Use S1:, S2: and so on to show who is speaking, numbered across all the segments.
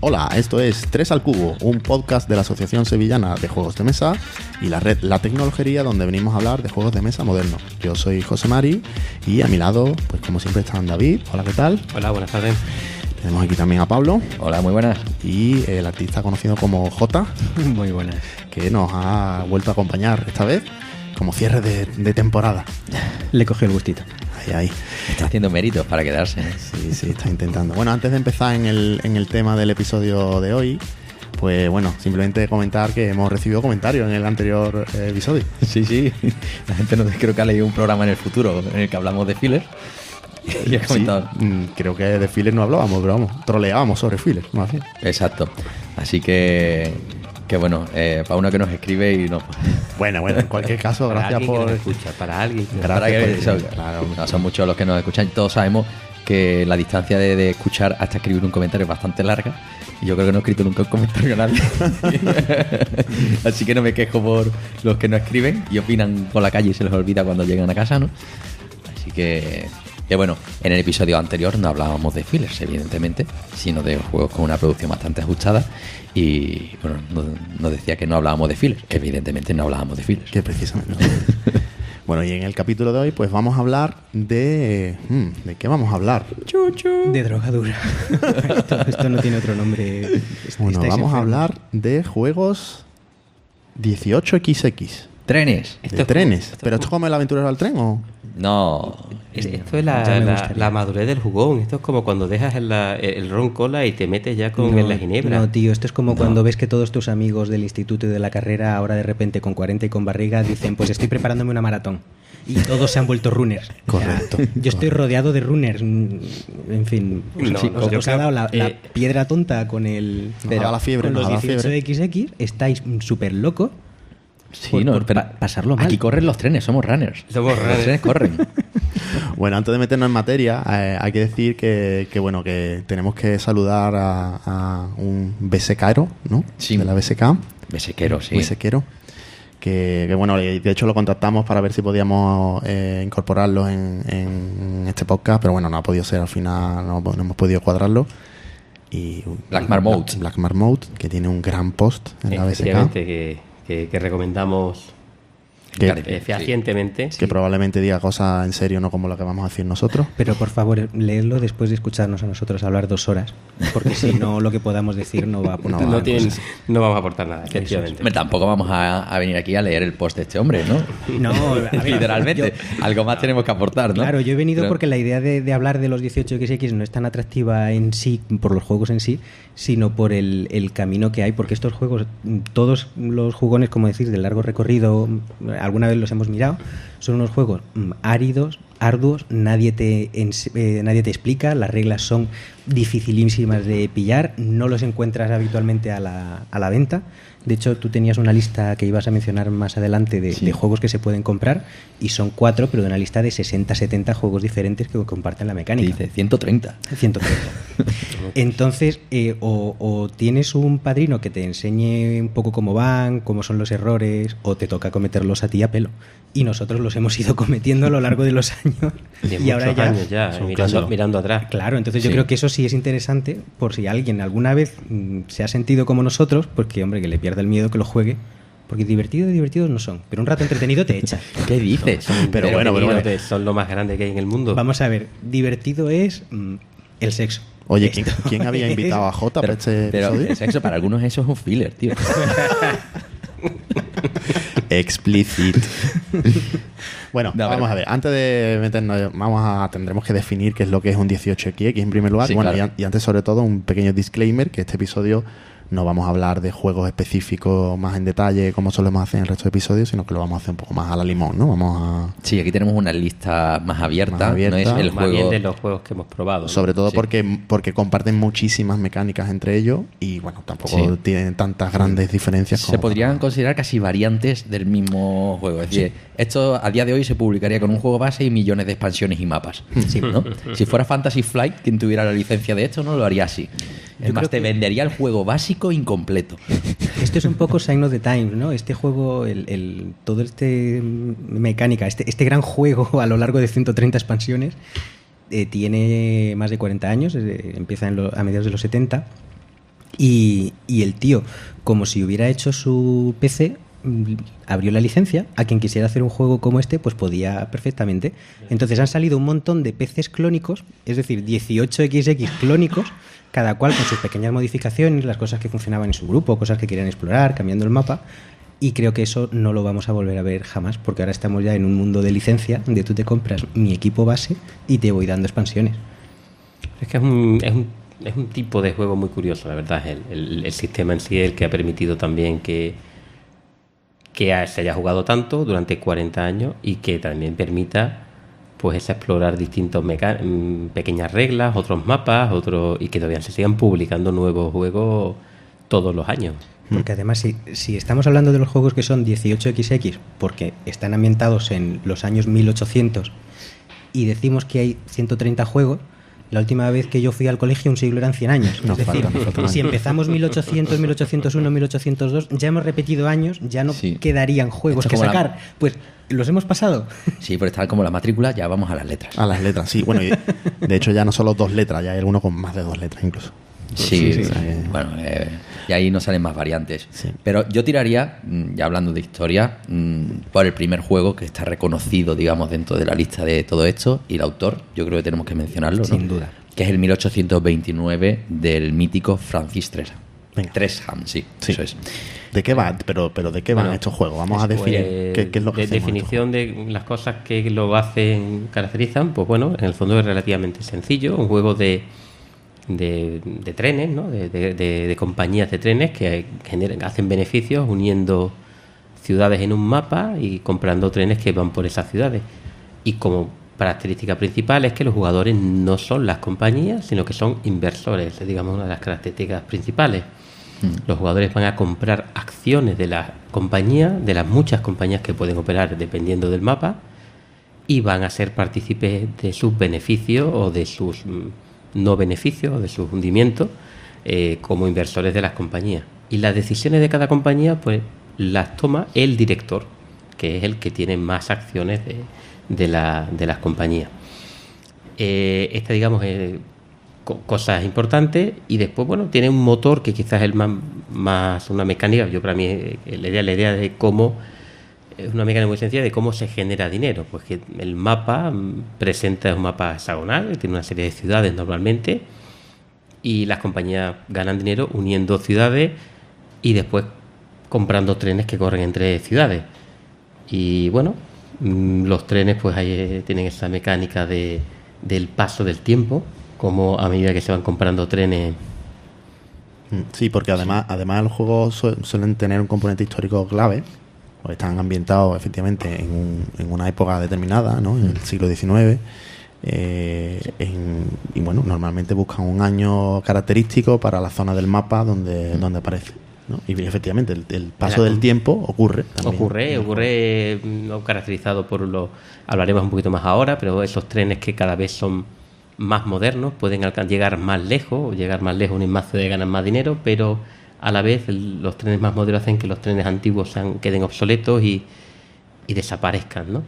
S1: Hola, esto es 3 al Cubo, un podcast de la Asociación Sevillana de Juegos de Mesa y la red La Tecnologería, donde venimos a hablar de juegos de mesa modernos. Yo soy José Mari y a mi lado, pues como siempre, está David. Hola, ¿qué tal?
S2: Hola, buenas tardes.
S1: Tenemos aquí también a Pablo.
S3: Hola, muy buenas.
S1: Y el artista conocido como J,
S3: Muy buenas.
S1: que nos ha vuelto a acompañar esta vez como cierre de temporada.
S3: Le cogió el gustito.
S1: Ahí.
S3: Está haciendo méritos para quedarse.
S1: Sí, está intentando. Bueno, antes de empezar en el tema del episodio de hoy, pues bueno, simplemente comentar que hemos recibido comentarios en el anterior episodio.
S3: Sí. La gente no creo que ha leído un programa en el futuro en el que hablamos de filler. Y ha comentado.
S1: Sí, creo que de filler no hablábamos, pero vamos, troleábamos sobre filler, más bien.
S3: Exacto. Así que bueno, para uno que nos escribe y no.
S1: Bueno, en cualquier caso,
S2: Para
S1: gracias
S2: alguien que
S1: por.
S2: nos escucha, para alguien que
S1: Gracias
S3: Para que-
S1: por-
S3: eso-
S1: claro.
S3: no, son muchos los que nos escuchan. Todos sabemos que la distancia de escuchar hasta escribir un comentario es bastante larga. Y yo creo que no he escrito nunca un comentario a nadie. Así que no me quejo por los que no escriben y opinan por la calle y se les olvida cuando llegan a casa, ¿no? Así que bueno, en el episodio anterior no hablábamos de fillers, evidentemente, sino de juegos con una producción bastante ajustada. Y bueno, nos decía que no hablábamos de fillers. Evidentemente no hablábamos de fillers.
S1: Que precisamente. Bueno, y en el capítulo de hoy, pues vamos a hablar de. ¿De qué vamos a hablar?
S4: De drogadura. esto no tiene otro nombre.
S1: Bueno,
S4: Estáis
S1: vamos a
S4: enfermos.
S1: hablar de juegos 18XX.
S3: Trenes.
S1: De trenes. ¿Pero esto es como el aventurero al tren o...?
S3: No.
S2: Esto es
S4: Ya me gustaría.
S2: la madurez del jugón. Esto es como cuando dejas el ron cola y te metes ya con la ginebra.
S4: No, tío, esto es como cuando ves que todos tus amigos del instituto y de la carrera, ahora de repente con 40 y con barriga, dicen, pues estoy preparándome una maratón. Y todos se han vuelto runners.
S1: Correcto.
S4: Yo estoy rodeado de runners. En fin,
S2: No,
S4: sí,
S2: no,
S4: os
S2: yo
S4: ha
S2: creo-
S4: dado la piedra tonta con el...
S1: Nos ha dado la fiebre,
S4: con
S1: nos
S4: los
S1: ha dado la fiebre.
S4: 18XX, estáis súper locos.
S3: Sí, no, pero
S4: pasarlo mal.
S3: aquí corren los trenes, somos runners.
S2: Somos runners.
S3: Los trenes corren.
S1: Bueno, antes de meternos en materia, hay que decir que bueno, que tenemos que saludar a un besequero, ¿no?
S3: Sí.
S1: De la BSK.
S3: Besequero, sí.
S1: Besequero. Que bueno, de hecho lo contactamos para ver si podíamos incorporarlo en este podcast, pero bueno, no ha podido ser al final, no hemos podido cuadrarlo. Y
S3: Black Marmotte.
S1: Black Marmotte, que tiene un gran post en la BSK.
S2: Efectivamente, que recomendamos
S1: Que,
S2: fehacientemente.
S1: que probablemente diga cosas en serio, no como lo que vamos a decir nosotros.
S4: Pero por favor, leedlo después de escucharnos a nosotros hablar 2 horas, porque si no, lo que podamos decir no va a aportar
S1: No,
S4: nada.
S2: No vamos a aportar nada, efectivamente.
S3: Hombre, tampoco vamos a venir aquí a leer el post de este hombre, ¿no?
S4: No, a ver,
S3: Literalmente. Algo más tenemos que aportar, ¿no?
S4: Claro, yo he venido
S3: Pero-
S4: porque la idea de hablar de los 18XX no es tan atractiva en sí, por los juegos en sí, sino por el camino que hay, porque estos juegos, todos los jugones, como decir, de largo recorrido, alguna vez los hemos mirado, son unos juegos áridos, arduos, nadie te explica, las reglas son dificilísimas de pillar, no los encuentras habitualmente a la venta. De hecho, tú tenías una lista que ibas a mencionar más adelante de juegos que se pueden comprar, y son 4, pero de una lista de 60-70 juegos diferentes que comparten la mecánica.
S3: Dice 130.
S4: 130. Entonces, o tienes un padrino que te enseñe un poco cómo van, cómo son los errores, o te toca cometerlos a ti a pelo. Y nosotros los hemos ido cometiendo a lo largo de los años.
S2: De
S4: y ahora
S2: muchos
S4: ya,
S2: años ya,
S1: son clásicos.
S2: mirando atrás.
S4: Claro, entonces yo
S3: Sí.
S4: creo que eso sí es interesante por si alguien alguna vez se ha sentido como nosotros, pues que, hombre, que le pierda el miedo, que lo juegue, porque divertidos no son, pero un rato entretenido te echa.
S3: ¿Qué dices?
S1: Pero bueno,
S2: Son lo más grande que hay en el mundo.
S4: Vamos a ver, divertido es el sexo.
S1: Oye, ¿quién había invitado a Jota para este
S3: pero
S1: episodio?
S3: el sexo para algunos eso es un filler, tío.
S1: Explicit. Bueno,
S3: No,
S1: vamos
S3: pero-
S1: a ver. Antes de meternos, tendremos que definir qué es lo que es un 18XX en primer lugar.
S3: Sí,
S1: Bueno,
S3: claro.
S1: y antes, sobre todo, un pequeño disclaimer, que este episodio no vamos a hablar de juegos específicos más en detalle como solemos hacer en el resto de episodios, sino que lo vamos a hacer un poco más a la limón, ¿no? Vamos a...
S3: Sí, aquí tenemos una lista más abierta.
S1: Más abierta.
S3: No es el
S2: Más bien
S3: juego.
S2: de los juegos que hemos probado, ¿no?
S1: Sobre todo
S3: Sí.
S1: porque comparten muchísimas mecánicas entre ellos y, bueno, tampoco
S3: Sí.
S1: tienen tantas grandes diferencias
S3: Se
S1: como...
S3: podrían considerar casi variantes del mismo juego. Es decir, esto a día de hoy se publicaría con un juego base y millones de expansiones y mapas. ¿no? Si fuera Fantasy Flight, quien tuviera la licencia de esto, no lo haría así. Es más,
S4: creo
S3: te
S4: que-
S3: vendería el juego básico incompleto.
S4: Esto es un poco Sign of the Times, ¿no? Este juego, todo este mecánica, este gran juego a lo largo de 130 expansiones, tiene más de 40 años, empieza a mediados de los 70. Y el tío, como si hubiera hecho su PC, abrió la licencia. A quien quisiera hacer un juego como este, pues podía perfectamente. Entonces han salido un montón de PCs clónicos, es decir, 18XX clónicos, cada cual con sus pequeñas modificaciones, las cosas que funcionaban en su grupo, cosas que querían explorar, cambiando el mapa. Y creo que eso no lo vamos a volver a ver jamás, porque ahora estamos ya en un mundo de licencia, donde tú te compras mi equipo base y te voy dando expansiones.
S2: Es que es un tipo de juego muy curioso, la verdad. El sistema en sí es el que ha permitido también que se haya jugado tanto durante 40 años y que también permita pues explorar distintos pequeñas reglas, otros mapas, y que todavía se sigan publicando nuevos juegos todos los años.
S4: Porque además, si estamos hablando de los juegos que son 18XX, porque están ambientados en los años 1800, y decimos que hay 130 juegos, la última vez que yo fui al colegio un siglo eran 100 años. Es decir, si empezamos 1800, 1801, 1802, ya hemos repetido años, ya no quedarían juegos que sacar. Pues los hemos pasado.
S3: Sí, pero está como la matrícula, ya vamos a las letras.
S1: A las letras, sí. Bueno, y de hecho ya no solo 2 letras, ya hay algunos con más de 2 letras incluso.
S3: Sí. Bueno, y ahí nos salen más variantes.
S1: Sí.
S3: Pero yo tiraría, ya hablando de historia, por el primer juego que está reconocido, digamos, dentro de la lista de todo esto, y el autor, yo creo que tenemos que mencionarlo, ¿no?
S4: Sin duda.
S3: Que es el 1829 del mítico Francis Tresham.
S1: Venga.
S3: Tresham, sí, eso es.
S1: ¿De qué va? Pero ¿de qué van estos juegos? Vamos a definir qué es lo que
S2: de
S1: hacemos
S2: definición de las cosas que lo hacen, caracterizan, pues bueno, en el fondo es relativamente sencillo, un juego de trenes, ¿no? de compañías de trenes que hacen beneficios uniendo ciudades en un mapa y comprando trenes que van por esas ciudades. Y como característica principal es que los jugadores no son las compañías, sino que son inversores, digamos, una de las características principales. Los jugadores van a comprar acciones de la compañía, de las muchas compañías que pueden operar dependiendo del mapa, y van a ser partícipes de sus beneficios o de sus no beneficios, de sus hundimientos, como inversores de las compañías. Y las decisiones de cada compañía pues las toma el director, que es el que tiene más acciones de las compañías. Esta, digamos, es cosas importantes. Y después, bueno, tiene un motor que quizás es el más una mecánica. Yo, para mí, la idea de cómo es una mecánica muy sencilla de cómo se genera dinero. Pues que el mapa presenta un mapa hexagonal, tiene una serie de ciudades normalmente, y las compañías ganan dinero uniendo ciudades y después comprando trenes que corren entre ciudades. Y bueno, los trenes pues ahí tienen esa mecánica del paso del tiempo, como a medida que se van comprando trenes.
S1: Sí, porque además los juegos suelen tener un componente histórico clave. Están ambientados efectivamente en una época determinada, ¿no? En el siglo XIX, y bueno, normalmente buscan un año característico para la zona del mapa donde aparece, ¿no? Y efectivamente el paso del tiempo ocurre también.
S2: Ocurre no caracterizado por hablaremos un poquito más ahora, pero esos trenes que cada vez son más modernos, pueden llegar más lejos un mazo de ganar más dinero, pero a la vez los trenes más modernos hacen que los trenes antiguos queden obsoletos y desaparezcan, ¿no?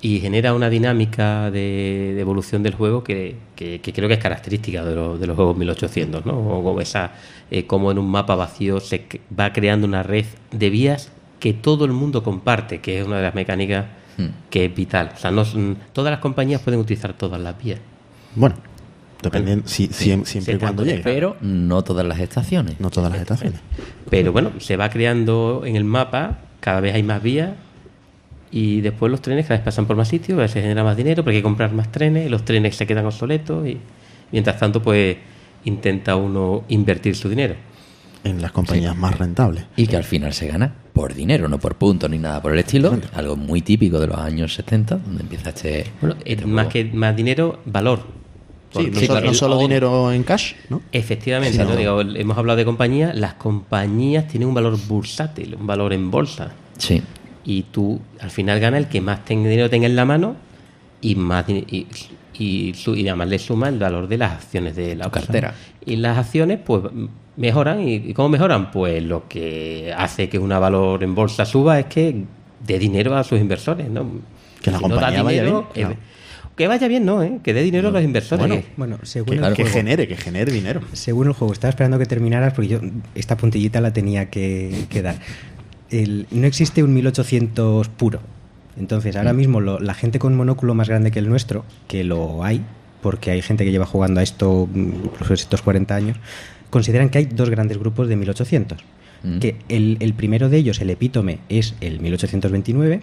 S2: Y genera una dinámica de evolución del juego que creo que es característica de los juegos 1800, ¿no? O esa, como en un mapa vacío se va creando una red de vías que todo el mundo comparte, que es una de las mecánicas que es vital. O sea, todas las compañías pueden utilizar todas las vías.
S1: Bueno, dependiendo siempre y cuando llegue.
S3: Pero no todas las estaciones.
S1: No todas las estaciones.
S2: Pero bueno, se va creando en el mapa, cada vez hay más vías, y después los trenes cada vez pasan por más sitios, cada vez se genera más dinero porque hay que comprar más trenes, los trenes se quedan obsoletos y mientras tanto pues intenta uno invertir su dinero
S1: en las compañías más rentables.
S3: Y que al final se gana por dinero, no por puntos ni nada por el estilo. Algo muy típico de los años 70, donde empieza
S2: más dinero, valor.
S1: Sí, no solo dinero en cash, ¿no?
S2: Efectivamente,
S1: Sí,
S2: ¿no? Digo, hemos hablado de compañías, las compañías tienen un valor bursátil, un valor en bolsa.
S3: Sí.
S2: Y tú al final gana el que más dinero tenga en la mano y más y además le suma el valor de las acciones de la cartera. Y las acciones pues mejoran. ¿Y cómo mejoran? Pues lo que hace que un valor en bolsa suba es que dé dinero a sus inversores, ¿no?
S1: Que la compañía vaya bien, claro.
S2: que vaya bien, no, que dé dinero a los inversores.
S4: Bueno, según
S1: Que,
S4: el
S1: que
S4: juego.
S1: genere dinero.
S4: Según el juego, estaba esperando que terminaras porque yo esta puntillita la tenía que dar. No existe un 1800 puro. Entonces, ahora mismo la gente con monóculo más grande que el nuestro, que lo hay, porque hay gente que lleva jugando a esto incluso estos 40 años, consideran que hay dos grandes grupos de 1800. Que el primero de ellos, el epítome, es el 1829,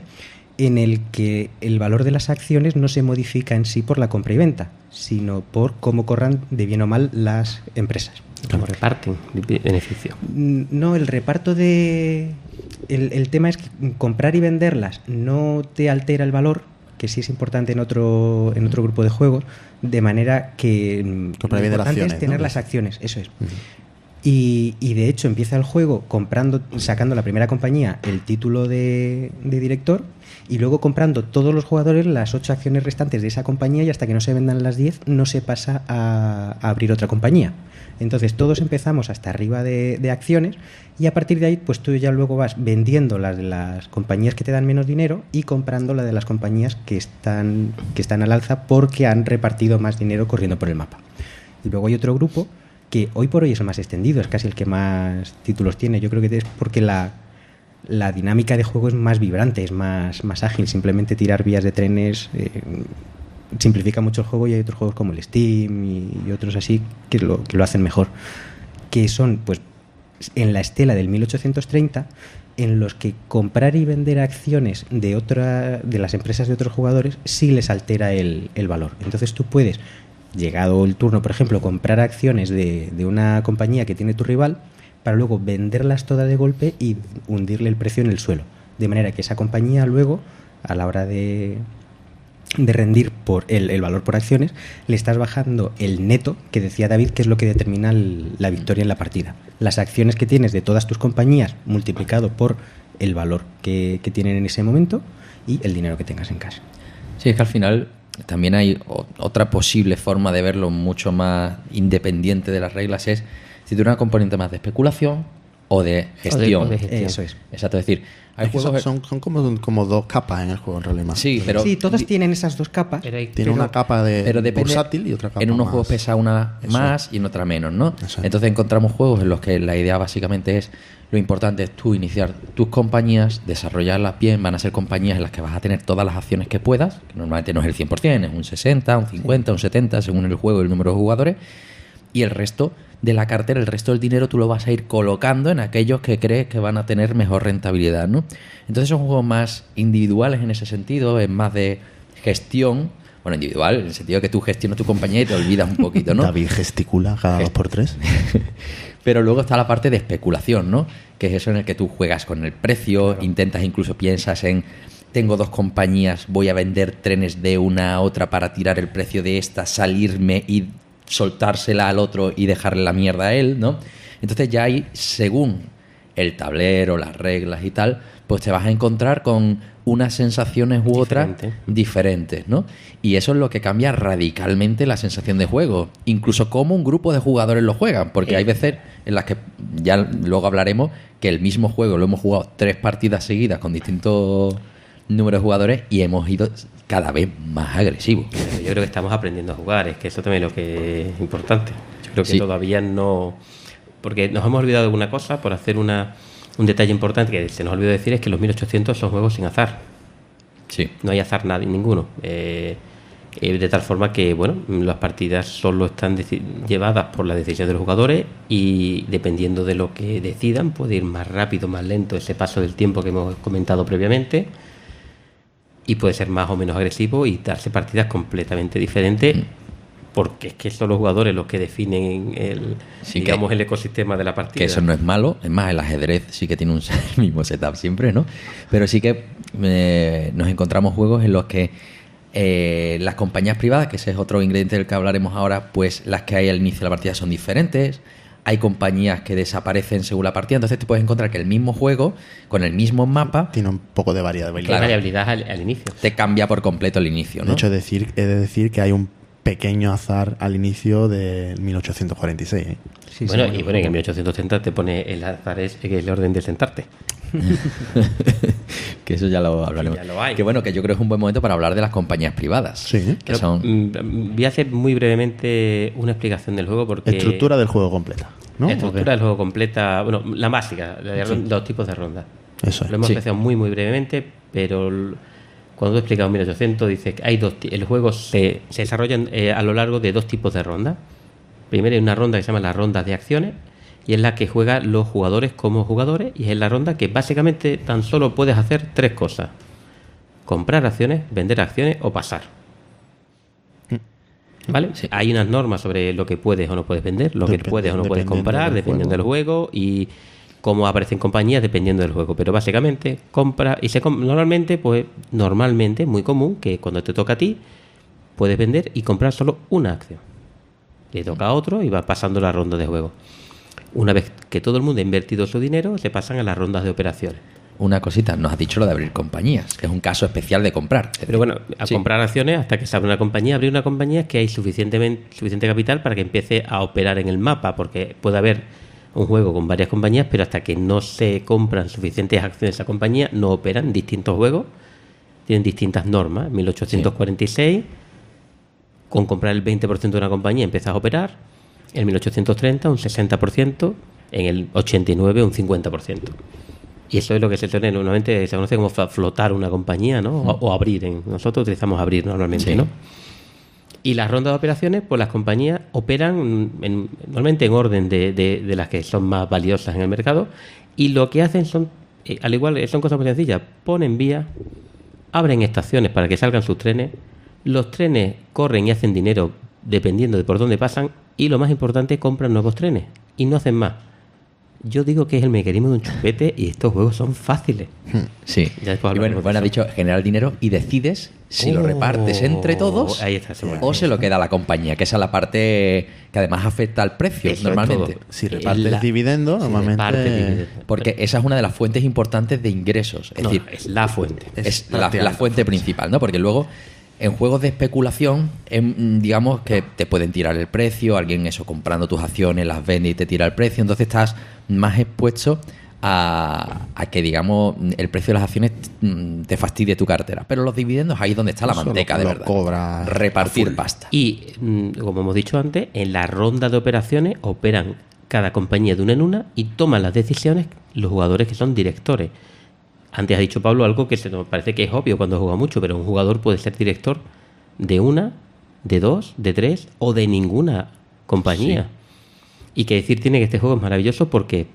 S4: en el que el valor de las acciones no se modifica en sí por la compra y venta, sino por cómo corran de bien o mal las empresas.
S2: Como reparten beneficios.
S4: No, el reparto de... El tema es que comprar y venderlas no te altera el valor, que sí es importante en otro grupo de juegos, de manera que
S1: Comprar y vender
S4: importante
S1: acciones,
S4: es tener
S1: ¿no?
S4: las acciones, eso es. Y de hecho empieza el juego sacando la primera compañía el título de director y luego comprando todos los jugadores las 8 acciones restantes de esa compañía, y hasta que no se vendan las 10 no se pasa a abrir otra compañía. Entonces todos empezamos hasta arriba de acciones, y a partir de ahí pues tú ya luego vas vendiendo las de las compañías que te dan menos dinero y comprando la de las compañías que están al alza porque han repartido más dinero corriendo por el mapa. Y luego hay otro grupo que hoy por hoy es el más extendido, es casi el que más títulos tiene. Yo creo que es porque la dinámica de juego es más vibrante, es más ágil. Simplemente tirar vías de trenes simplifica mucho el juego, y hay otros juegos como el Steam y otros así que lo hacen mejor, que son pues en la estela del 1830, en los que comprar y vender acciones de las empresas de otros jugadores sí les altera el valor. Entonces tú puedes, llegado el turno, por ejemplo, comprar acciones de una compañía que tiene tu rival, para luego venderlas todas de golpe y hundirle el precio en el suelo. De manera que esa compañía luego, a la hora de rendir por el valor por acciones, le estás bajando el neto, que decía David, que es lo que determina la victoria en la partida. Las acciones que tienes de todas tus compañías multiplicado por el valor que tienen en ese momento y el dinero que tengas en casa.
S3: Sí, es que al final también hay otra posible forma de verlo mucho más independiente de las reglas, es si tiene una componente más de especulación o de gestión.
S2: O de gestión.
S4: Eso es.
S3: Exacto, es decir, hay
S1: Es que
S3: juegos...
S1: son como dos capas en el juego, en realidad.
S3: Sí, pero...
S4: Sí, todos tienen esas dos capas.
S1: Tiene una capa de
S3: pero depende,
S1: bursátil y otra capa
S3: en unos
S1: más.
S3: juegos pesa una
S1: Eso.
S3: más y en otra menos, ¿no?
S1: Eso.
S3: Entonces encontramos juegos en los que la idea básicamente es, lo importante es tú iniciar tus compañías, desarrollarlas bien, van a ser compañías en las que vas a tener todas las acciones que puedas, que normalmente no es el 100%, es un 60, un 50, un 70, según el juego y el número de jugadores, y el resto de la cartera, el resto del dinero tú lo vas a ir colocando en aquellos que crees que van a tener mejor rentabilidad, ¿no? Entonces son juegos más individuales en ese sentido, es más de gestión, bueno, individual, en el sentido de que tú gestionas tu compañía y te olvidas un poquito, ¿no?
S1: David gesticula cada 2x3.
S3: Pero luego está la parte de especulación, ¿no? Que es eso en el que tú juegas con el precio, claro. Intentas, incluso piensas en, tengo dos compañías, voy a vender trenes de una a otra para tirar el precio de esta, salirme y soltársela al otro y dejarle la mierda a él, ¿no? Entonces ya hay, según el tablero, las reglas y tal, pues te vas a encontrar con unas sensaciones u otras diferentes, ¿no? Y eso es lo que cambia radicalmente la sensación de juego, incluso cómo un grupo de jugadores lo juegan, porque hay veces en las que, ya luego hablaremos, que el mismo juego lo hemos jugado 3 partidas seguidas con distintos números de jugadores y hemos ido cada vez más agresivos.
S2: Yo creo que estamos aprendiendo a jugar, es que eso también es lo que es importante. Yo creo que
S3: sí.
S2: Todavía no... Porque nos hemos olvidado de una cosa, por hacer un detalle importante que se nos olvidó decir, es que los 1800 son juegos sin azar.
S3: Sí.
S2: No hay azar ninguno. De tal forma que, bueno, las partidas solo están llevadas por la decisión de los jugadores y dependiendo de lo que decidan puede ir más rápido, más lento ese paso del tiempo que hemos comentado previamente, y puede ser más o menos agresivo y darse partidas completamente diferentes, porque es que son los jugadores los que definen el ecosistema de la partida.
S3: Que eso no es malo, es más, el ajedrez sí que tiene el mismo setup siempre, ¿no? Pero sí que nos encontramos juegos en los que las compañías privadas, que ese es otro ingrediente del que hablaremos ahora, pues las que hay al inicio de la partida son diferentes. Hay compañías que desaparecen según la partida, entonces te puedes encontrar que el mismo juego, con el mismo mapa,
S1: tiene un poco de variabilidad.
S2: Claro, variabilidad al inicio.
S3: Te cambia por completo el inicio, ¿no?
S1: De hecho, he de decir que hay un pequeño azar al inicio de 1846.
S2: Sí, bueno, sí, y bueno, en el 1830 te pone el azar es el orden de sentarte.
S3: Que eso ya lo hablaremos.
S2: Ya lo hay.
S3: Que bueno, que yo creo que es un buen momento para hablar de las compañías privadas.
S1: Sí.
S3: Que
S2: Pero,
S3: son...
S2: voy a hacer muy brevemente una explicación del juego porque...
S1: Estructura del juego completa, ¿no?
S2: Estructura del juego completa, bueno, la básica, los tipos de rondas.
S1: Eso es.
S2: Lo hemos
S3: Sí.
S2: explicado muy, muy brevemente, pero cuando he explicado 1800, dice que hay el juego se desarrolla a lo largo de dos tipos de rondas. Primero hay una ronda que se llama la ronda de acciones, y es la que juegan los jugadores como jugadores, y es la ronda que básicamente tan solo puedes hacer tres cosas: comprar acciones, vender acciones o pasar. ¿Vale?
S3: Sí.
S2: Hay unas normas sobre lo que puedes o no puedes vender, lo que puedes o no puedes comprar, dependiendo del juego, y cómo aparecen compañías dependiendo del juego. Pero básicamente compra y normalmente muy común que cuando te toca a ti puedes vender y comprar solo una acción. Le toca a otro y va pasando la ronda de juego. Una vez que todo el mundo ha invertido su dinero, se pasan a las rondas de operaciones.
S3: Una cosita, nos has dicho lo de abrir compañías, que es un caso especial de comprar. Es
S2: Pero bueno, a
S3: sí.
S2: comprar acciones hasta que se abre una compañía. Abrir una compañía es que hay suficiente capital para que empiece a operar en el mapa, porque puede haber un juego con varias compañías, pero hasta que no se compran suficientes acciones de esa compañía, no operan. Distintos juegos tienen distintas normas. En 1846, con comprar el 20% de una compañía empiezas a operar. En 1830 un 60%, en el 89 un 50%. Y eso es lo que normalmente se conoce como flotar una compañía, ¿no? O abrir. Nosotros utilizamos abrir normalmente,
S3: Sí.
S2: ¿no? Y las rondas de operaciones, pues las compañías operan normalmente en orden de las que son más valiosas en el mercado. Y lo que hacen son, al igual, son cosas muy sencillas. Ponen vías, abren estaciones para que salgan sus trenes. Los trenes corren y hacen dinero dependiendo de por dónde pasan. Y lo más importante, compran nuevos trenes. Y no hacen más. Yo digo que es el mecanismo de un chupete y estos juegos son fáciles.
S3: Sí.
S2: Ya después
S3: Y
S2: hablaremos de
S3: bueno, has
S2: eso.
S3: dicho generar dinero y decides si lo repartes entre todos
S2: Ahí está,
S3: o se lo queda a la compañía, que esa es la parte que además afecta al precio
S2: Eso es
S3: normalmente.
S2: todo.
S1: Si repartes dividendo,
S2: Si
S1: normalmente...
S2: reparte dividendo.
S3: Porque esa es una de las fuentes importantes de ingresos. Es
S2: No,
S3: decir,
S2: es la fuente.
S3: es la
S1: prácticamente
S3: fuente principal, ¿no? Porque luego en juegos de especulación, digamos que te pueden tirar el precio, alguien eso comprando tus acciones, las vende y te tira el precio, entonces estás más expuesto a que, digamos, el precio de las acciones te fastidie tu cartera. Pero los dividendos, ahí es donde está la
S1: Eso
S3: manteca,
S1: lo
S3: de verdad.
S1: cobra
S3: Repartir
S1: a full.
S3: pasta.
S2: Y, como hemos dicho antes, en la ronda de operaciones operan cada compañía de una en una y toman las decisiones los jugadores que son directores. Antes ha dicho Pablo algo que se nos parece que es obvio cuando juega mucho, pero un jugador puede ser director de una, de dos, de tres o de ninguna compañía. Y que decir tiene que este juego es maravilloso porque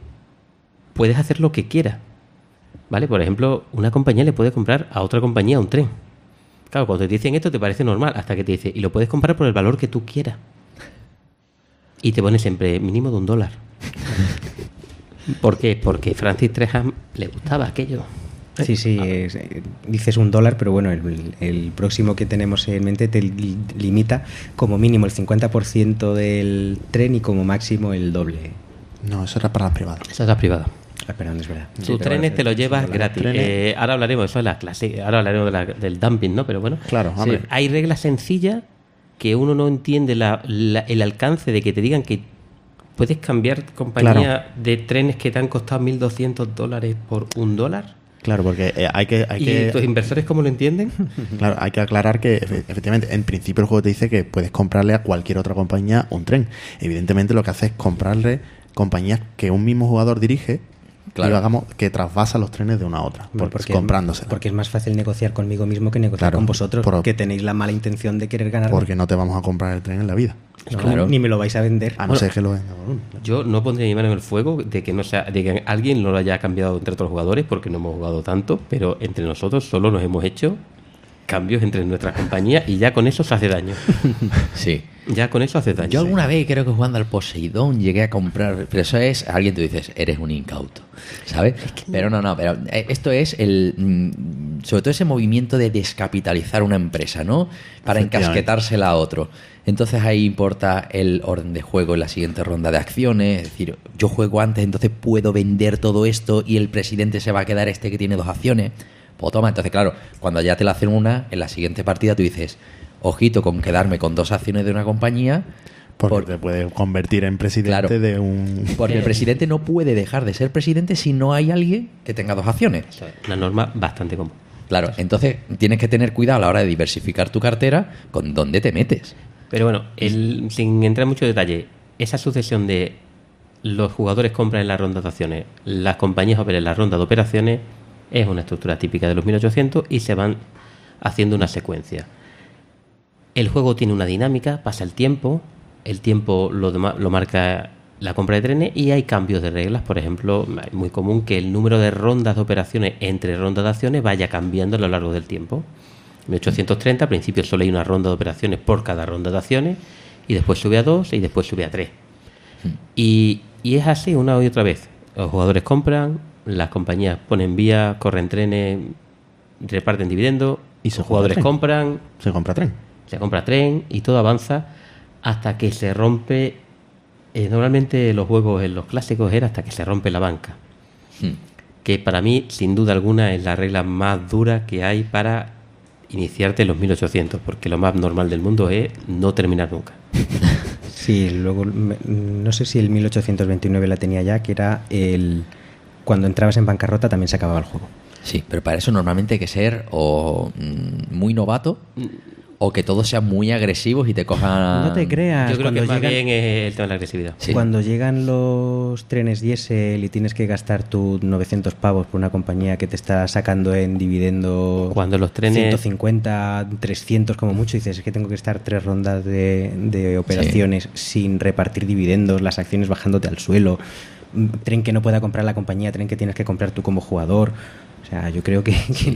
S2: puedes hacer lo que quieras. ¿Vale? Por ejemplo, una compañía le puede comprar a otra compañía un tren. Claro, cuando te dicen esto te parece normal, hasta que te dice, y lo puedes comprar por el valor que tú quieras. Y te pone siempre mínimo de $1. ¿Por qué? Porque Francis Treham le gustaba aquello.
S4: Sí, sí, dices $1, pero bueno, el próximo que tenemos en mente te limita como mínimo el 50% del tren y como máximo el doble.
S1: No, eso era para las privadas.
S2: Esa es la privada.
S4: Ah, perdón, es verdad.
S2: Tus trenes te los llevas gratis.
S1: trenes.
S2: Ahora hablaremos, eso es la clase. Ahora hablaremos del dumping, ¿no? Pero bueno,
S1: Claro,
S2: sí,
S1: hombre.
S2: hay reglas sencillas que uno no entiende el alcance de que te digan que puedes cambiar compañía de trenes que te han costado $1.200 por $1.
S1: Claro, porque hay que...
S2: ¿Y tus inversores cómo lo entienden?
S1: Claro, hay que aclarar que efectivamente, en principio el juego te dice que puedes comprarle a cualquier otra compañía un tren. Evidentemente lo que hace es comprarle compañías que un mismo jugador dirige,
S3: Claro.
S1: y hagamos que trasvasa los trenes de una a otra, comprándoselas.
S4: Porque es más fácil negociar conmigo mismo que negociar
S1: Claro,
S4: con vosotros,
S1: por-
S4: que tenéis la mala intención de querer ganar.
S1: Porque no te vamos a comprar el tren en la vida.
S3: Claro.
S4: Ni me lo vais a vender.
S1: A no ser que lo venda por uno.
S2: Yo no pondría mi mano en el fuego de que no sea, de que alguien no lo haya cambiado entre otros jugadores, porque no hemos jugado tanto, pero entre nosotros solo nos hemos hecho cambios entre nuestras compañías y ya con eso se hace daño.
S3: Sí.
S2: Ya con eso hace daño.
S3: Yo alguna vez creo que jugando al Poseidón llegué a comprar, pero eso es, alguien te dices, eres un incauto, ¿sabes? Pero no, pero esto es sobre todo ese movimiento de descapitalizar una empresa, ¿no? Para
S1: Efectivamente.
S3: encasquetársela a otro. Entonces ahí importa el orden de juego en la siguiente ronda de acciones, es decir, yo juego antes, entonces puedo vender todo esto y el presidente se va a quedar que tiene 2 acciones. Pues toma, entonces claro, cuando ya te la hacen una, en la siguiente partida tú dices, ojito con quedarme con 2 acciones de una compañía,
S1: Porque te puede convertir en presidente
S3: Claro.
S1: de un...
S3: Porque el presidente no puede dejar de ser presidente si no hay alguien que tenga dos acciones.
S2: Eso es una norma bastante común.
S3: Claro, entonces tienes que tener cuidado a la hora de diversificar tu cartera con dónde te metes.
S2: Pero bueno, sin entrar en mucho detalle, esa sucesión de los jugadores compran en la ronda de acciones, las compañías operan en la ronda de operaciones, es una estructura típica de los 1800 y se van haciendo una secuencia. El juego tiene una dinámica, pasa el tiempo lo marca la compra de trenes y hay cambios de reglas. Por ejemplo, es muy común que el número de rondas de operaciones entre rondas de acciones vaya cambiando a lo largo del tiempo. En 1830 al principio solo hay una ronda de operaciones por cada ronda de acciones y después sube a 2 y después sube a 3. Y es así una y otra vez. Los jugadores compran, las compañías ponen vías, corren trenes, reparten dividendos
S1: Y
S2: y
S1: se
S2: los jugadores
S1: compra tren.
S2: compran,
S1: Se compra tren.
S2: se compra tren y todo avanza hasta que se rompe. Normalmente los juegos en los clásicos era hasta que se rompe la banca, que para mí sin duda alguna es la regla más dura que hay para iniciarte en los 1800, porque lo más normal del mundo es no terminar nunca.
S4: Sí, luego no sé si el 1829 la tenía ya, que era cuando entrabas en bancarrota también se acababa el juego.
S3: Sí, pero para eso normalmente hay que ser o muy novato o que todos sean muy agresivos y te cojan...
S4: No te creas.
S2: Yo creo que
S4: cuando
S2: más
S4: llegan-
S2: bien es el tema de la agresividad.
S3: Sí.
S4: Cuando llegan los trenes diésel y tienes que gastar tus 900 pavos por una compañía que te está sacando en dividendo
S2: Cuando los trenes-
S4: 150, 300 como mucho, y dices, es que tengo que estar 3 rondas de operaciones sin repartir dividendos, las acciones bajándote al suelo, tren que no pueda comprar la compañía, tren que tienes que comprar tú como jugador. O sea, yo creo que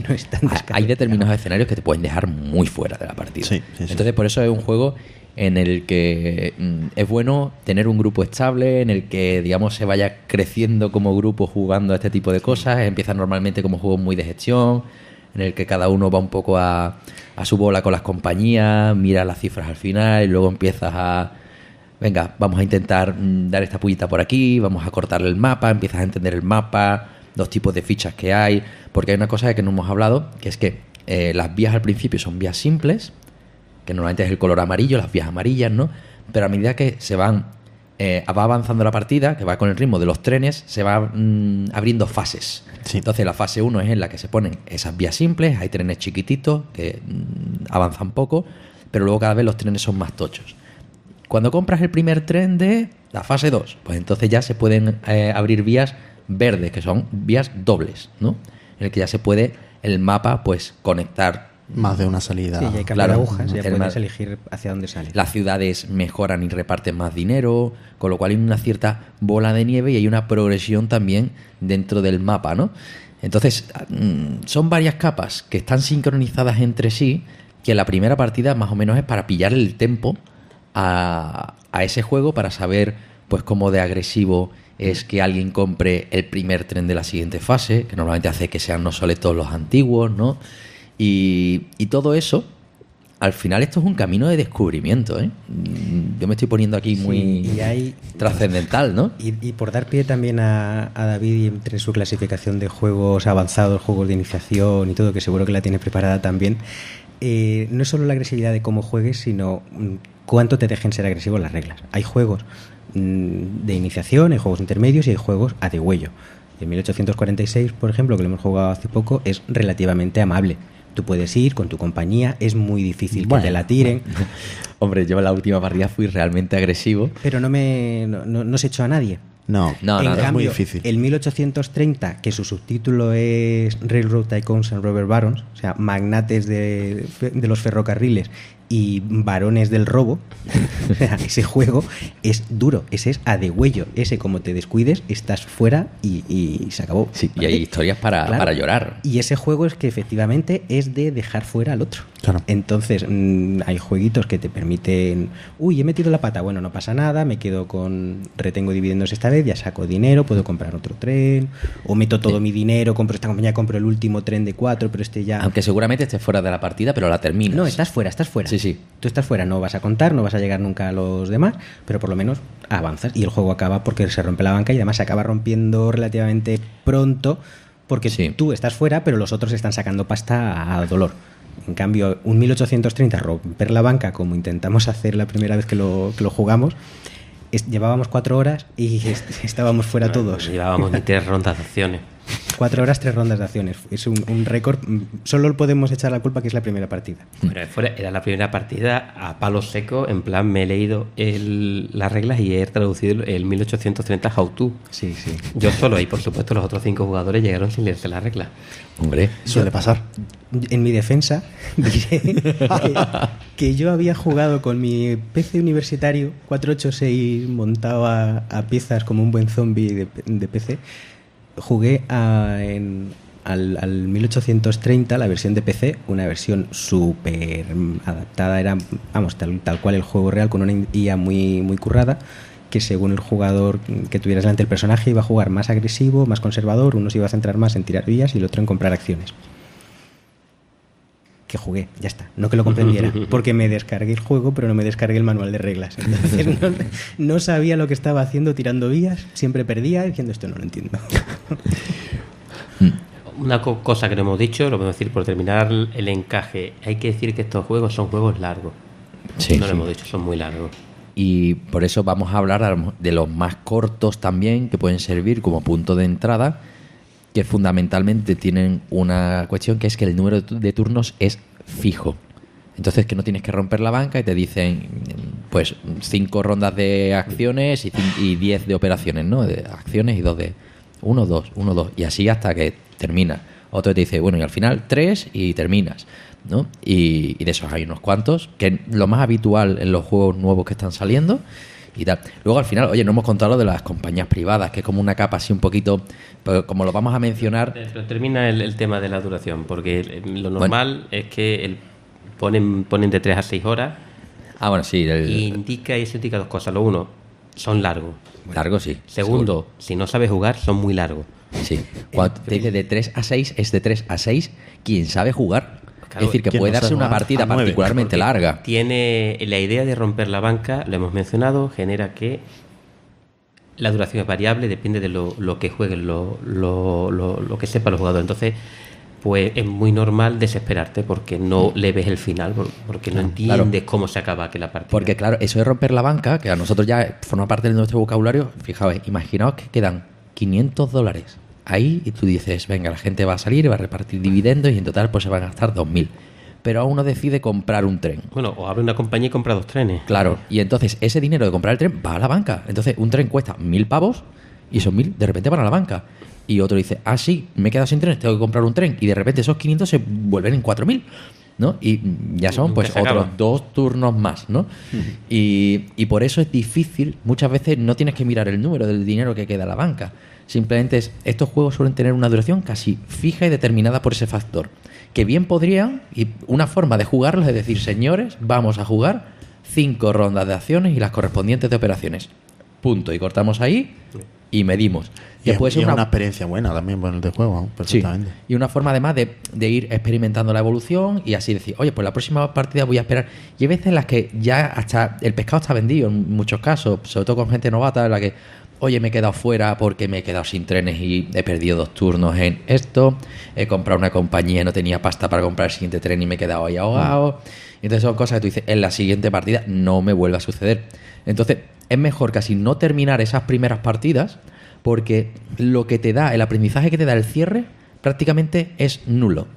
S4: no es tan descabellado.
S3: Hay determinados escenarios que te pueden dejar muy fuera de la partida.
S1: Sí, sí, sí.
S3: Entonces, por eso es un juego en el que es bueno tener un grupo estable, en el que, digamos, se vaya creciendo como grupo jugando a este tipo de cosas. Empieza normalmente como juegos muy de gestión, en el que cada uno va un poco a su bola con las compañías, mira las cifras al final y luego empiezas a... Venga, vamos a intentar dar esta pullita por aquí, vamos a cortarle el mapa, empiezas a entender el mapa, los tipos de fichas que hay, porque hay una cosa de que no hemos hablado, que es que las vías al principio son vías simples, que normalmente es el color amarillo, las vías amarillas, ¿no? Pero a medida que se va avanzando la partida, que va con el ritmo de los trenes, se va abriendo fases.
S1: Sí.
S3: Entonces la fase 1 es en la que se ponen esas vías simples, hay trenes chiquititos que avanzan poco, pero luego cada vez los trenes son más tochos. Cuando compras el primer tren de la fase 2, pues entonces ya se pueden abrir vías verdes, que son vías dobles, ¿no? En el que ya se puede el mapa pues conectar.
S1: Más de una salida.
S4: Sí, ya hay cambiar
S3: Claro,
S4: agujas, ya
S3: el
S4: puedes
S3: más-
S4: elegir hacia dónde sales.
S3: Las ciudades mejoran y reparten más dinero, con lo cual hay una cierta bola de nieve y hay una progresión también dentro del mapa, ¿no? Entonces, son varias capas que están sincronizadas entre sí, que la primera partida más o menos es para pillar el tempo a ese juego, para saber pues cómo de agresivo es que alguien compre el primer tren de la siguiente fase, que normalmente hace que sean obsoletos los antiguos, ¿no? Y todo eso, al final esto es un camino de descubrimiento, ¿eh? Yo me estoy poniendo aquí muy
S4: Sí, y hay-
S3: trascendental, ¿no?
S4: Y por dar pie también a David y entre su clasificación de juegos avanzados, juegos de iniciación y todo, que seguro que la tiene preparada también, no es solo la agresividad de cómo juegues, sino cuánto te dejen ser agresivo las reglas. Hay juegos de iniciación, hay juegos intermedios y hay juegos a degüello. El 1846, por ejemplo, que lo hemos jugado hace poco, es relativamente amable. Tú puedes ir con tu compañía, es muy difícil
S1: Bueno.
S4: que te la tiren,
S3: Hombre, yo en la última partida fui realmente agresivo.
S4: pero no se echó a nadie.
S1: No,
S3: No,
S4: En
S3: no,
S1: es
S4: cambio,
S1: muy difícil.
S4: el 1830, que su subtítulo es Railroad Tycoons and Robber Barons, o sea, magnates de los ferrocarriles y varones del robo, o sea, ese juego es duro, ese es a degüello, ese como te descuides, estás fuera y se acabó.
S3: Sí, y
S4: ¿vale?
S3: hay historias para llorar.
S4: Y ese juego es que efectivamente es de dejar fuera al otro.
S1: Claro.
S4: Entonces, hay jueguitos que te permiten, he metido la pata, bueno, no pasa nada, me quedo retengo dividendos esta vez, ya saco dinero, puedo comprar otro tren, o meto todo mi dinero, compro esta compañía, compro el último tren de 4, pero este ya...
S3: Aunque seguramente estés fuera de la partida, pero la terminas.
S4: No, estás fuera, estás fuera.
S3: Sí, sí.
S4: Tú estás fuera, no vas a contar, no vas a llegar nunca a los demás, pero por lo menos avanzas y el juego acaba porque se rompe la banca y además se acaba rompiendo relativamente pronto porque
S3: Sí.
S4: tú estás fuera, pero los otros están sacando pasta a dolor. En cambio, un 1830, romper la banca, como intentamos hacer la primera vez que lo jugamos, llevábamos 4 horas y estábamos fuera todos.
S2: Llevábamos ni 3 rondas de acciones.
S4: 4 horas, 3 rondas de acciones. Es un récord. Solo podemos echar la culpa que es la primera partida.
S2: Pero era la primera partida a palo seco. En plan, me he leído las reglas y he traducido el 1830 How To.
S4: Sí.
S2: Yo solo, y por supuesto los otros 5 jugadores llegaron sin leerse las reglas.
S3: Hombre,
S1: Suele pasar.
S4: En mi defensa, diré que yo había jugado con mi PC universitario 486 montado a piezas como un buen zombie de PC. Jugué al 1830, la versión de PC, una versión súper adaptada, era tal cual el juego real, con una IA muy, muy currada, que según el jugador que tuvieras delante el personaje iba a jugar más agresivo, más conservador, uno se iba a centrar más en tirar vías y el otro en comprar acciones. Que jugué, ya está, no que lo comprendiera, porque me descargué el juego pero no me descargué el manual de reglas, entonces no sabía lo que estaba haciendo tirando vías, siempre perdía diciendo esto no lo entiendo.
S2: Una cosa que no hemos dicho, lo podemos decir por terminar el encaje, hay que decir que estos juegos son juegos largos.
S3: Sí,
S2: no lo hemos dicho, son muy largos.
S3: Y por eso vamos a hablar de los más cortos también, que pueden servir como punto de entrada, que fundamentalmente tienen una cuestión, que es que el número de turnos es fijo. Entonces que no tienes que romper la banca y te dicen pues 5 rondas de acciones y 10 de operaciones, ¿no? De acciones y 2 de 1, 2, 1, 2 y así hasta que termina. Otro te dice, bueno, y al final 3 y terminas, ¿no? Y de esos hay unos cuantos, que lo más habitual en los juegos nuevos que están saliendo y tal. Luego al final, oye, no hemos contado lo de las compañías privadas, que es como una capa así un poquito, pero como lo vamos a mencionar.
S2: Pero termina el tema de la duración, porque lo normal es que ponen de 3 a 6 horas.
S3: Ah, bueno, sí.
S2: Y indica 2 cosas. Lo uno, son largos.
S3: Largos, sí.
S2: Segundo,
S3: seguro.
S2: si no sabes jugar, son muy largos.
S3: Sí. Cuando te dice de 3 a 6, es de 3 a 6 quien sabe jugar.
S2: Claro,
S3: es decir, que
S1: quien
S3: puede
S1: no
S3: darse
S1: sabe
S3: una
S1: jugar,
S3: partida
S1: a 9,
S3: particularmente
S2: Porque
S3: larga.
S2: Tiene la idea de romper la banca, lo hemos mencionado, genera que la duración es variable, depende de lo que jueguen, lo que sepan los jugadores. Entonces, pues es muy normal desesperarte porque no le ves el final, porque no entiendes cómo se acaba que la partida.
S3: Porque claro, eso de romper la banca, que a nosotros ya forma parte de nuestro vocabulario, fijaos, imaginaos que quedan $500 ahí y tú dices, venga, la gente va a salir y va a repartir dividendos y en total pues se van a gastar 2.000. Pero uno decide comprar un tren.
S2: Bueno, o abre una compañía y compra 2 trenes.
S3: Claro, y entonces ese dinero de comprar el tren va a la banca. Entonces un tren cuesta 1.000 pavos y esos 1.000 de repente van a la banca. Y otro dice, ah, sí, me he quedado sin trenes, tengo que comprar un tren. Y de repente esos 500 se vuelven en 4.000, ¿no? Y ya son pues otros 2 turnos más, ¿no? Y por eso es difícil, muchas veces no tienes que mirar el número del dinero que queda a la banca. Simplemente estos juegos suelen tener una duración casi fija y determinada por ese factor. Que bien podrían, y una forma de jugarlos es decir, señores, vamos a jugar 5 rondas de acciones y las correspondientes de operaciones. Punto. Y cortamos ahí y medimos.
S1: Y
S3: puede ser
S1: una experiencia buena también por el de juego, ¿no? Perfectamente.
S3: Sí. Y una forma además de ir experimentando la evolución y así decir, oye, pues la próxima partida voy a esperar. Y hay veces en las que ya hasta el pescado está vendido en muchos casos, sobre todo con gente novata, en la que, oye, me he quedado fuera porque me he quedado sin trenes y he perdido 2 turnos en esto, he comprado una compañía y no tenía pasta para comprar el siguiente tren y me he quedado ahí ahogado. Entonces son cosas que tú dices, en la siguiente partida no me vuelve a suceder. Entonces es mejor casi no terminar esas primeras partidas, porque lo que te da, el aprendizaje que te da el cierre, prácticamente es nulo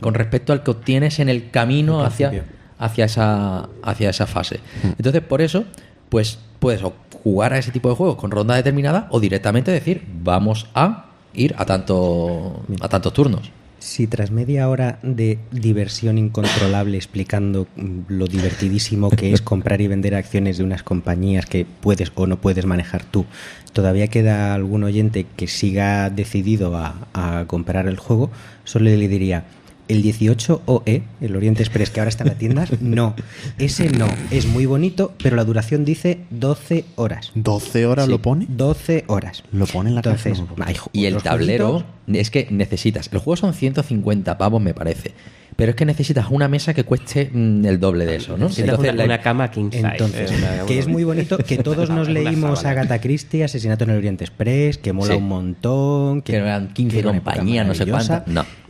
S3: con respecto al que obtienes en el camino hacia esa fase. Entonces, por eso, pues puedes jugar a ese tipo de juegos con ronda determinada o directamente decir, vamos a ir a tantos turnos.
S4: Si tras media hora de diversión incontrolable explicando lo divertidísimo que es comprar y vender acciones de unas compañías que puedes o no puedes manejar tú, todavía queda algún oyente que siga decidido a comprar el juego, solo le diría, el 18 OE, el Orient Express, que ahora está en las tiendas, no. Ese no. Es muy bonito, pero la duración dice 12 horas.
S1: ¿12 horas
S3: Sí.
S1: lo pone?
S4: 12 horas.
S1: Lo pone en la caja.
S4: Entonces,
S3: Y el
S4: otros
S3: tablero,
S4: jueguitos.
S3: es que necesitas, el juego son 150 pavos me parece, pero es que necesitas una mesa que cueste el doble de eso, ¿no?
S2: Necesitas una cama king size.
S4: Entonces, que es muy bonito, que todos nos
S2: Una
S4: leímos
S2: sábana.
S4: Agatha Christie, Asesinato en el Orient Express, que mola
S3: Sí.
S4: un montón,
S3: que eran 15
S4: era una época
S3: compañías, no sé
S4: maravillosa.
S3: cuántas. No.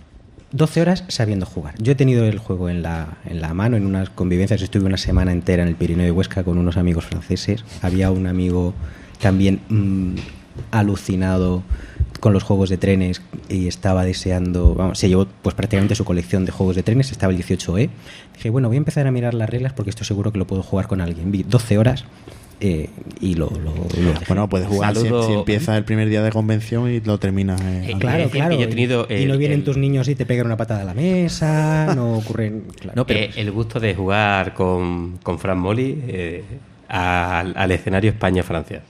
S4: 12 horas sabiendo jugar. Yo he tenido el juego en la mano, en unas convivencias. Estuve una semana entera en el Pirineo de Huesca con unos amigos franceses. Había un amigo también alucinado con los juegos de trenes y estaba deseando, vamos, se llevó pues prácticamente su colección de juegos de trenes, estaba el 18E. Dije, bueno, voy a empezar a mirar las reglas porque esto seguro que lo puedo jugar con alguien. Vi 12 horas y lo dejé.
S1: Bueno, puedes jugar si empiezas el primer día de convención y lo terminas.
S4: Claro.
S2: Yo he tenido
S4: y no vienen tus niños y te pegan una patada a la mesa, no ocurren... Claro.
S2: No, pero el gusto de jugar con Fran Moli al escenario España-Francia.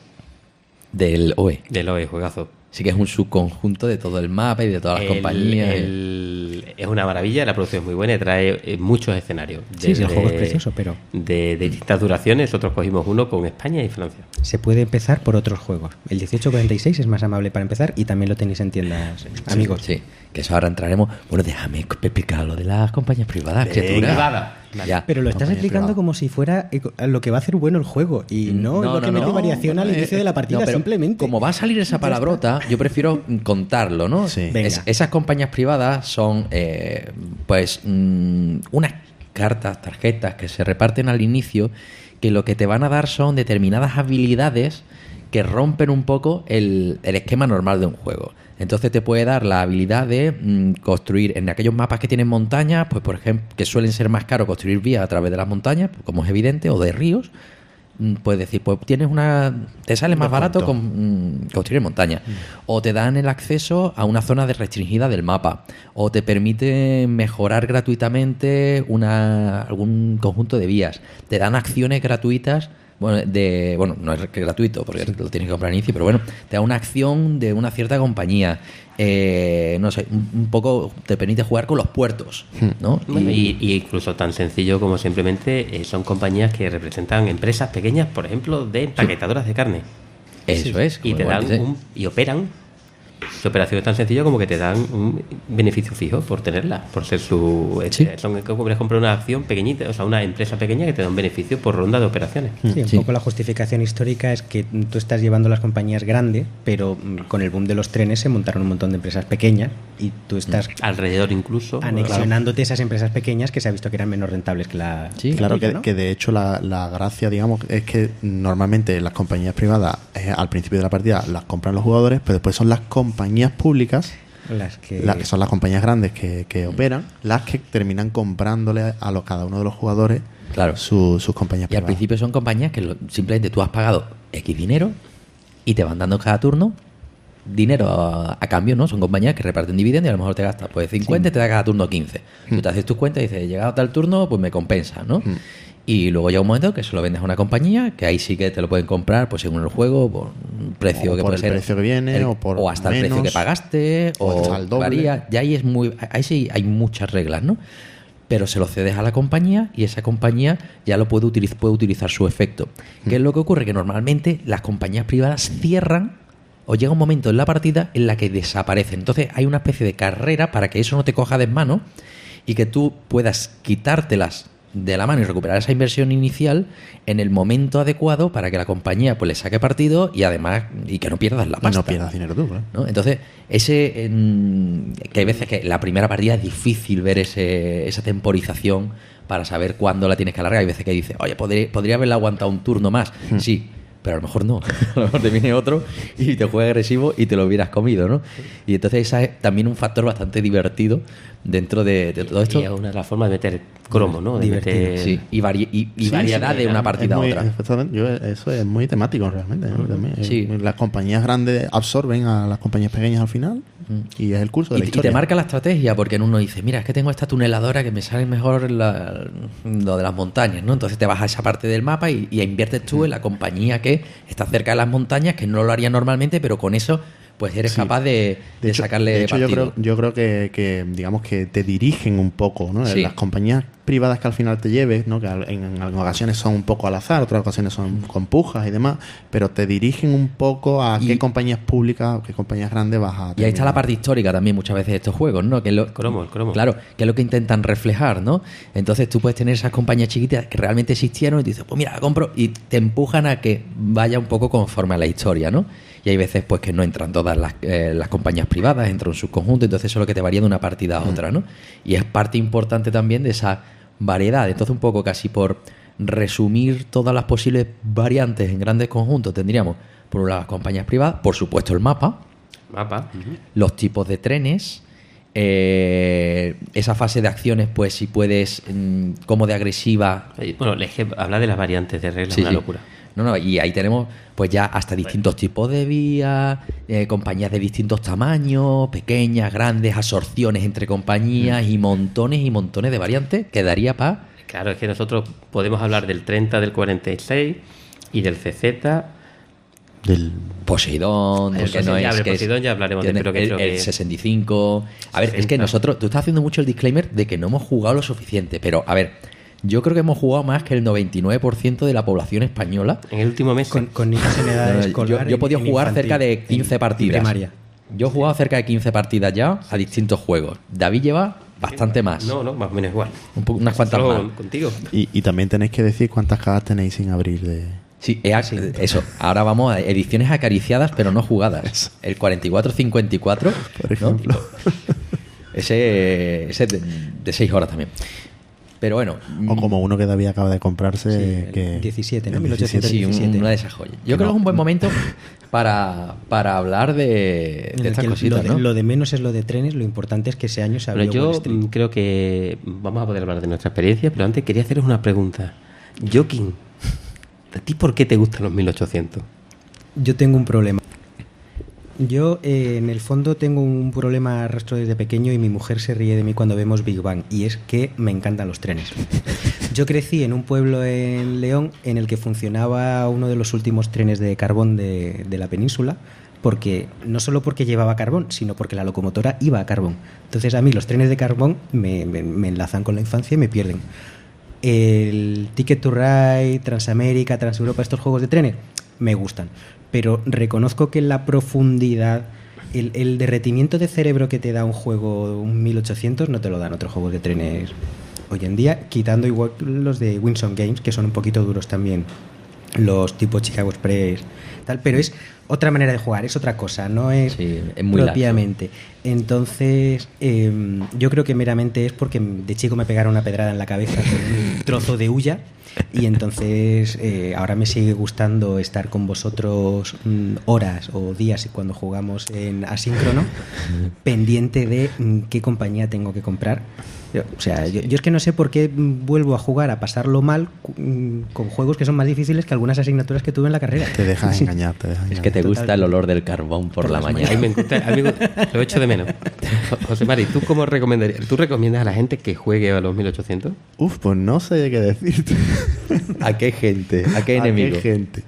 S3: Del OE.
S2: Del OE, juegazo.
S3: Sí que es un subconjunto de todo el mapa y de todas las compañías.
S2: Es una maravilla, la producción es muy buena y trae muchos escenarios.
S4: Sí, el juego es precioso, pero...
S2: De distintas duraciones, nosotros cogimos uno con España y Francia.
S4: Se puede empezar por otros juegos. El 1846 es más amable para empezar y también lo tenéis en tiendas, amigos.
S3: Sí, que eso ahora entraremos. Bueno, déjame explicar lo de las compañías privadas, criatura.
S2: Ya.
S4: Pero lo estás explicando como si fuera lo que va a hacer bueno el juego y no lo que mete variación al inicio de la partida,
S3: pero
S4: simplemente.
S3: Como va a salir esa palabrota, yo prefiero contarlo, ¿no?
S1: Sí.
S3: Esas compañías privadas son unas cartas, tarjetas que se reparten al inicio, que lo que te van a dar son determinadas habilidades que rompen un poco el esquema normal de un juego. Entonces te puede dar la habilidad de construir en aquellos mapas que tienen montañas, pues por ejemplo, que suelen ser más caros construir vías a través de las montañas, como es evidente, o de ríos. Puedes decir, pues tienes te sale más barato construir montañas. O te dan el acceso a una zona restringida del mapa. O te permite mejorar gratuitamente algún conjunto de vías. Te dan acciones gratuitas. Bueno, no es gratuito porque lo tienes que comprar al inicio, pero bueno, te da una acción de una cierta compañía. No sé, un poco te permite jugar con los puertos, ¿no?
S2: Bueno, y incluso tan sencillo como simplemente son compañías que representan empresas pequeñas, por ejemplo, de empaquetadoras de carne.
S3: Eso es.
S2: Y te dan y operan. Su operación es tan sencilla como que te dan un beneficio fijo por tenerla, por ser su...
S3: Sí.
S2: Son como comprar una acción pequeñita, o sea, una empresa pequeña que te da un beneficio por ronda de operaciones.
S4: Sí, un poco la justificación histórica es que tú estás llevando las compañías grandes, pero con el boom de los trenes se montaron un montón de empresas pequeñas y tú estás...
S2: Alrededor incluso.
S4: Anexionándote esas empresas pequeñas que se ha visto que eran menos rentables que la...
S3: Sí,
S1: claro,
S4: ¿no?
S1: que de hecho la gracia, digamos, es que normalmente las compañías privadas al principio de la partida las compran los jugadores, pero después son las compañías públicas, las que son las compañías grandes que operan, las que terminan comprándole a cada uno de los jugadores sus compañías
S3: privadas. Y al principio son compañías que simplemente tú has pagado X dinero y te van dando cada turno dinero a cambio, ¿no? Son compañías que reparten dividendos y a lo mejor te gastas pues 50 y te da cada turno 15. Tú te haces tus cuentas y dices, llegado a tal turno, pues me compensa, ¿no? Y luego llega un momento que se lo vendes a una compañía, que ahí sí que te lo pueden comprar pues según el juego, por un precio
S1: o
S3: que
S1: por
S3: puede
S1: el
S3: ser
S1: precio que viene, o
S3: hasta
S1: menos,
S3: el precio que pagaste,
S1: o al doble.
S3: Varía. Y ahí sí hay muchas reglas, ¿no? Pero se lo cedes a la compañía y esa compañía ya lo puede utilizar su efecto. ¿Qué es lo que ocurre? Que normalmente las compañías privadas cierran o llega un momento en la partida en la que desaparecen. Entonces hay una especie de carrera para que eso no te coja de mano y que tú puedas quitártelas de la mano y recuperar esa inversión inicial en el momento adecuado para que la compañía pues le saque partido y además y que no pierdas la pasta.
S1: No pierdas dinero tú,
S3: ¿no? Entonces, que hay veces que la primera partida es difícil ver esa temporización para saber cuándo la tienes que alargar. Hay veces que dices, oye, podría haberla aguantado un turno más. Sí, pero a lo mejor no. A lo mejor te viene otro y te juega agresivo y te lo hubieras comido, ¿no? Y entonces esa es también un factor bastante divertido dentro de todo esto.
S2: Y es una de las formas de meter cromo, ¿no? De meter...
S3: Sí, y variedad de una partida a otra.
S1: Eso es muy temático realmente, ¿no? También.
S3: Sí.
S1: Las compañías grandes absorben a las compañías pequeñas al final y es el curso de la historia.
S3: Y te marca la estrategia porque en uno dice, mira, es que tengo esta tuneladora que me sale mejor lo de las montañas, ¿no? Entonces te vas a esa parte del mapa y inviertes tú en la compañía que está cerca de las montañas, que no lo haría normalmente, pero con eso pues eres capaz de sacarle
S1: de hecho,
S3: partido.
S1: yo creo que digamos que te dirigen un poco, ¿no?
S3: Sí.
S1: Las compañías privadas que al final te lleves, ¿no? Que en ocasiones son un poco al azar, otras ocasiones son con pujas y demás, pero te dirigen un poco a qué compañías públicas, qué compañías grandes vas a terminar.
S3: Y ahí está la parte histórica también muchas veces de estos juegos, ¿no? Que es
S2: el cromo.
S3: Claro, que es lo que intentan reflejar, ¿no? Entonces tú puedes tener esas compañías chiquitas que realmente existieron y tú dices, pues mira, la compro, y te empujan a que vaya un poco conforme a la historia, ¿no? Y hay veces pues que no entran todas las compañías privadas, entra un subconjunto, entonces eso es lo que te varía de una partida a otra, ¿no? Y es parte importante también de esa variedad. Entonces, un poco casi por resumir todas las posibles variantes en grandes conjuntos, tendríamos por un lado las compañías privadas, por supuesto el mapa. Los tipos de trenes, esa fase de acciones, pues si puedes, como de agresiva.
S2: Bueno, habla de las variantes de reglas, una locura.
S3: No, y ahí tenemos pues ya hasta distintos tipos de vías, compañías de distintos tamaños, pequeñas, grandes, absorciones entre compañías y montones de variantes que daría para...
S2: Claro, es que nosotros podemos hablar del 30, del 46 y del CZ...
S3: Del Poseidón,
S2: porque no es que Poseidón ya hablaremos de, pero que
S3: el 65. A ver, 60. Es que nosotros, tú estás haciendo mucho el disclaimer de que no hemos jugado lo suficiente, pero a ver, yo creo que hemos jugado más que el 99% de la población española.
S2: En el último mes.
S4: Con niños en edad escolar.
S3: Yo he podido jugar infantil, cerca de 15 partidas.
S4: Primaria.
S3: Yo he jugado cerca de 15 partidas ya a distintos juegos. David lleva bastante más.
S2: No, más o menos igual.
S3: Unas cuantas más.
S2: Contigo.
S1: Y también tenéis que decir cuántas cajas tenéis sin abrir de...
S3: Sí, eso. Ahora vamos a ediciones acariciadas, pero no jugadas. El 44-54,
S1: por ejemplo.
S3: ¿no? Ese de 6 horas también. Pero bueno.
S1: O como uno que David acaba de comprarse.
S4: Sí,
S1: que
S4: 17, ¿no?
S3: 1817. Sí, una de esas joyas. Yo creo que es un buen momento para hablar de estas cositas, ¿no?
S4: Lo de menos es lo de trenes, lo importante es que ese año se abrió
S2: Wall Street. Yo creo que vamos a poder hablar de nuestra experiencia, pero antes quería haceros una pregunta. Joaquín, ¿a ti por qué te gustan los 1800?
S4: Yo tengo un problema. Yo, en el fondo, tengo un problema arrastro desde pequeño y mi mujer se ríe de mí cuando vemos Big Bang, y es que me encantan los trenes. Yo crecí en un pueblo en León en el que funcionaba uno de los últimos trenes de carbón de la península, porque no solo porque llevaba carbón, sino porque la locomotora iba a carbón. Entonces a mí los trenes de carbón me enlazan con la infancia y me pierden. El Ticket to Ride, Transamérica, Transeuropa, estos juegos de trenes me gustan, pero reconozco que la profundidad, el derretimiento de cerebro que te da un juego, un 1800, no te lo dan otros juegos de trenes hoy en día, quitando igual los de Winson Games, que son un poquito duros también, los tipo Chicago Express, tal, pero es otra manera de jugar, es otra cosa, no es,
S3: es muy
S4: propiamente laxo. Entonces yo creo que meramente es porque de chico me pegaron una pedrada en la cabeza con un trozo de hulla, y entonces ahora me sigue gustando estar con vosotros horas o días cuando jugamos en asíncrono, pendiente de qué compañía tengo que comprar. O sea, yo es que no sé por qué vuelvo a jugar, a pasarlo mal con juegos que son más difíciles que algunas asignaturas que tuve en la carrera.
S1: Te dejas engañar,
S3: Es que te gusta el olor del carbón por la mañana.
S2: A mí lo echo de menos. José Mari, ¿tú cómo recomendarías? ¿Tú recomiendas a la gente que juegue a los 1800?
S1: Pues no sé qué decirte.
S3: ¿A qué gente? ¿A qué enemigo?
S1: ¿A qué gente?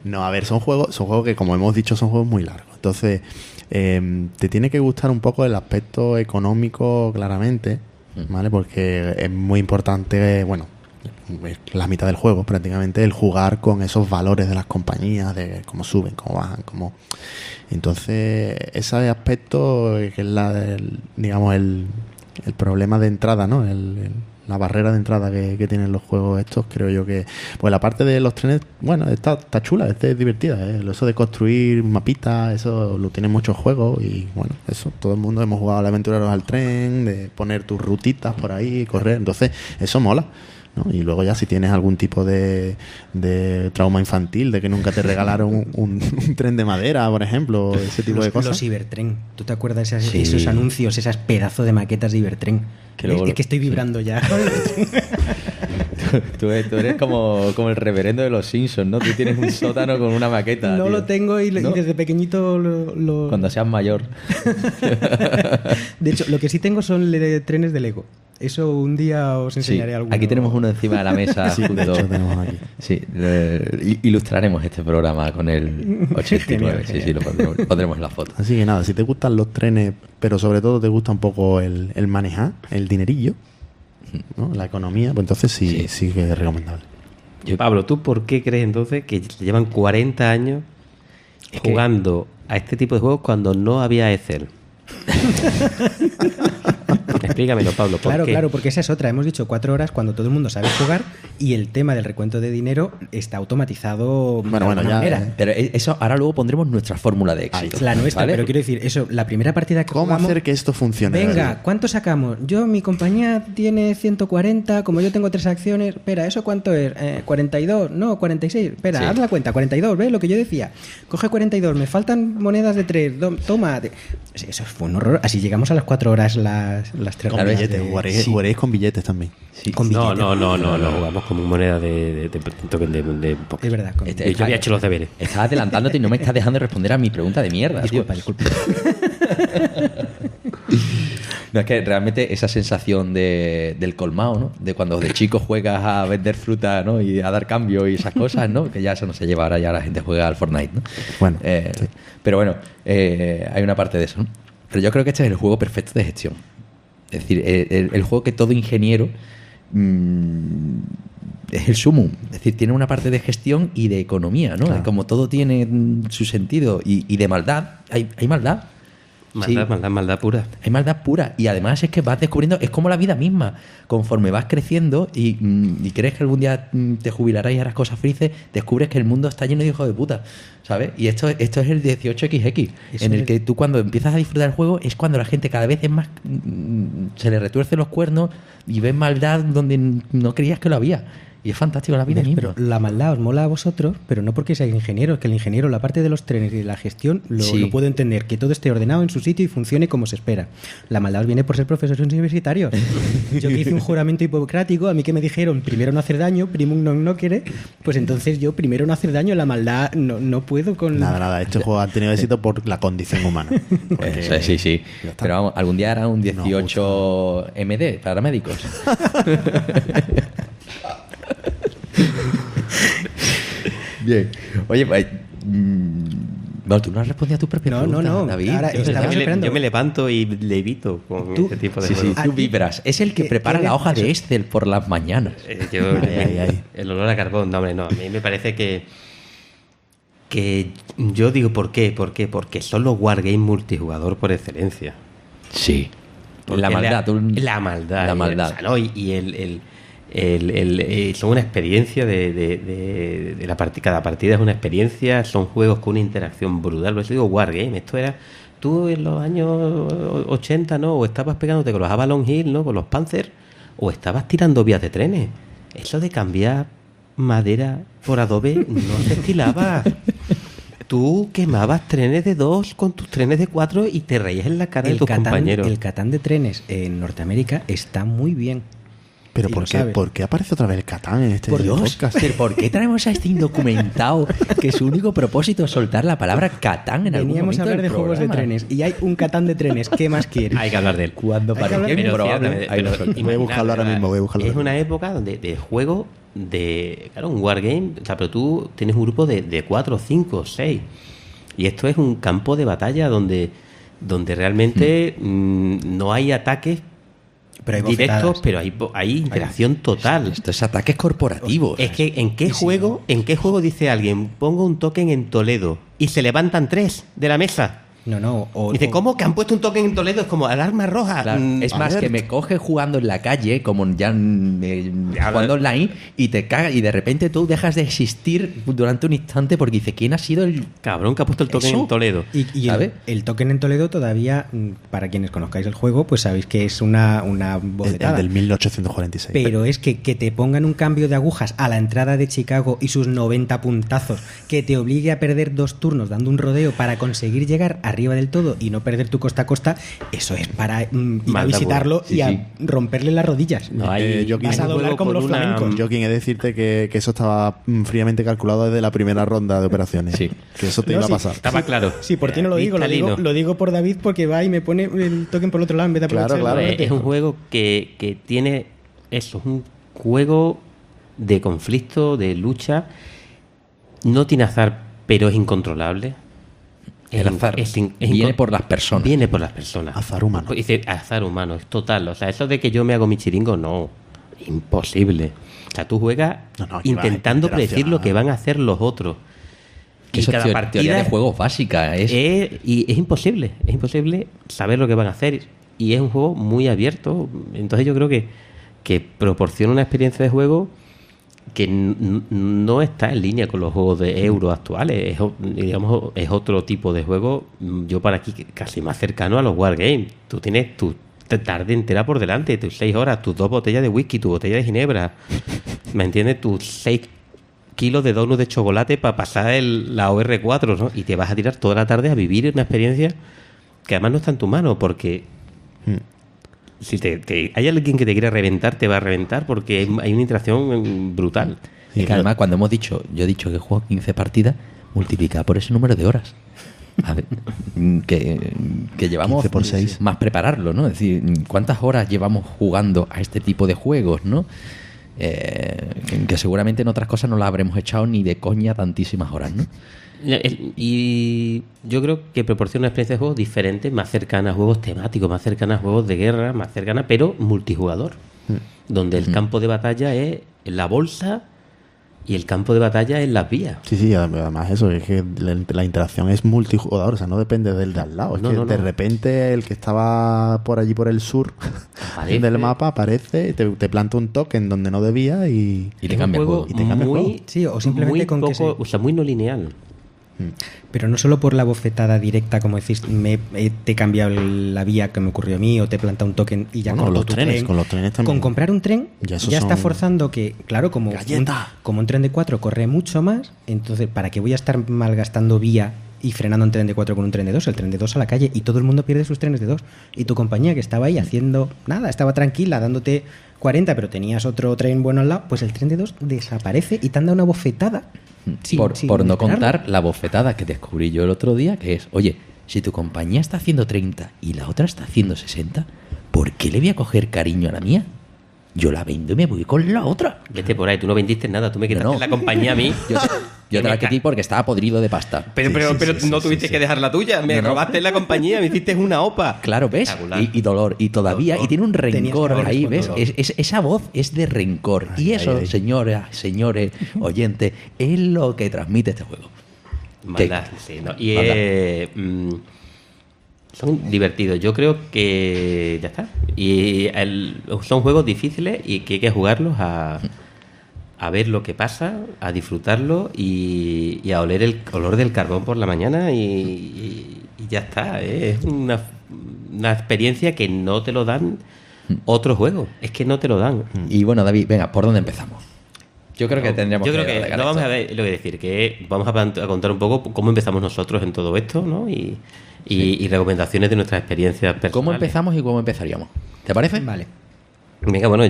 S1: No, a ver, son juegos que, como hemos dicho, son juegos muy largos. Entonces, te tiene que gustar un poco el aspecto económico, claramente, ¿vale? Porque es muy importante, bueno, la mitad del juego prácticamente, el jugar con esos valores de las compañías, de cómo suben, cómo bajan, cómo... Entonces, ese aspecto que es digamos el problema de entrada, ¿no? La barrera de entrada que tienen los juegos estos, creo yo que... Pues la parte de los trenes, bueno, está chula, es divertida, ¿eh? Eso de construir mapitas, eso lo tienen muchos juegos y, bueno, eso, todo el mundo hemos jugado al Aventureros al Tren, de poner tus rutitas por ahí, correr, entonces eso mola, ¿no? Y luego ya si tienes algún tipo de trauma infantil, de que nunca te regalaron un tren de madera, por ejemplo, ese tipo de cosas.
S4: Los Ibertren, ¿tú te acuerdas de esos anuncios, esas pedazos de maquetas de Ibertren? Es que estoy vibrando ya.
S3: Tú eres como el reverendo de los Simpsons, ¿no? Tú tienes un sótano con una maqueta.
S4: No, tío. Lo tengo y
S3: ¿No?
S4: Desde pequeñito lo...
S3: Cuando seas mayor.
S4: De hecho, lo que sí tengo son trenes de Lego. Eso un día os enseñaré alguno.
S3: Aquí tenemos uno encima de la mesa.
S1: Sí, de hecho tenemos aquí.
S3: Sí, ilustraremos este programa con el 89. Sí, lo pondremos en la foto.
S1: Así que nada, si te gustan los trenes, pero sobre todo te gusta un poco el manejar, el dinerillo, ¿no? La economía, pues entonces sí que es recomendable.
S2: Pablo, ¿tú por qué crees entonces que llevan 40 años jugando a este tipo de juegos cuando no había Excel? Explícamelo, Pablo. ¿Por qué?
S4: Claro, porque esa es otra. Hemos dicho 4 horas cuando todo el mundo sabe jugar y el tema del recuento de dinero está automatizado.
S1: Bueno, ya.
S3: Pero eso, ahora luego pondremos nuestra fórmula de éxito.
S4: La nuestra,
S3: ¿vale?
S4: pero quiero decir, eso, la primera partida que
S1: ¿Cómo
S4: jugamos,
S1: hacer que esto funcione?
S4: venga, ¿cuánto sacamos? Mi compañía tiene 140, como yo tengo 3 acciones, espera, ¿eso cuánto es? 42, no, 46, espera,
S3: Sí.
S4: haz la cuenta, 42, ¿ves lo que yo decía? Coge 42, me faltan monedas de 3, toma. Eso fue un horror, así llegamos a las 4 horas las 3
S1: Con
S4: horas.
S1: billetes, jugaréis con billetes también.
S3: Sí.
S4: Con
S2: No,
S4: billetes.
S2: jugamos como moneda de token de poker.
S4: Es verdad.
S2: Yo había hecho los deberes.
S3: Estás adelantándote y no me estás dejando de responder a mi pregunta de mierda, tío.
S4: Disculpa.
S3: No, es que realmente esa sensación del colmao, ¿no? De cuando de chico juegas a vender fruta, ¿no? Y a dar cambio y esas cosas, ¿no? Que ya eso no se lleva, ahora ya la gente juega al Fortnite, ¿no?
S1: Bueno,
S3: Sí. Pero bueno, hay una parte de eso, ¿no? Pero yo creo que este es el juego perfecto de gestión. Es decir, el juego que todo ingeniero es el sumum. Es decir, tiene una parte de gestión y de economía, ¿no?
S1: Claro.
S3: Como todo tiene su sentido y de maldad, hay maldad.
S2: Maldad pura.
S3: Hay maldad pura. Y además es que vas descubriendo, es como la vida misma. Conforme vas creciendo y crees que algún día te jubilarás y harás cosas felices, descubres que el mundo está lleno de hijos de puta, ¿sabes? Y esto es el 18XX,
S4: Eso
S3: en el
S4: es.
S3: que tú cuando empiezas a disfrutar el juego es cuando la gente cada vez es más... se le retuercen los cuernos y ves maldad donde no creías que lo había. Y es fantástico la vida misma.
S4: Pero la maldad os mola a vosotros, pero no porque seáis ingenieros, que el ingeniero, la parte de los trenes y de la gestión,
S3: Sí.
S4: lo puedo entender, que todo esté ordenado en su sitio y funcione como se espera. La maldad os viene por ser profesores universitarios. Yo que hice un juramento hipocrático, a mí que me dijeron primero no hacer daño, primum non nocere, pues entonces yo primero no hacer daño, la maldad no puedo con...
S1: nada. Estos juegos han tenido éxito por la condición humana. Porque-
S3: Sí.
S1: Ya está.
S3: Pero vamos, algún día hará un 18 MD para médicos. Bien. Oye, pues, bueno, tú no has respondido a tu propia
S4: No,
S3: pregunta,
S4: no.
S3: David.
S4: Ahora,
S3: Yo-
S4: estamos esperando.
S2: Yo me levanto y levito con
S4: Tú-
S2: este tipo de
S3: Sí, sí,
S2: juegos.
S3: tú
S4: Aquí-
S3: vibras. Es el que
S4: ¿Qué-
S3: prepara
S4: qué-
S3: la hoja de
S4: eso?
S3: Excel por las mañanas.
S1: Ay.
S2: El olor a carbón, no, hombre, no. A mí me parece que yo digo, ¿por qué? Porque son los wargames multijugador por excelencia.
S3: Sí.
S2: Porque
S3: La maldad.
S2: La maldad.
S3: La maldad.
S2: O sea, ¿no? Son una experiencia de la partida. Cada partida es una experiencia. Son juegos con una interacción brutal. Por eso digo wargame. Esto era... Tú en los años 80, ¿no? O estabas pegándote con los Avalon Hill, ¿no? Con los Panzer. O estabas tirando vías de trenes. Eso de cambiar madera por adobe no se estilaba. Tú quemabas trenes de 2 con tus trenes de 4 y te reías en la cara de tus compañeros.
S4: El Catán de trenes en Norteamérica está muy bien.
S1: Pero
S4: Y
S1: ¿por
S4: lo
S1: qué,
S4: sabes.
S1: ¿por qué aparece otra vez el Catán en este
S3: Por Dios,
S1: podcast?
S3: pero ¿por qué traemos a este indocumentado que su único propósito es soltar la palabra Catán en algún
S4: Veníamos
S3: momento
S4: a hablar de
S3: del
S4: juegos de
S3: programa?
S4: trenes y hay un Catán de trenes. ¿Qué más quieres?
S2: Hay que hablar de él.
S3: Cuando
S4: Hay que
S3: parecía
S4: hablar de-
S3: improbable,
S2: fíjate,
S3: ahí lo
S2: pero
S3: soltamos.
S1: Voy a buscarlo ahora mismo, voy a buscarlo
S2: Es
S1: ahora
S2: una
S1: mismo.
S2: época donde de juego de... Claro, un wargame, o sea, pero tú tienes un grupo de 4, 5, 6. Y esto es un campo de batalla donde realmente no hay ataques
S4: Pero hay
S2: directos,
S4: bofetadas.
S2: pero hay interacción total.
S3: Esto es ataques corporativos.
S2: Es que ¿en qué juego dice alguien pongo un token en Toledo y se levantan 3 de la mesa?
S4: No.
S2: Dice, ¿cómo que han puesto un token en Toledo? Es como alarma roja.
S3: Claro, es más,
S1: alert.
S3: que me coge jugando en la calle, como ya jugando online, y te caga, y de repente tú dejas de existir durante un instante porque dice, ¿quién ha sido el
S2: Cabrón que ha puesto el token
S3: Eso.
S2: en Toledo.
S4: Y
S3: ¿Sabe?
S4: el token en Toledo todavía, para quienes conozcáis el juego, pues sabéis que es una
S1: El
S4: bofetada.
S1: del 1846.
S4: Pero es que te pongan un cambio de agujas a la entrada de Chicago y sus 90 puntazos, que te obligue a perder 2 turnos dando un rodeo para conseguir llegar arriba del todo y no perder tu costa a costa, eso es para ir a
S2: Maldad
S4: visitarlo
S3: pura. Sí,
S4: y a
S3: sí.
S4: romperle las rodillas.
S2: No, hay,
S1: yo
S4: vas a
S2: un
S4: doblar
S2: juego
S4: como
S2: con
S4: los
S2: una-
S4: flamencos.
S1: Yo quien he de decirte que eso estaba fríamente calculado desde la primera ronda de operaciones.
S3: Sí.
S1: Que eso te
S4: No,
S1: iba
S4: sí.
S1: a pasar.
S2: Estaba claro.
S4: Sí, por ti no lo digo,
S2: Cristalino.
S4: lo digo por David porque va y me pone el token por el otro lado en vez de
S1: Claro,
S4: aprovechar el
S1: claro.
S4: rebote.
S2: Es un juego que tiene eso, es un juego de conflicto, de lucha. No tiene azar, pero es incontrolable.
S3: El azar viene por las personas.
S2: Viene por las personas.
S1: Azar humano.
S2: Pues dice, azar humano, es total. O sea, eso de que yo me hago mi chiringo, no. Imposible. O sea, tú juegas intentando predecir lo que van a hacer los otros.
S3: Que eso es teoría de juegos básica.
S2: Y es imposible saber lo que van a hacer. Y es un juego muy abierto. Entonces yo creo que proporciona una experiencia de juego que no está en línea con los juegos de euro actuales. Es otro tipo de juego. Yo para aquí casi más cercano a los wargames. Tú tienes tu tarde entera por delante, tus 6 horas, tus 2 botellas de whisky, tu botella de ginebra, ¿me entiendes? Tus 6 kilos de donuts de chocolate para pasar la OR4, ¿no? Y te vas a tirar toda la tarde a vivir una experiencia que además no está en tu mano, porque si hay alguien que te quiere reventar, te va a reventar, porque hay una interacción brutal.
S3: Y que además, cuando yo he dicho que juego 15 partidas, multiplica por ese número de horas. A ver, que llevamos
S1: por 6.
S3: más prepararlo, ¿no? Es decir, ¿cuántas horas llevamos jugando a este tipo de juegos, ¿no? Que seguramente en otras cosas no las habremos echado ni de coña tantísimas horas, ¿no?
S2: Y yo creo que proporciona una experiencia de juego diferente, más cercana a juegos temáticos, más cercana a juegos de guerra, más cercana, pero multijugador, donde el campo de batalla es la bolsa y el campo de batalla es las vías.
S1: Sí, además eso, es que la interacción es multijugador, o sea, no depende del de al lado. Es de repente el que estaba por allí por el sur del mapa aparece, te planta un token donde no debía y
S3: te cambia el juego.
S1: Y te cambia el juego.
S4: Sí, o simplemente
S2: muy
S4: con
S2: poco, o sea, muy no lineal.
S4: Pero no solo por la bofetada directa, como decís, te he cambiado la vía que me ocurrió a mí, o te he plantado un token y ya
S1: con los trenes también.
S4: Con comprar un tren ya está forzando que, claro, como un tren de 4 corre mucho más, entonces ¿para qué voy a estar malgastando vía y frenando un tren de 4 con un tren de 2? El tren de 2 a la calle y todo el mundo pierde sus trenes de 2. Y tu compañía que estaba ahí haciendo nada, estaba tranquila, dándote 40, pero tenías otro tren bueno al lado, pues el tren de 2 desaparece y te han dado una bofetada.
S3: Por no contar la bofetada que descubrí yo el otro día, que es, oye, si tu compañía está haciendo 30 y la otra está haciendo 60, ¿por qué le voy a coger cariño a la mía? Yo la vendo y me voy con la otra.
S2: Vete por ahí, tú no vendiste nada, tú me quitaste la compañía a mí.
S3: Yo te la quité porque estaba podrido de pasta.
S2: Pero no tuviste que dejar la tuya, me robaste la compañía, me hiciste una OPA.
S3: Claro, ¿ves? Y dolor, y todavía, y tiene un rencor ahí, ¿ves? Esa voz es de rencor. Y eso, señores, oyentes, es lo que transmite este juego.
S2: Maldad, sí, ¿no? Y son divertidos. Yo creo que ya está. Y son juegos difíciles y que hay que jugarlos a ver lo que pasa, a disfrutarlo y a oler el olor del carbón por la mañana y ya está. Es una experiencia que no te lo dan otros juegos. Es que no te lo dan.
S3: Y bueno, David, venga, ¿por dónde empezamos? Yo creo que tendríamos
S2: no vamos a ver lo que decir, que vamos a contar un poco cómo empezamos nosotros en todo esto, ¿no? Y recomendaciones de nuestras experiencias personales.
S3: ¿Cómo empezamos y cómo empezaríamos? ¿Te parece?
S4: Vale.
S2: Venga, bueno,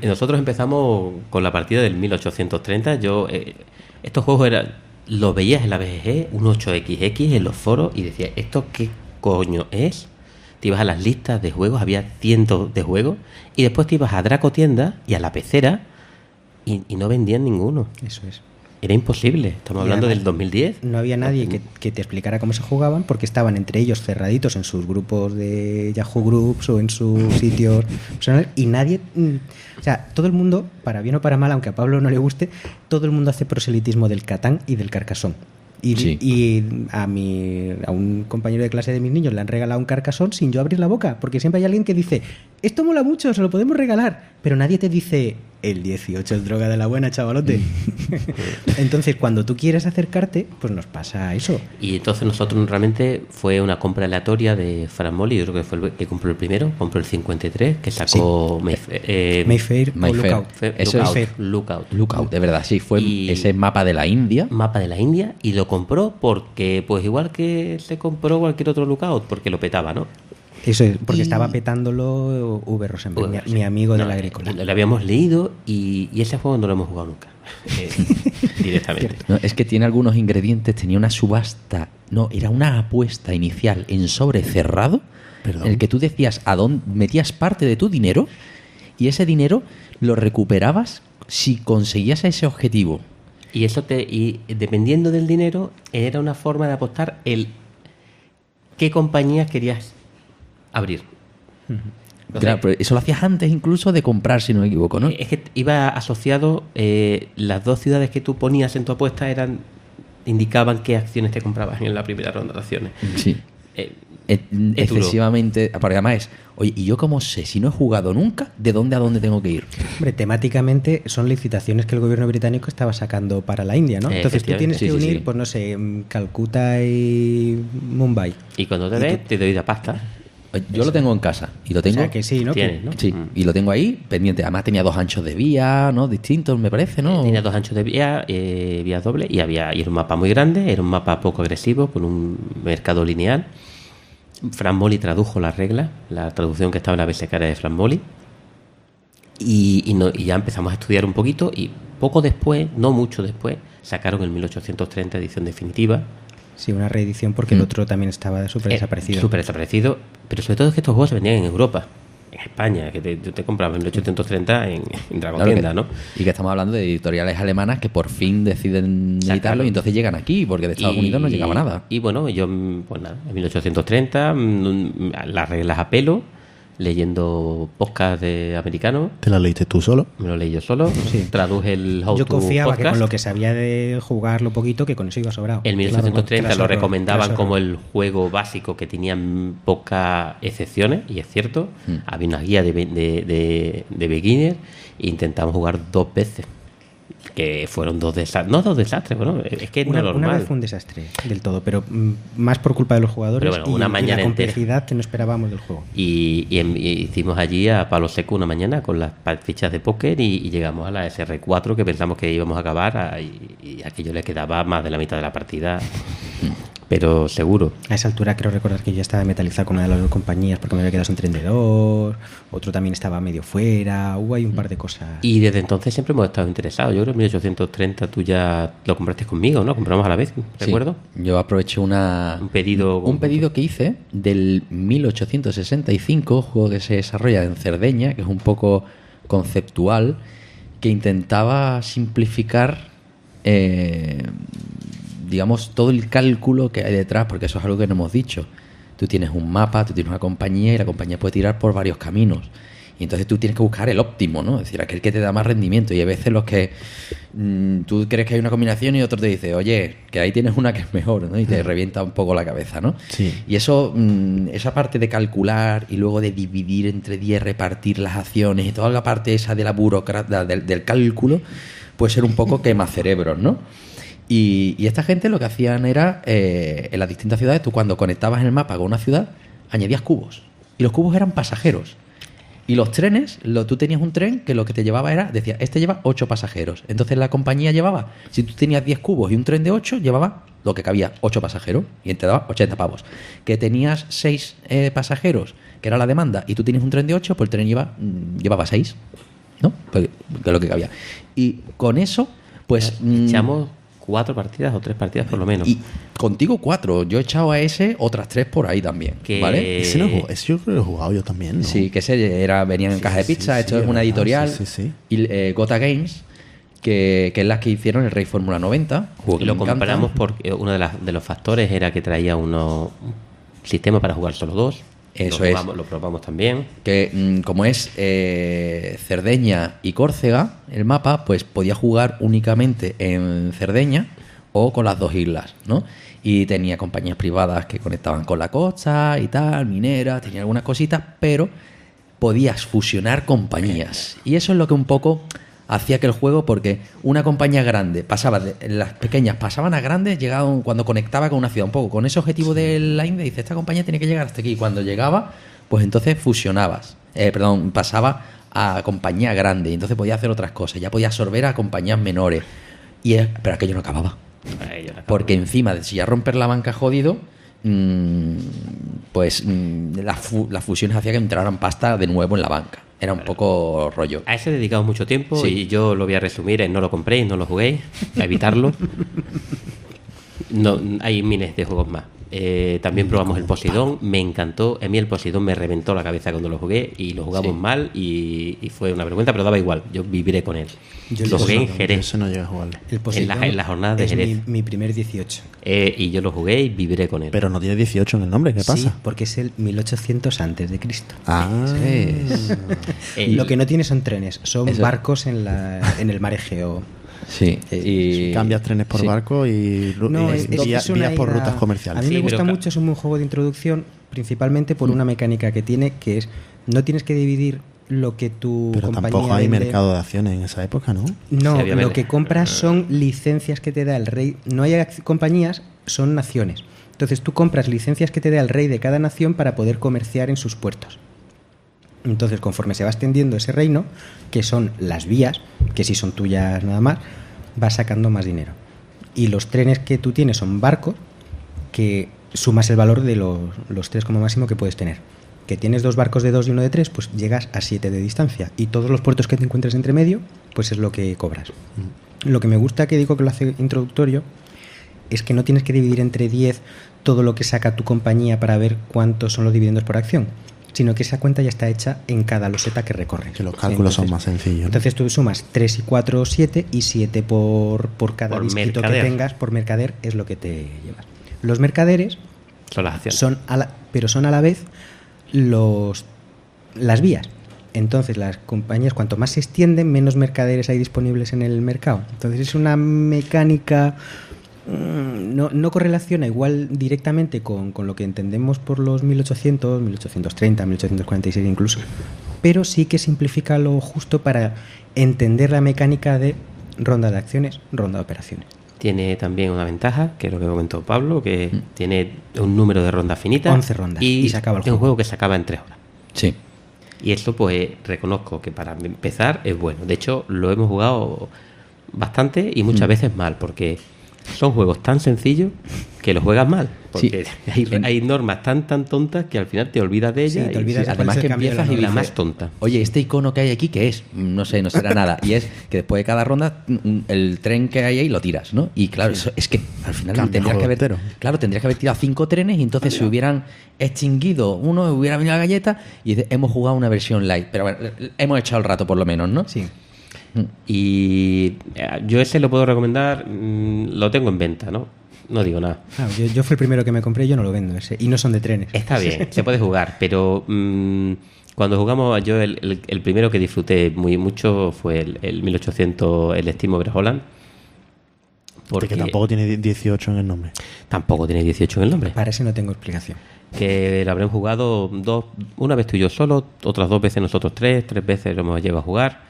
S2: nosotros empezamos con la partida del 1830. Estos juegos los veías en la BGG, un 8XX en los foros y decías, ¿esto qué coño es? Te ibas a las listas de juegos, había cientos de juegos y después te ibas a Draco Tienda y a la pecera y no vendían ninguno.
S4: Eso es.
S2: Era imposible. Estamos hablando del 2010.
S4: No había nadie que te explicara cómo se jugaban porque estaban entre ellos cerraditos en sus grupos de Yahoo Groups o en sus sitios personales y nadie... O sea, todo el mundo, para bien o para mal, aunque a Pablo no le guste, todo el mundo hace proselitismo del Catán y del Carcassonne. Y a un compañero de clase de mis niños le han regalado un Carcassonne sin yo abrir la boca, porque siempre hay alguien que dice, esto mola mucho, se lo podemos regalar, pero nadie te dice, el 18 es droga de la buena, chavalote. Entonces, cuando tú quieres acercarte, pues nos pasa eso.
S2: Y entonces nosotros realmente fue una compra aleatoria de Fran Molly, yo creo que fue el que compró el primero, compró el 53, que sacó
S4: Mayfair o
S2: Lookout,
S3: de verdad, sí, fue ese mapa de la India.
S2: Mapa de la India, y lo compró porque, pues igual que se compró cualquier otro Lookout, porque lo petaba, ¿no?
S4: Eso es, porque estaba petándolo V. Rosenberg, mi amigo de la agrícola.
S2: Lo habíamos leído y ese juego no lo hemos jugado nunca. Directamente.
S3: No, es que tiene algunos ingredientes, tenía una subasta, no, era una apuesta inicial en sobre cerrado, en el que tú decías a dónde metías parte de tu dinero y ese dinero lo recuperabas si conseguías ese objetivo.
S2: Y eso y dependiendo del dinero, era una forma de apostar qué compañías querías abrir. Entonces,
S3: Claro, pero eso lo hacías antes incluso de comprar, si no me equivoco, ¿no?
S2: es que iba asociado, las 2 ciudades que tú ponías en tu apuesta indicaban qué acciones te comprabas en la primera ronda de acciones.
S3: Sí. Excesivamente. Porque además es, oye, ¿y yo cómo sé? Si no he jugado nunca, ¿de dónde a dónde tengo que ir?
S4: Hombre, temáticamente son licitaciones que el gobierno británico estaba sacando para la India, ¿no? Entonces tú tienes
S3: Sí,
S4: que
S3: sí,
S4: unir,
S3: sí.
S4: pues no sé, Calcuta y Mumbai.
S2: Y cuando te ves, te doy la pasta.
S3: Yo lo tengo en casa y lo tengo.
S4: O sea que sí, ¿no?
S2: Tienes, ¿no?
S3: Sí, y lo tengo ahí pendiente. Además tenía 2 anchos de vía, ¿no? Distintos, me parece, ¿no?
S2: Tenía 2 anchos de vía doble y era un mapa muy grande, era un mapa poco agresivo, con un mercado lineal. Fran Moli tradujo las reglas, la traducción que estaba en la BSK era de Fran Moli. Y ya empezamos a estudiar un poquito y poco después, no mucho después, sacaron el 1830 edición definitiva.
S4: Sí, una reedición porque el otro también estaba súper desaparecido.
S2: Súper desaparecido, pero sobre todo es que estos juegos se vendían en Europa, en España, que te comprabas en 1830 en Dragon
S3: Claro
S2: Tienda,
S3: que-
S2: ¿no?
S3: Y que estamos hablando de editoriales alemanas que por fin deciden
S2: Sacarlo.
S3: editarlo y entonces llegan aquí, porque de Estados Unidos no llegaba nada.
S2: Y bueno, yo, pues nada, en 1830, las reglas a pelo, leyendo podcast de americanos.
S1: ¿Te la leíste tú solo?
S2: Me lo leí yo solo, traduje el How
S4: Yo
S2: to
S4: confiaba que
S2: Podcast.
S4: con lo que sabía de jugarlo poquito, que con eso iba sobrado.
S2: En 1830
S4: Claro,
S2: lo
S4: con-
S2: recomendaban
S4: tras
S2: como
S4: horror.
S2: el juego básico que tenían pocas excepciones, y es cierto. Había una guía de beginner e intentamos jugar 2 veces. Que fueron 2 desastres. No 2 desastres, bueno, es que no es
S4: Una
S2: normal.
S4: vez fue un desastre del todo, pero más por culpa de los jugadores
S2: Pero bueno, una
S4: y
S2: mañana
S4: la
S2: entera.
S4: complejidad que no esperábamos del juego.
S2: Y hicimos allí a palo seco una mañana con las fichas de póker y llegamos a la SR4 que pensamos que íbamos a acabar y aquello le quedaba más de la mitad de la partida, pero seguro.
S4: A esa altura creo recordar que ya estaba metalizado con una de las 2 compañías porque me había quedado sin tren de 2, otro también estaba medio fuera, hubo ahí un par de cosas.
S2: Y desde entonces siempre hemos estado interesados. Yo creo que en 1830 tú ya lo compraste conmigo, ¿no? Compramos a la vez, ¿recuerdo?
S3: Sí, yo aproveché
S2: Un pedido.
S3: un pedido que hice del 1865, juego que se desarrolla en Cerdeña, que es un poco conceptual, que intentaba simplificar, digamos, todo el cálculo que hay detrás, porque eso es algo que no hemos dicho. Tú tienes un mapa, tú tienes una compañía y la compañía puede tirar por varios caminos. Y entonces tú tienes que buscar el óptimo, ¿no? Es decir, aquel que te da más rendimiento. Y hay veces los que tú crees que hay una combinación y otro te dice, oye, que ahí tienes una que es mejor, ¿no? Y te revienta un poco la cabeza, ¿no?
S1: Sí.
S3: Y eso, esa parte de calcular y luego de dividir entre 10, repartir las acciones y toda la parte esa de la burocracia, del cálculo, puede ser un poco quemacerebros, ¿no? Y esta gente lo que hacían era, en las distintas ciudades, tú cuando conectabas el mapa con una ciudad, añadías cubos. Y los cubos eran pasajeros. Y los trenes, tú tenías un tren que lo que te llevaba era, decía, este lleva 8 pasajeros. Entonces la compañía llevaba, si tú tenías 10 cubos y un tren de 8, llevaba lo que cabía, 8 pasajeros. Y te daba 80 pavos. Que tenías 6 pasajeros, que era la demanda, y tú tenías un tren de 8, pues el tren llevaba 6. ¿No? Pues, que es lo que cabía. Y con eso, pues...
S2: Echamos 4 partidas o 3 partidas por lo menos.
S3: Y contigo 4. Yo he echado a ese otras 3 por ahí también.
S2: Que-
S3: ¿Vale?
S1: Ese yo creo que lo he jugado yo también, ¿no?
S3: Sí, que venían en caja de
S1: sí,
S3: pizza.
S1: sí,
S3: Esto
S1: sí,
S3: es una
S1: es verdad,
S3: editorial.
S1: sí, sí.
S3: Y Gota Games, que es las que hicieron el Rey Fórmula 90. Juego que
S2: lo
S3: me encanta.
S2: compramos porque uno de los factores era que traía un sistema para jugar solo 2.
S3: Eso es.
S2: Lo probamos también.
S3: Que como es Cerdeña y Córcega, el mapa, pues podía jugar únicamente en Cerdeña o con las 2 islas, ¿no? Y tenía compañías privadas que conectaban con la costa y tal, mineras, tenía algunas cositas, pero podías fusionar compañías. Y eso es lo que un poco hacía que el juego, porque una compañía grande pasaba las pequeñas pasaban a grandes, llegaban cuando conectaba con una ciudad, un poco con ese objetivo de la India, dice, esta compañía tiene que llegar hasta aquí. Y cuando llegaba, pues entonces fusionabas, pasaba a compañía grande, y entonces podía hacer otras cosas, ya podía absorber a compañías menores. Pero aquello no acababa. Porque encima de si ya romper la banca jodido, pues las fusiones hacían que entraran pasta de nuevo en la banca. Era un poco rollo.
S2: A ese dedicamos mucho tiempo
S3: Sí.
S2: y yo lo voy a resumir en no lo compréis, no lo juguéis, a evitarlo. No, hay miles de juegos más. También probamos el Poseidón, me encantó. A mí el Poseidón me reventó la cabeza cuando lo jugué y lo jugamos mal y fue una vergüenza, pero daba igual, yo viviré con él.
S4: Yo
S2: lo jugué en
S1: Yo
S2: Jerez,
S1: ese no llega a jugarlo.
S4: El Poseidón
S2: en las jornadas de
S4: es
S2: Jerez.
S4: mi primer 18.
S2: Y yo lo jugué y viviré con él.
S1: Pero no tiene 18 en el nombre, ¿qué
S4: Sí,
S1: pasa?
S4: porque es el 1800 antes de Cristo.
S1: Ah,
S4: Lo que no tiene son trenes, son
S3: Eso.
S4: barcos en el mar Egeo.
S3: Sí. Y
S1: cambias trenes por
S3: sí.
S1: barco y
S4: No, es
S1: vías
S4: una
S1: por
S4: idea-
S1: rutas comerciales.
S4: A mí
S2: Sí,
S4: me
S2: pero
S4: gusta
S2: ca-
S4: mucho, es un buen juego de introducción, principalmente por una mecánica que tiene, que es no tienes que dividir lo que tu
S1: Pero
S4: compañía
S1: tampoco hay
S4: vende.
S1: mercado de acciones en esa época, ¿no?
S4: No,
S2: Sí, había
S4: lo
S2: verde.
S4: que compras son licencias que te da el rey. No hay compañías, son naciones. Entonces tú compras licencias que te da el rey de cada nación para poder comerciar en sus puertos. Entonces, conforme se va extendiendo ese reino, que son las vías, que si son tuyas nada más, vas sacando más dinero. Y los trenes que tú tienes son barcos, que sumas el valor de los 3 como máximo que puedes tener. Que tienes 2 barcos de 2 y uno de 3, pues llegas a 7 de distancia. Y todos los puertos que te encuentres entre medio, pues es lo que cobras. Lo que me gusta, que digo que lo hace introductorio, es que no tienes que dividir entre 10 todo lo que saca tu compañía para ver cuántos son los dividendos por acción, sino que esa cuenta ya está hecha en cada loseta que recorres.
S1: Que los cálculos son
S4: Entonces-
S1: más sencillos, ¿no?
S4: Entonces tú sumas 3 y 4, 7 y 7 por cada
S2: Por
S4: distrito que
S2: mercader.
S4: tengas, por mercader es lo que te llevas. Los mercaderes
S2: Son las acciones.
S4: son pero son a la vez las vías. Entonces las compañías, cuanto más se extienden, menos mercaderes hay disponibles en el mercado. Entonces es una mecánica, no correlaciona igual directamente con lo que entendemos por los 1800, 1830, 1846 incluso, pero sí que simplifica lo justo para entender la mecánica de ronda de acciones, ronda de operaciones.
S2: Tiene también una ventaja, que es lo que comentó Pablo, que tiene un número de rondas finitas.
S4: 11 rondas, y se acaba el
S2: es un
S4: juego.
S2: juego que se acaba en 3 horas.
S3: Sí.
S2: Y eso, pues, reconozco que para empezar es bueno. De hecho, lo hemos jugado bastante y muchas veces mal, porque son juegos tan sencillos que los juegas mal. Porque hay normas tan tontas que al final te olvidas de ellas.
S4: Sí, te olvidas de
S3: Además
S4: cuál es
S3: que
S4: el cambio de la
S3: empiezas y
S2: la
S3: dices,
S2: más tonta.
S3: Oye, este icono que hay aquí, ¿qué es? No sé, no será nada. Y es que después de cada ronda, el tren que hay ahí lo tiras, ¿no? Y claro, eso es que al final
S1: Cambia el
S3: tendrías que
S1: juego
S3: haber,
S1: entero.
S3: claro, tendrías que haber tirado 5 trenes y entonces se hubieran extinguido uno, hubiera venido la galleta y dices, hemos jugado una versión light. Pero bueno, hemos echado el rato por lo menos, ¿no?
S4: Sí.
S2: Y yo ese lo puedo recomendar, lo tengo en venta, ¿no? No digo nada.
S4: Yo fui el primero que me compré, yo no lo vendo ese. Y no son de trenes.
S2: Está bien, se puede jugar, pero cuando jugamos, yo el primero que disfruté muy mucho fue el 1800, el Steam Overholland.
S1: Porque tampoco tiene 18 en el nombre.
S2: Tampoco tiene 18 en el nombre.
S4: Para ese no tengo explicación.
S2: Que lo habremos jugado una vez tú y yo solo, otras 2 veces nosotros 3 veces lo hemos llevado a jugar.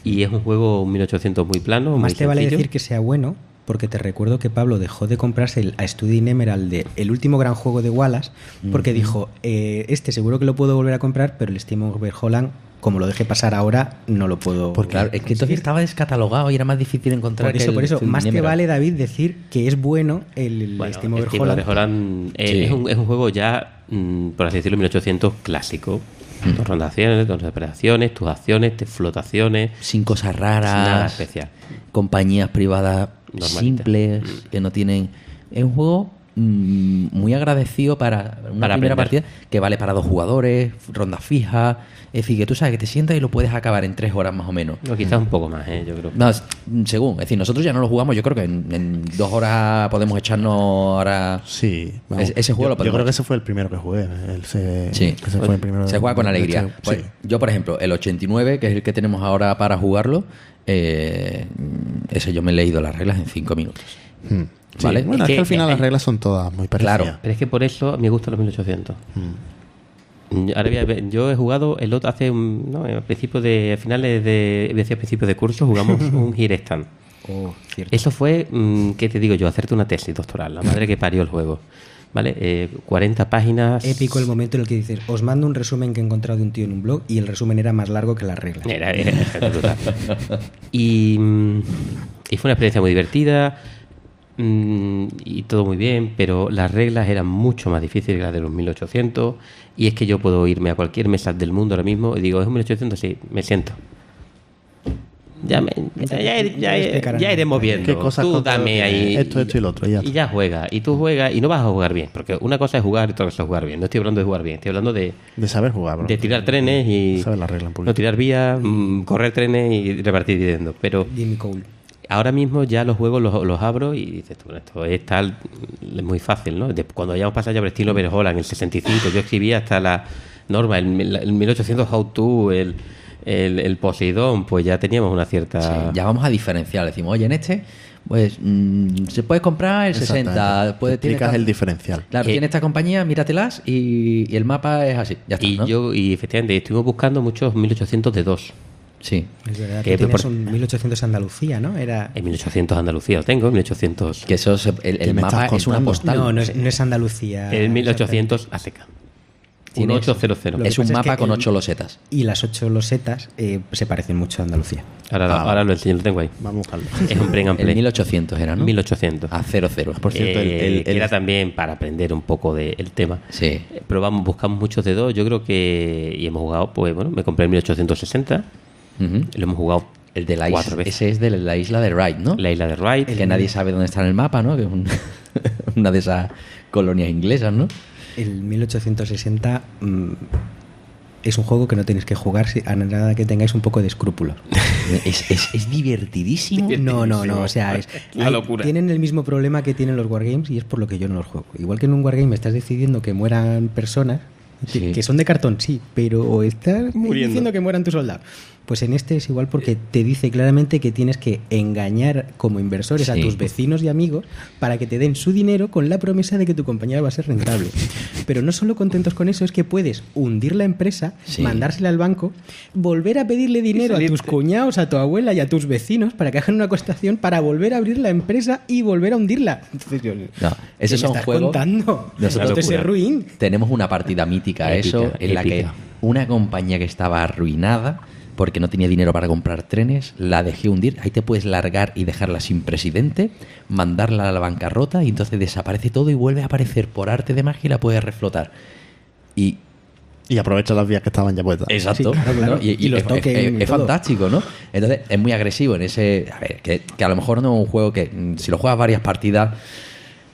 S2: Y es un juego 1800 muy plano, muy
S4: Más te vale
S2: sencillo.
S4: decir que sea bueno, porque te recuerdo que Pablo dejó de comprarse el A Study in Emerald, el último gran juego de Wallace, porque dijo, este seguro que lo puedo volver a comprar, pero el Steam Overholland, como lo dejé pasar ahora, no lo puedo...
S3: Porque claro, es que entonces estaba descatalogado y era más difícil encontrar.
S4: Por eso, más te
S3: Emerald.
S4: vale, David, decir que es bueno el
S2: Bueno,
S4: Steam
S2: el Steam
S4: Overholland.
S2: Overholland
S3: Sí.
S2: es un juego ya, por así decirlo, 1800 clásico. Tus rondaciones, tus operaciones, tus acciones, tus flotaciones.
S3: Sin cosas raras.
S2: Nada especial.
S3: Compañías privadas
S2: Normalita.
S3: simples que no tienen. Es un juego muy agradecido para una
S2: Para
S3: primera
S2: aprender.
S3: partida que vale para 2 jugadores, ronda fija. Es decir, que tú sabes que te sientas y lo puedes acabar en 3 horas más o menos.
S2: No, quizás un poco más, yo creo.
S3: No, según. Es decir, nosotros ya no lo jugamos. Yo creo que en 2 horas podemos echarnos ahora.
S1: Sí, vamos.
S3: Ese juego lo
S1: yo
S3: podemos
S1: creo que
S3: hacer.
S1: ese fue el primero que jugué.
S3: Sí,
S1: ese fue el primero.
S3: se juega con alegría.
S1: Sí.
S3: Pues, yo, por ejemplo, el 89, que es el que tenemos ahora para jugarlo, ese yo me he leído las reglas en 5 minutos.
S1: Hmm. Sí,
S3: Vale.
S1: bueno,
S2: Es
S1: es que
S2: que
S1: al final
S2: hay-
S1: las reglas son todas muy parecidas.
S3: Claro.
S2: Pero es que por eso me gustan los 1800. Ahora yo he jugado el otro hace a principios de a finales de voy a decir a principios de curso jugamos un Here Stand.
S4: Oh, cierto.
S2: Eso fue, ¿qué te digo yo? Hacerte una tesis doctoral, la madre que parió el juego. ¿Vale? 40 páginas.
S4: Épico el momento en el que dices, os mando un resumen que he encontrado de un tío en un blog y el resumen era más largo que las reglas.
S2: Era brutal. Y fue una experiencia muy divertida y todo muy bien, pero las reglas eran mucho más difíciles que las de los 1800. Y es que yo puedo irme a cualquier mesa del mundo ahora mismo y digo, ¿es un 1800? Sí, me siento. ya iremos viendo.
S1: ¿Qué cosas
S2: tú
S1: contra
S2: dame ahí.
S1: Esto y lo otro.
S2: Y ya juegas. Y tú juegas y no vas a jugar bien. Porque una cosa es jugar y otra cosa es jugar bien. No estoy hablando de jugar bien. Estoy hablando de
S1: saber jugar, bro.
S2: de tirar trenes y...
S1: Saber la regla en público.
S2: No tirar vías, correr trenes y repartir dividendos. Pero
S4: Jimmy Cole.
S2: ahora mismo ya los juegos los abro y dices, bueno, esto es tal... Es muy fácil, ¿no? Cuando hayamos pasado ya por estilo Overhola en el 65, yo escribía hasta la norma, el 1800 How To, el Poseidón, pues ya teníamos una cierta...
S3: Sí, ya vamos a diferenciar. Decimos, oye, en este, pues se puede comprar el 60.
S1: Explicas el diferencial.
S3: Claro, tiene esta compañía, míratelas y el mapa es así. Ya está, ¿no?
S2: Y efectivamente, estuvimos buscando muchos 1800 de 2.
S3: Sí.
S4: Es verdad
S2: Que
S4: que tienes
S2: por-
S4: un 1800 Andalucía, ¿no? Era...
S2: En 1800 Andalucía lo tengo, en 1800...
S3: Que eso el
S1: ¿Qué me
S3: mapa
S1: estás
S3: es una
S1: contando?
S3: postal.
S4: No es Andalucía.
S2: En 1800 a seca.
S3: Tiene
S2: 1800.
S4: Lo que
S3: Es un
S4: pasa es
S3: mapa
S4: que
S3: con
S4: el-
S3: 8 losetas.
S4: Y las 8 losetas se parecen mucho a Andalucía.
S2: Ahora lo enseño, lo tengo ahí.
S1: Vamos a buscarlo.
S2: Es un bring and
S3: El
S2: play.
S3: 1800 era, ¿no?
S2: 1800.
S3: A 00.
S1: Por cierto,
S2: Que era también para aprender un poco del tema.
S3: Sí.
S2: Buscamos muchos de 2, yo creo que... Y hemos jugado, pues bueno, me compré el 1860.
S3: Ujú.
S2: Lo hemos jugado
S3: El de la
S2: 4
S3: isla,
S2: veces.
S3: ese es de la isla de Wright, ¿no?
S2: La isla de Wright.
S3: Que nadie sabe dónde está en el mapa, ¿no? Que es una de esas colonias inglesas, ¿no?
S4: El 1860 es un juego que no tenéis que jugar a nada que tengáis un poco de escrúpulos.
S3: Es divertidísimo.
S4: No. O sea,
S2: Una locura.
S4: tienen el mismo problema que tienen los wargames y es por lo que yo no los juego. Igual que en un wargame estás decidiendo que mueran personas,
S3: Sí.
S4: que son de cartón, sí, pero estás
S2: Muriendo.
S4: diciendo que mueran tus soldados. Pues en este es igual porque te dice claramente que tienes que engañar como inversores a
S3: Sí.
S4: tus vecinos y amigos para que te den su dinero con la promesa de que tu compañía va a ser rentable. Pero no solo contentos con eso, es que puedes hundir la empresa,
S3: Sí.
S4: mandársela al banco, volver a pedirle dinero a tus cuñados, a tu abuela y a tus vecinos para que hagan una costación para volver a abrir la empresa y volver a hundirla. Entonces yo,
S3: No, esos
S4: ¿qué me
S3: son
S4: estás
S3: juegos-
S4: contando?
S3: Nosotros-
S4: Esto es ruin.
S3: Tenemos una partida mítica,
S2: Épica,
S3: eso, en la que
S2: épica.
S3: una compañía que estaba arruinada porque no tenía dinero para comprar trenes, la dejé hundir. Ahí te puedes largar y dejarla sin presidente, mandarla a la bancarrota y entonces desaparece todo y vuelve a aparecer por arte de magia y la puedes reflotar. Y
S1: Y aprovecha las vías que estaban ya puestas.
S3: exacto,
S4: Sí, claro.
S3: ¿no?
S4: Y los token y
S3: es
S4: todo.
S3: fantástico, ¿no? Entonces es muy agresivo en ese... A ver, que a lo mejor no es un juego que si lo juegas varias partidas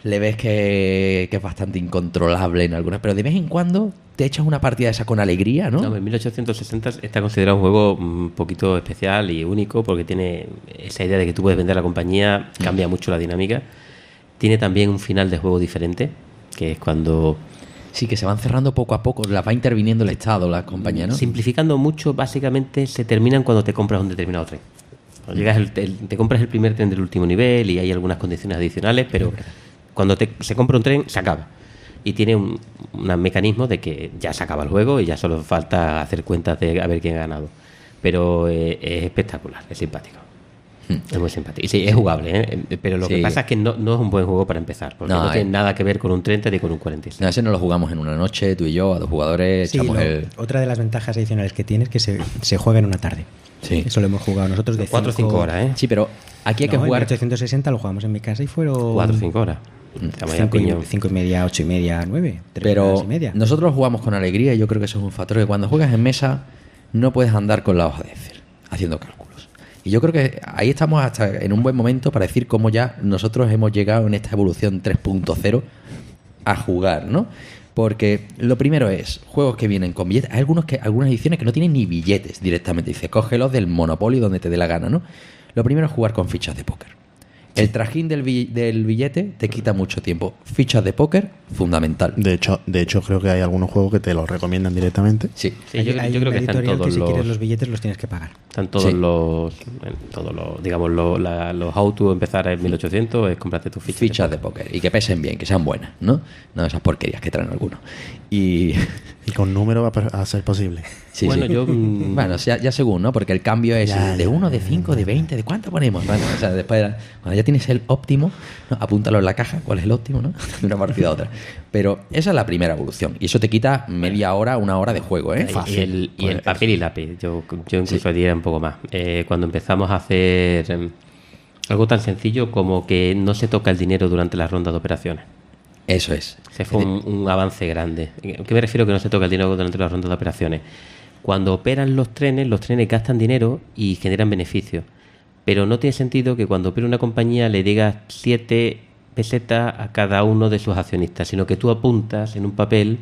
S3: le ves que es bastante incontrolable en algunas, pero de vez en cuando te echas una partida esa con alegría, ¿no?
S2: No, en 1860 está considerado un juego un poquito especial y único porque tiene esa idea de que tú puedes vender la compañía, cambia mucho la dinámica. Tiene también un final de juego diferente, que es cuando,
S3: Sí, que se van cerrando poco a poco, las va interviniendo el Estado, las compañías, ¿no?
S2: simplificando mucho, básicamente se terminan cuando te compras un determinado tren. Cuando llegas te compras el primer tren del último nivel y hay algunas condiciones adicionales, pero cuando se compra un tren, se acaba. Y tiene un mecanismo de que ya se acaba el juego y ya solo falta hacer cuentas de a ver quién ha ganado. Pero es espectacular, es simpático. Es muy simpático. Y sí, es jugable, ¿eh? Pero lo
S3: Sí.
S2: que pasa es que no es un buen juego para empezar, porque no,
S3: No,
S2: tiene nada que ver con un 30 ni con un 46.
S3: No, ese no lo jugamos en una noche, tú y yo, a dos jugadores,
S4: Sí,
S3: echamos el...
S4: otra de las ventajas adicionales que tiene es que se juega en una tarde.
S3: Sí.
S4: Eso lo hemos jugado nosotros de
S2: 4 o 5 horas, ¿eh?
S3: Sí, pero aquí hay que
S4: No,
S3: jugar...
S4: En 1860 lo jugamos en mi casa y fueron
S2: 4 o 5 horas. Estamos ya
S4: 5
S2: piñón.
S4: y media, 8 y media, 9. 3
S3: Pero
S4: horas y media.
S3: nosotros jugamos con alegría y yo creo que eso es un factor que cuando juegas en mesa no puedes andar con la hoja de Excel haciendo cálculos. Y yo creo que ahí estamos hasta en un buen momento para decir cómo ya nosotros hemos llegado en esta evolución 3.0 a jugar, ¿no? Porque lo primero es juegos que vienen con billetes. Hay algunas ediciones que no tienen ni billetes directamente. Dice, cógelos del Monopoly donde te dé la gana, ¿no? Lo primero es jugar con fichas de póker. El trajín del billete te quita mucho tiempo. Fichas de póker, fundamental.
S1: De hecho, creo que hay algunos juegos que te los recomiendan directamente.
S3: Sí.
S2: Sí, yo
S4: Hay
S2: creo
S4: una
S2: que están
S4: editorial
S2: todos
S4: que si quieres
S2: los...
S4: los billetes los tienes que pagar.
S2: Están todos
S3: Sí.
S2: digamos, los how to empezar en 1800 es comprarte tus fichas.
S3: Fichas de póker y que pesen bien, que sean buenas, ¿no? No esas porquerías que traen algunos. Y
S1: Y con número va a ser posible.
S3: sí,
S2: Bueno,
S3: sí.
S2: yo,
S3: bueno, ya según, ¿no? Porque el cambio es
S1: Ya,
S3: de 1, de 5, de 20, ¿de cuánto ponemos? Bueno, o sea, después, cuando ya tienes el óptimo, ¿no? Apúntalo en la caja, ¿cuál es el óptimo, no? De una partida a otra. Pero esa es la primera evolución. Y eso te quita media hora, una hora de juego, ¿eh?
S2: Y el papel y lápiz. Yo incluso diría un poco más. Cuando empezamos a hacer algo tan sencillo como que no se toca el dinero durante las rondas de operaciones.
S3: Eso es.
S2: Ese fue un avance grande. ¿A qué me refiero que no se toca el dinero durante las rondas de operaciones? Cuando operan los trenes gastan dinero y generan beneficios. pero no tiene sentido que cuando opera una compañía le digas 7 pesetas a cada uno de sus accionistas, sino que tú apuntas en un papel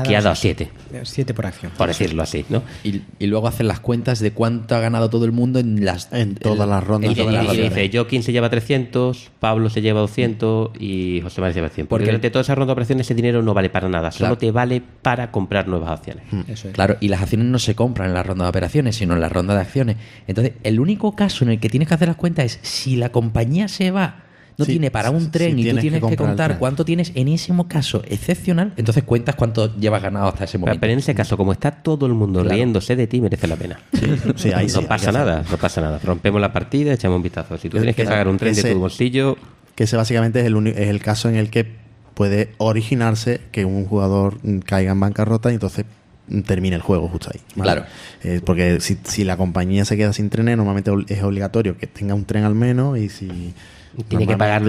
S2: que ha dado 7.
S4: 7 por acción.
S2: Por decirlo así, ¿no?
S3: Y luego hacen las cuentas de cuánto ha ganado todo el mundo en
S1: todas las rondas.
S2: Y dice, Joaquín se lleva 300, Pablo se lleva 200 y José María se lleva 100. Porque durante toda esa ronda de operaciones ese dinero no vale para nada, solo te vale para comprar nuevas acciones.
S4: Eso es.
S3: Claro, y las acciones no se compran en la ronda de operaciones, sino en la ronda de acciones. Entonces, el único caso en el que tienes que hacer las cuentas es si la compañía se va, no tiene para un tren y tú tienes que contar cuánto tienes en ese caso excepcional, entonces cuentas cuánto llevas ganado hasta ese momento.
S2: Pero en ese caso, como está todo el mundo riéndose de ti, merece la pena. No pasa nada. Rompemos la partida, echamos un vistazo. Si tú tienes que pagar un tren de tu bolsillo...
S1: Que ese básicamente es el caso en el que puede originarse que un jugador caiga en bancarrota y entonces termine el juego justo ahí, ¿vale?
S3: Claro.
S1: Porque si la compañía se queda sin trenes, normalmente es obligatorio que tenga un tren al menos, y si...
S2: Tiene que pagarlo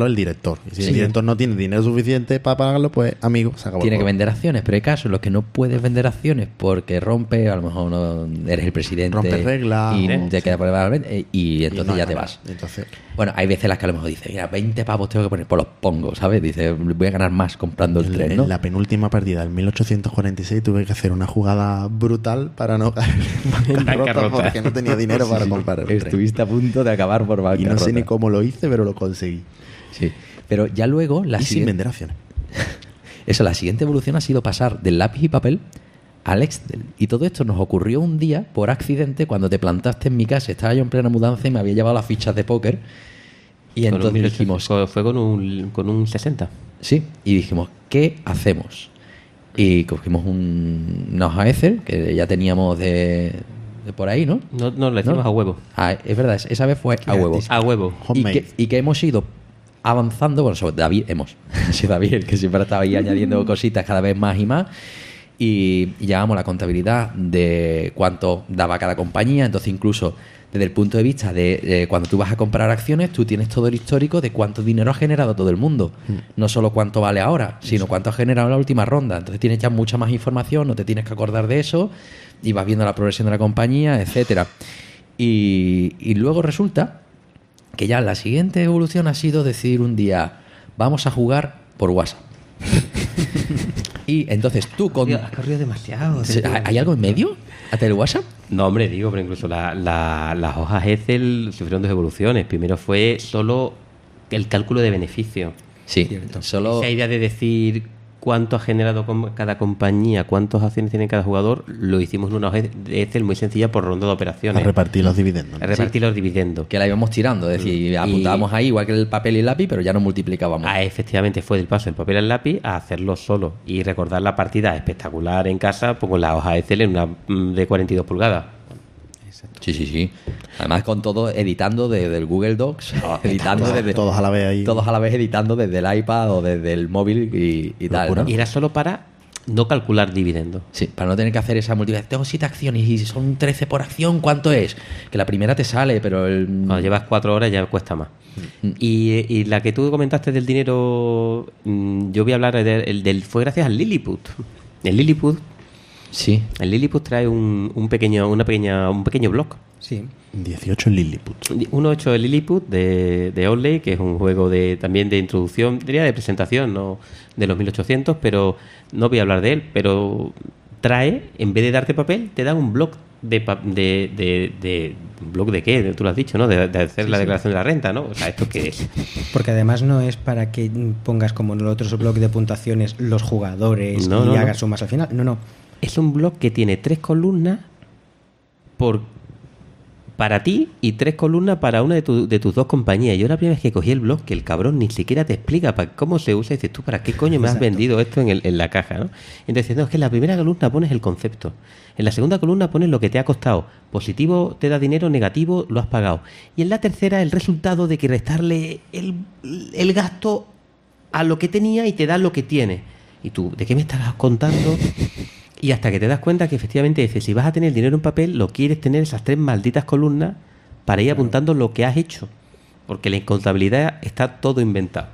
S2: el director.
S1: Y si el director no tiene dinero suficiente para pagarlo, pues, amigo, se acabó.
S3: Tiene que vender acciones, pero hay casos en los que no puedes vender acciones porque rompe, a lo mejor no eres el presidente.
S1: Rompe reglas.
S3: Y te queda por y entonces ya te vas.
S1: Entonces,
S3: bueno, hay veces en las que a lo mejor dices, mira, 20 pavos tengo que poner, pues los pongo, ¿sabes? Dice, voy a ganar más comprando el tren, ¿no?
S1: En la penúltima partida, en 1846, tuve que hacer una jugada brutal para no caer en bancarrota porque no tenía dinero para comprar el tren.
S3: Estuviste a punto de acabar por bancarrota.
S1: Y no sé ni cómo lo hice, pero lo conseguí.
S3: Sí, pero ya luego...
S1: sin vender acciones.
S3: Eso, la siguiente evolución ha sido pasar del lápiz y papel al Excel. Y todo esto nos ocurrió un día, por accidente, cuando te plantaste en mi casa. Estaba yo en plena mudanza y me había llevado las fichas de póker. Y
S2: con
S3: entonces dijimos...
S2: Fue con un 60.
S3: Sí, y dijimos, ¿qué hacemos? Y cogimos una hoja Excel, que ya teníamos de por ahí, ¿no?
S2: No, le hicimos a huevo.
S3: Ah, es verdad, esa vez fue a huevo.
S2: A huevo.
S3: Y que hemos ido avanzando, bueno, sobre David sí, David, el que siempre estaba ahí añadiendo cositas cada vez más y más, y llevamos la contabilidad de cuánto daba cada compañía. Entonces, incluso desde el punto de vista de cuando tú vas a comprar acciones, tú tienes todo el histórico de cuánto dinero ha generado todo el mundo, no solo cuánto vale ahora, sino cuánto ha generado en la última ronda. Entonces tienes ya mucha más información, no te tienes que acordar de eso, y vas viendo la progresión de la compañía, etcétera. Y luego resulta que ya la siguiente evolución ha sido decidir un día, vamos a jugar por WhatsApp. Y entonces tú
S4: Has corrido demasiado.
S3: ¿Hay algo en medio? ¿Hasta el WhatsApp?
S2: No, hombre, digo, pero incluso las hojas Excel sufrieron 2 evoluciones. Primero fue solo el cálculo de beneficio.
S3: Sí,
S2: Esa idea de decir cuánto ha generado cada compañía, cuántas acciones tiene cada jugador, lo hicimos en una hoja de Excel muy sencilla por ronda de operaciones.
S1: A repartir los dividendos.
S2: Los dividendos.
S3: Que la íbamos tirando, es decir, apuntábamos ahí igual que el papel y el lápiz, pero ya no multiplicábamos.
S2: Efectivamente, fue del paso del papel al lápiz a hacerlo solo y recordar la partida espectacular en casa, pues con la hoja Excel en una de 42 pulgadas.
S3: Sí. Además, con todo editando desde el Google Docs,
S1: todos a la vez ahí.
S3: Todos a la vez editando desde el iPad o desde el móvil y tal, ¿no?
S2: Y era solo para no calcular dividendos.
S3: Sí, para no tener que hacer esa multiplicación. Tengo 7 acciones y son 13 por acción, ¿cuánto es? Que la primera te sale, pero
S2: cuando llevas 4 horas ya cuesta más. Y la que tú comentaste del dinero, yo voy a hablar fue gracias al Lilliput. El Lilliput.
S3: Sí.
S2: El Lilliput trae un pequeño blog.
S4: Sí.
S1: 18 en Lilliput.
S2: Uno hecho de Lilliput de Oldley, que es un juego también de introducción, diría de presentación, no de los 1800, pero no voy a hablar de él. Pero trae, en vez de darte papel, te da un blog ¿blog de qué? Tú lo has dicho, ¿no? De hacer la declaración de la renta, ¿no? O sea, ¿esto qué es?
S4: Porque además no es para que pongas como en el otro blog de puntuaciones los jugadores y hagas sumas al final. No.
S2: Es un blog que tiene 3 columnas para ti y 3 columnas para una de tus 2 compañías. Yo la primera vez que cogí el blog, que el cabrón ni siquiera te explica cómo se usa, y dices, ¿tú para qué coño me has vendido esto en la caja, ¿no? Entonces, no, es que en la primera columna pones el concepto. En la segunda columna pones lo que te ha costado. Positivo te da dinero, negativo lo has pagado. Y en la tercera el resultado de que restarle el gasto a lo que tenía y te da lo que tiene. Y tú, ¿de qué me estás contando? Y hasta que te das cuenta que efectivamente dices, si vas a tener dinero en papel, lo quieres tener esas 3 malditas columnas para ir apuntando lo que has hecho. Porque la contabilidad está todo inventado.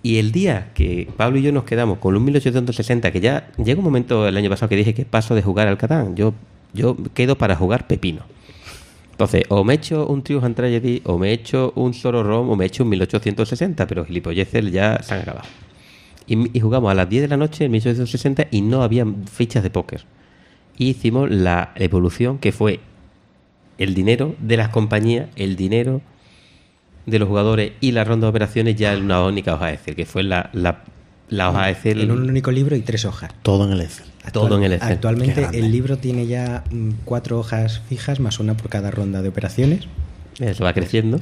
S2: Y el día que Pablo y yo nos quedamos con un 1860, que ya llega un momento el año pasado que dije que paso de jugar al Catán, yo quedo para jugar pepino. Entonces, o me he hecho un Trials and Tragedy, o me he hecho un Solo Rom, o me he hecho un 1860, pero gilipolleces ya se han acabado. Y jugamos a las 10 de la noche en 1860 y no había fichas de póker. Y hicimos la evolución que fue el dinero de las compañías, el dinero de los jugadores y la ronda de operaciones ya en una única hoja de Excel, que fue la hoja de Excel.
S4: En un único libro y 3 hojas.
S1: Todo en el Excel.
S2: Todo en el Excel.
S4: Actualmente
S1: Qué
S4: el libro tiene ya 4 hojas fijas más una por cada ronda de operaciones.
S2: Eso va creciendo.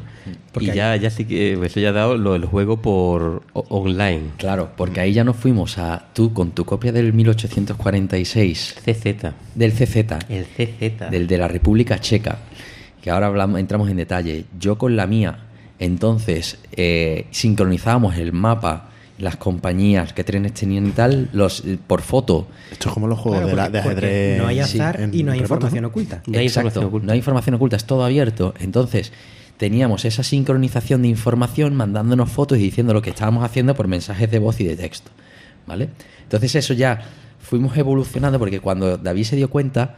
S4: Porque
S2: Y ya sí que eso ya ha dado el juego por online.
S3: Claro, porque ahí ya nos fuimos a tú con tu copia del 1846,
S2: CZ.
S3: del CZ,
S2: El CZ.
S3: del de la República Checa, que ahora entramos en detalle. Yo con la mía, entonces sincronizábamos el mapa, las compañías, qué trenes tenían y tal, por foto.
S1: Esto es como los juegos
S4: Claro,
S1: de
S4: porque
S1: ajedrez.
S4: no hay azar
S1: en
S4: y no hay
S1: remoto,
S4: información
S1: ¿no?
S4: oculta.
S2: No hay
S3: Exacto,
S2: información oculta.
S3: no hay información oculta, es todo abierto. Entonces, teníamos esa sincronización de información mandándonos fotos y diciendo lo que estábamos haciendo por mensajes de voz y de texto, ¿vale? Entonces eso ya fuimos evolucionando porque cuando David se dio cuenta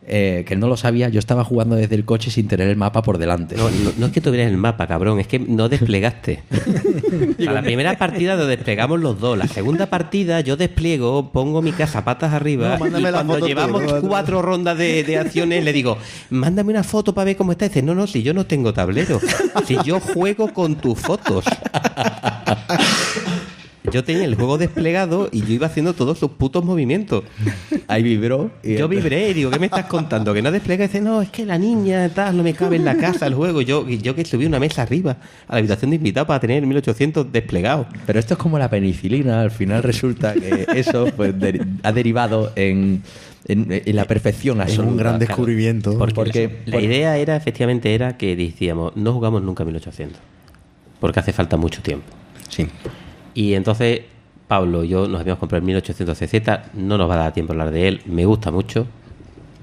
S3: que él no lo sabía, yo estaba jugando desde el coche sin tener el mapa por delante.
S2: No es que tuvieras el mapa, cabrón, es que no desplegaste. A la primera partida lo desplegamos los dos. La segunda partida yo despliego, pongo mi casa patas arriba
S1: No, mándame
S2: y
S1: la
S2: cuando
S1: foto tú,
S2: llevamos
S1: no,
S2: 4 rondas de acciones le digo, mándame una foto para ver cómo está. Y dice, no, si yo no tengo tablero, si yo juego con tus fotos. Yo tenía el juego desplegado y yo iba haciendo todos sus putos movimientos.
S3: Ahí vibró.
S2: Yo vibré y digo, ¿qué me estás contando? Que no desplega. Y dice, no, es que la niña tal, no me cabe en la casa el juego. Yo que subí una mesa arriba a la habitación de invitados para tener el 1800 desplegado.
S3: Pero esto es como la penicilina, al final resulta que eso pues, ha derivado en la perfección
S1: Es
S3: absoluta.
S1: un gran
S3: Claro.
S1: descubrimiento.
S3: Porque
S2: La idea era, efectivamente, era que decíamos, no jugamos nunca 1800. Porque hace falta mucho tiempo.
S3: Sí.
S2: Y entonces, Pablo y yo nos habíamos comprado el 1800 CZ, no nos va a dar tiempo a hablar de él, me gusta mucho,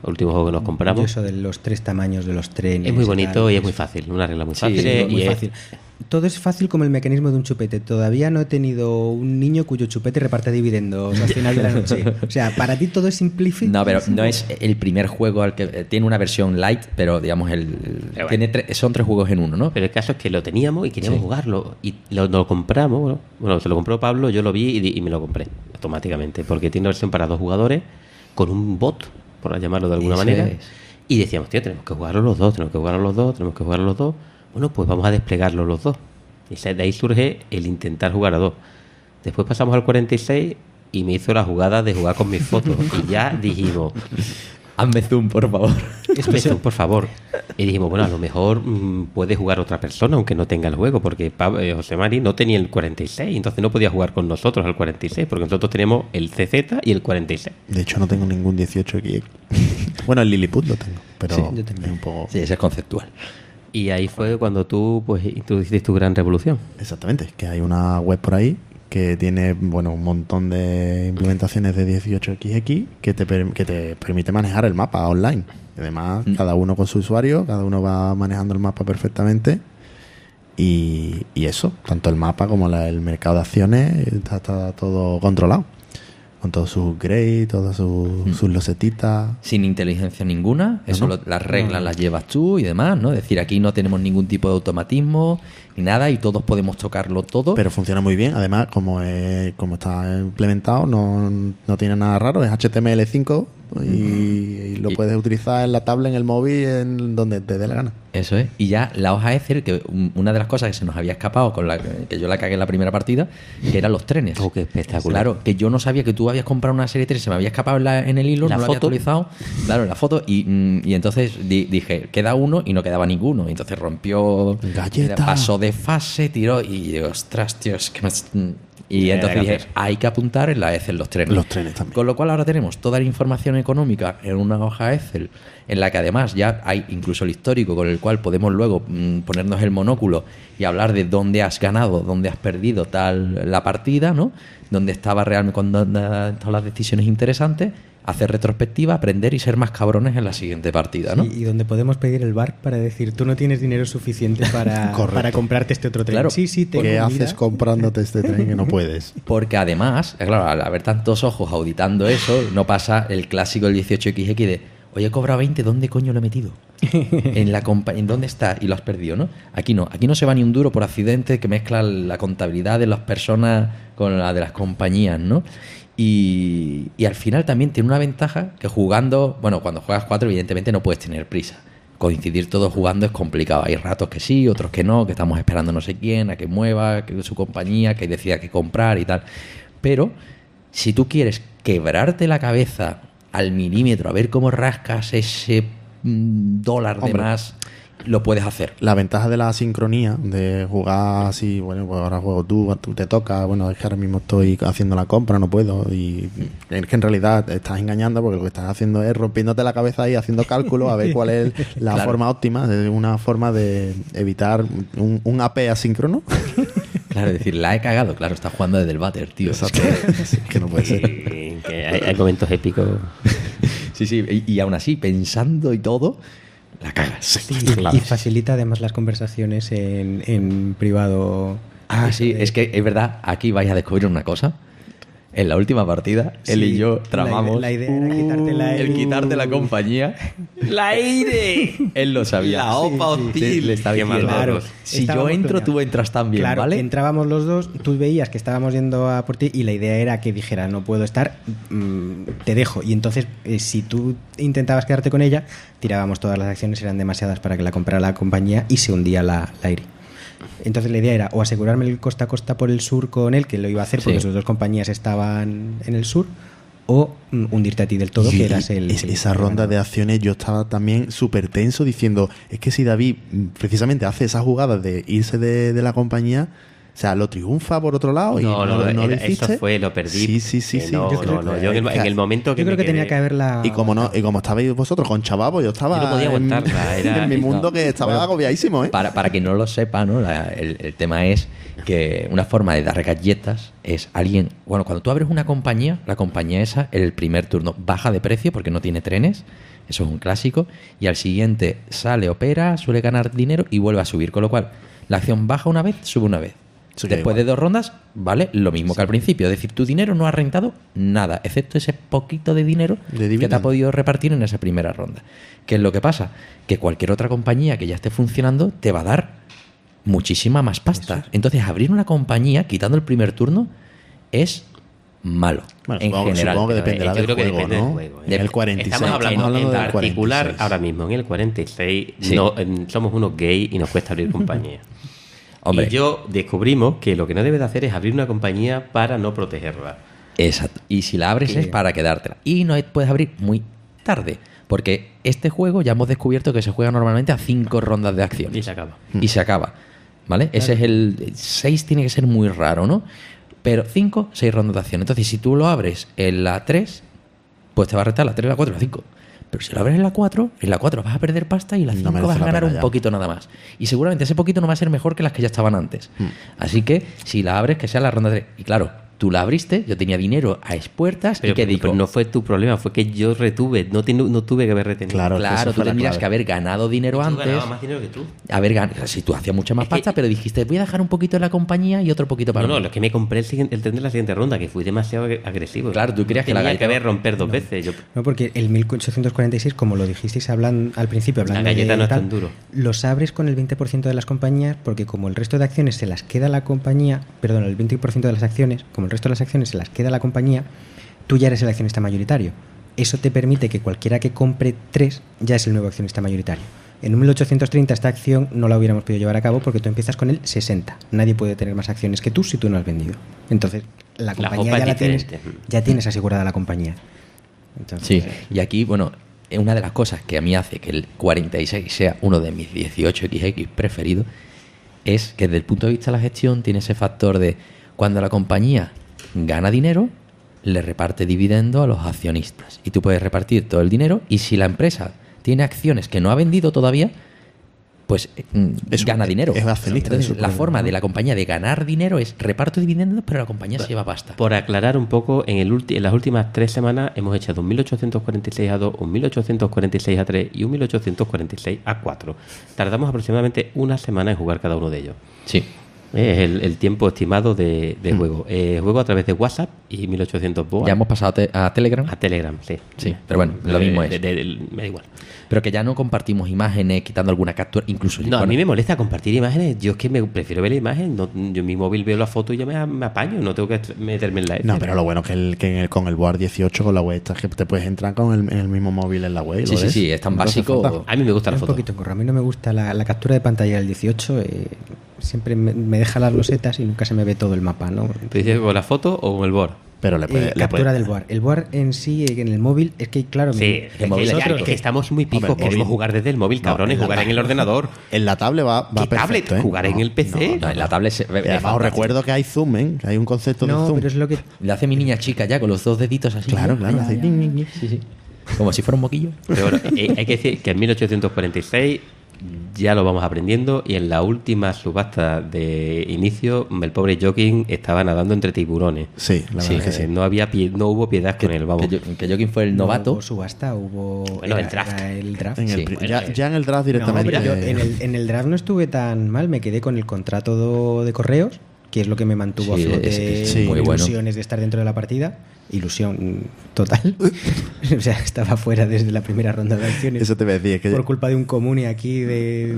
S2: el último juego que nos
S4: Yo
S2: compramos.
S4: eso de los 3 tamaños de los trenes.
S2: Es muy bonito
S4: tal,
S2: y es muy fácil, una regla muy
S3: Sí,
S2: fácil.
S4: muy
S2: y
S4: fácil. Todo es fácil como el mecanismo de un chupete. Todavía no he tenido un niño cuyo chupete reparte dividendos al final de la noche. O sea, para ti todo es simplificado.
S3: No, pero no es el primer juego al que tiene una versión light, pero digamos
S2: bueno.
S3: son 3 juegos en uno, ¿no?
S2: Pero el caso es que lo teníamos y queríamos
S3: Sí.
S2: jugarlo. Y lo compramos, bueno, se lo compró Pablo, yo lo vi y me lo compré automáticamente. Porque tiene una versión para 2 jugadores con un bot, por llamarlo de alguna
S3: Eso
S2: manera.
S3: es.
S2: Y decíamos, tío, tenemos que jugarlo los dos. Bueno, pues vamos a desplegarlo los dos. Y de ahí surge el intentar jugar a 2. Después pasamos al 46 y me hizo la jugada de jugar con mis fotos. Y ya dijimos,
S3: Hazme zoom, por favor.
S2: Eso, por favor. Y dijimos, bueno, a lo mejor puede jugar otra persona aunque no tenga el juego, porque José Mari no tenía el 46, entonces no podía jugar con nosotros al 46, porque nosotros teníamos el CZ y el 46.
S1: De hecho, no tengo ningún 18X. Bueno, el Lilliput lo tengo, pero
S4: Sí, yo también.
S1: es un poco...
S3: Sí, ese es conceptual.
S2: Y ahí fue cuando tú hiciste tu gran revolución.
S1: Exactamente, que hay una web por ahí que tiene bueno un montón de implementaciones de 18XX que te permite manejar el mapa online. Y además, cada uno con su usuario, cada uno va manejando el mapa perfectamente. Y eso, tanto el mapa como el mercado de acciones, está todo controlado. Con todos sus grades, todas sus losetitas.
S3: Sin inteligencia ninguna, eso
S1: No.
S3: las reglas las llevas tú y demás, ¿no? Es decir, aquí no tenemos ningún tipo de automatismo ni nada y todos podemos tocarlo todo.
S1: Pero funciona muy bien. Además, como está implementado, no tiene nada raro. Es HTML5 y lo puedes utilizar en la tablet, en el móvil, en donde te dé la gana.
S3: Eso es. Y ya la hoja Excel, que una de las cosas que se nos había escapado, con la que yo la cagué en la primera partida, que eran los trenes.
S2: Oh, qué espectacular.
S3: Claro, que yo no sabía que tú habías comprado una serie de trenes, se me había escapado en el hilo,
S2: La
S3: no lo había
S2: foto.
S3: actualizado. Claro, en la foto. Y entonces dije, queda uno y no quedaba ninguno. Y entonces rompió,
S1: Galleta.
S3: pasó de fase, tiró y digo, ostras, tío, es que más... Y
S2: Ya,
S3: entonces dije,
S2: gracias.
S3: hay que apuntar en la Excel los trenes.
S1: Los trenes también.
S3: Con lo cual ahora tenemos toda la información económica en una hoja Excel, en la que además ya hay incluso el histórico con el cual podemos luego ponernos el monóculo y hablar de dónde has ganado, dónde has perdido tal la partida, ¿no? Dónde estaba realmente con todas las decisiones interesantes, hacer retrospectiva, aprender y ser más cabrones en la siguiente partida, ¿no?
S4: Sí, y donde podemos pedir el bar para decir, tú no tienes dinero suficiente
S1: Correcto.
S4: para comprarte este otro tren.
S3: Claro.
S4: Sí, tengo.
S1: ¿Qué
S4: mira.
S1: haces comprándote este tren que no puedes?
S3: Porque además, claro, al haber tantos ojos auditando eso, no pasa el clásico del 18XX de, Oye, he cobrado 20, ¿dónde coño lo he metido? ¿En dónde está? Y lo has perdido, ¿no? Aquí no se va ni un duro por accidente que mezcla la contabilidad de las personas con la de las compañías, ¿no? Y al final también tiene una ventaja que jugando, bueno, cuando juegas 4 evidentemente no puedes tener prisa. Coincidir todos jugando es complicado. Hay ratos que sí, otros que no, que estamos esperando no sé quién, a que mueva, que su compañía, que decida qué comprar y tal. Pero si tú quieres quebrarte la cabeza al milímetro a ver cómo rascas ese dólar de más, lo puedes hacer.
S1: La ventaja de la sincronía, de jugar así, bueno, pues ahora juego tú te toca, bueno, es que ahora mismo estoy haciendo la compra, no puedo, y es que en realidad te estás engañando porque lo que estás haciendo es rompiéndote la cabeza ahí, haciendo cálculos a ver cuál es la forma óptima, de una forma de evitar un AP asíncrono.
S3: Claro, es decir, la he cagado, claro, estás jugando desde el váter, tío.
S1: Exacto. Que no puede ser.
S2: Que hay momentos épicos.
S3: Sí, y aún así, pensando y todo, la cagas.
S4: Y facilita además las conversaciones en privado.
S3: Sí, es que es verdad, aquí vais a descubrir una cosa. En la última partida, él y yo tramamos
S4: La idea era
S3: quitarte la compañía.
S2: ¡La aire!
S3: Él lo sabía.
S2: La OPA hostil.
S3: Le estaba
S2: Qué
S3: diciendo,
S2: malvados.
S3: claro, si yo entro, tú entras también,
S4: claro,
S3: ¿vale?
S4: Entrábamos los dos, tú veías que estábamos yendo a por ti y la idea era que dijera, no puedo estar, te dejo. Y entonces, si tú intentabas quedarte con ella, tirábamos todas las acciones, eran demasiadas para que la comprara la compañía y se hundía la aire. Entonces la idea era o asegurarme el costa a costa por el sur con él, que lo iba a hacer porque sus dos compañías estaban en el sur, o hundirte a ti del todo, que eras
S1: esa ronda de acciones yo estaba también súper tenso diciendo, es que si David precisamente hace esa jugada de irse de la compañía, o sea, lo triunfa por otro lado y no lo hiciste.
S2: Eso fue, lo perdí.
S1: Sí.
S2: Yo en el momento que
S4: yo creo que tenía que haberla.
S1: Y como estabais vosotros con Chavabo, yo estaba
S2: yo no podía aguantarla,
S1: en mi mundo que estaba agobiadísimo, ¿eh?
S3: Para quien no lo sepa, ¿no? El tema es que una forma de dar galletas es alguien. Bueno, cuando tú abres una compañía, la compañía esa, el primer turno baja de precio porque no tiene trenes. Eso es un clásico. Y al siguiente sale, opera, suele ganar dinero y vuelve a subir. Con lo cual, la acción baja una vez, sube una vez. Después de 2 rondas, vale lo mismo que al principio. Es decir, tu dinero no ha rentado nada, excepto ese poquito de dinero que te ha podido repartir en esa primera ronda. ¿Qué es lo que pasa? Que cualquier otra compañía que ya esté funcionando te va a dar muchísima más pasta. Entonces, abrir una compañía quitando el primer turno es malo. Bueno, en general.
S1: Supongo que dependerá del juego,
S2: depende
S1: ¿no?
S2: del juego.
S1: El 46.
S2: Estamos hablando en
S1: del
S2: particular
S1: 46.
S2: ahora mismo. En el 46
S3: Sí.
S2: somos unos gays y nos cuesta abrir compañía.
S3: Hombre.
S2: Y yo descubrimos que lo que no debes de hacer es abrir una compañía para no protegerla.
S3: Exacto. Y si la abres es para quedártela. Y no puedes abrir muy tarde. Porque este juego ya hemos descubierto que se juega normalmente a 5 rondas de acciones.
S2: Y se acaba.
S3: ¿Vale? Claro. Ese es el 6, tiene que ser muy raro, ¿no? Pero 5, 6 rondas de acción. Entonces, si tú lo abres en la 3, pues te va a retar la 3, la 4 y la 5. Pero si lo abres en la 4 vas a perder pasta y la 5 vas a ganar un poquito nada más. Y seguramente ese poquito no va a ser mejor que las que ya estaban antes. Así que, si la abres, que sea la ronda 3. Y claro, tú la abriste, yo tenía dinero a expuertas y que digo...
S2: Pero no fue tu problema, fue que yo retuve, no tuve que haber retenido.
S3: Claro, tú tendrías que haber ganado dinero antes.
S2: Yo ganaba más dinero que tú.
S3: Si tú hacías mucha más pasta, pero dijiste, voy a dejar un poquito en la compañía y otro poquito para mí.
S2: No, lo que me compré el tren de la siguiente ronda, que fui demasiado agresivo.
S3: Claro, tú creías que la
S2: galleta...
S3: galleta...
S2: que haber romper 2 veces.
S4: No, porque el 1846, como lo dijisteis al principio, hablando
S2: la galleta
S4: de
S2: no es tan duro.
S4: Los abres con el 20% de las compañías, porque como el resto de acciones se las queda la compañía, perdón, el 20% de las acciones, como el resto de las acciones se las queda la compañía, tú ya eres el accionista mayoritario. Eso te permite que cualquiera que compre 3 ya es el nuevo accionista mayoritario. En 1830 esta acción no la hubiéramos podido llevar a cabo porque tú empiezas con el 60. Nadie puede tener más acciones que tú si tú no has vendido. Entonces, la compañía ya tienes asegurada la compañía. Entonces,
S3: sí, y aquí, bueno, una de las cosas que a mí hace que el 46 sea uno de mis 18XX preferidos es que desde el punto de vista de la gestión tiene ese factor de cuando la compañía gana dinero, le reparte dividendo a los accionistas. Y tú puedes repartir todo el dinero y si la empresa tiene acciones que no ha vendido todavía, pues gana dinero.
S1: Es accionista.
S3: Entonces, la forma de la compañía de ganar dinero es reparto de dividendos, pero la compañía se lleva pasta.
S2: Por aclarar un poco, en las últimas 3 semanas hemos echado un 1846 a 2, un 1846 a 3 y un 1846 a 4. Tardamos aproximadamente una semana en jugar cada uno de ellos.
S3: Sí.
S2: Es el tiempo estimado de juego. Juego a través de WhatsApp y 1800 boas.
S3: Ya hemos pasado a Telegram.
S2: A Telegram, sí.
S3: Sí, pero bueno, lo mismo es.
S2: Me da igual.
S3: Pero que ya no compartimos imágenes, quitando alguna captura, incluso...
S2: No, a mí me molesta compartir imágenes. Yo es que prefiero ver la imagen. No, yo en mi móvil veo la foto y yo me apaño. No tengo que meterme en la F.
S1: No, pero lo bueno que con el Board 18, con la web, es que te puedes entrar con el mismo móvil en la web.
S3: Sí, es tan básico.
S2: A mí me gusta la
S4: un
S2: foto.
S4: Poquito corro. A mí no me gusta la captura de pantalla del 18. Siempre me deja las losetas y nunca se me ve todo el mapa, ¿no?
S2: ¿Te dices con la foto o con el board?
S1: Pero
S4: captura del Board. El Board en sí, en el móvil, es que claro...
S2: Sí, es que estamos muy pijos.
S1: Hombre,
S2: Queremos jugar desde el móvil, cabrones, jugar en el ordenador.
S1: En la tablet va
S2: ¿Qué
S1: perfecto,
S2: tablet? ¿Jugar en el PC?
S3: No, en la tablet...
S1: Además, os recuerdo que hay zoom, ¿eh? Que hay un concepto de
S4: No,
S1: zoom.
S4: pero es lo que...
S3: Le hace mi niña chica ya, con los 2 deditos así.
S1: Claro, claro.
S3: Ya,
S1: hace
S3: ya.
S1: ding, ding, ding.
S3: Sí, sí. Como si fuera un moquillo.
S2: Pero bueno, hay que decir que en 1846 ya lo vamos aprendiendo y en la última subasta de inicio el pobre Joking estaba nadando entre tiburones.
S1: Sí, la verdad es que sí.
S2: No hubo piedad con él, vamos.
S3: Que Joking fue el novato.
S4: No hubo subasta, hubo...
S2: Bueno, el draft.
S4: era el draft.
S3: Sí.
S1: Ya en el draft
S4: No,
S1: directamente.
S4: pero yo en el draft no estuve tan mal. Me quedé con el contrato de correos, que es lo que me mantuvo
S3: Sí,
S4: a flote
S3: sí,
S4: con
S3: muy bueno.
S4: ilusiones de estar dentro de la partida. Ilusión total. O sea, estaba fuera desde la primera ronda de acciones.
S1: Eso te voy a decir. Que
S4: Por culpa de un comune aquí de...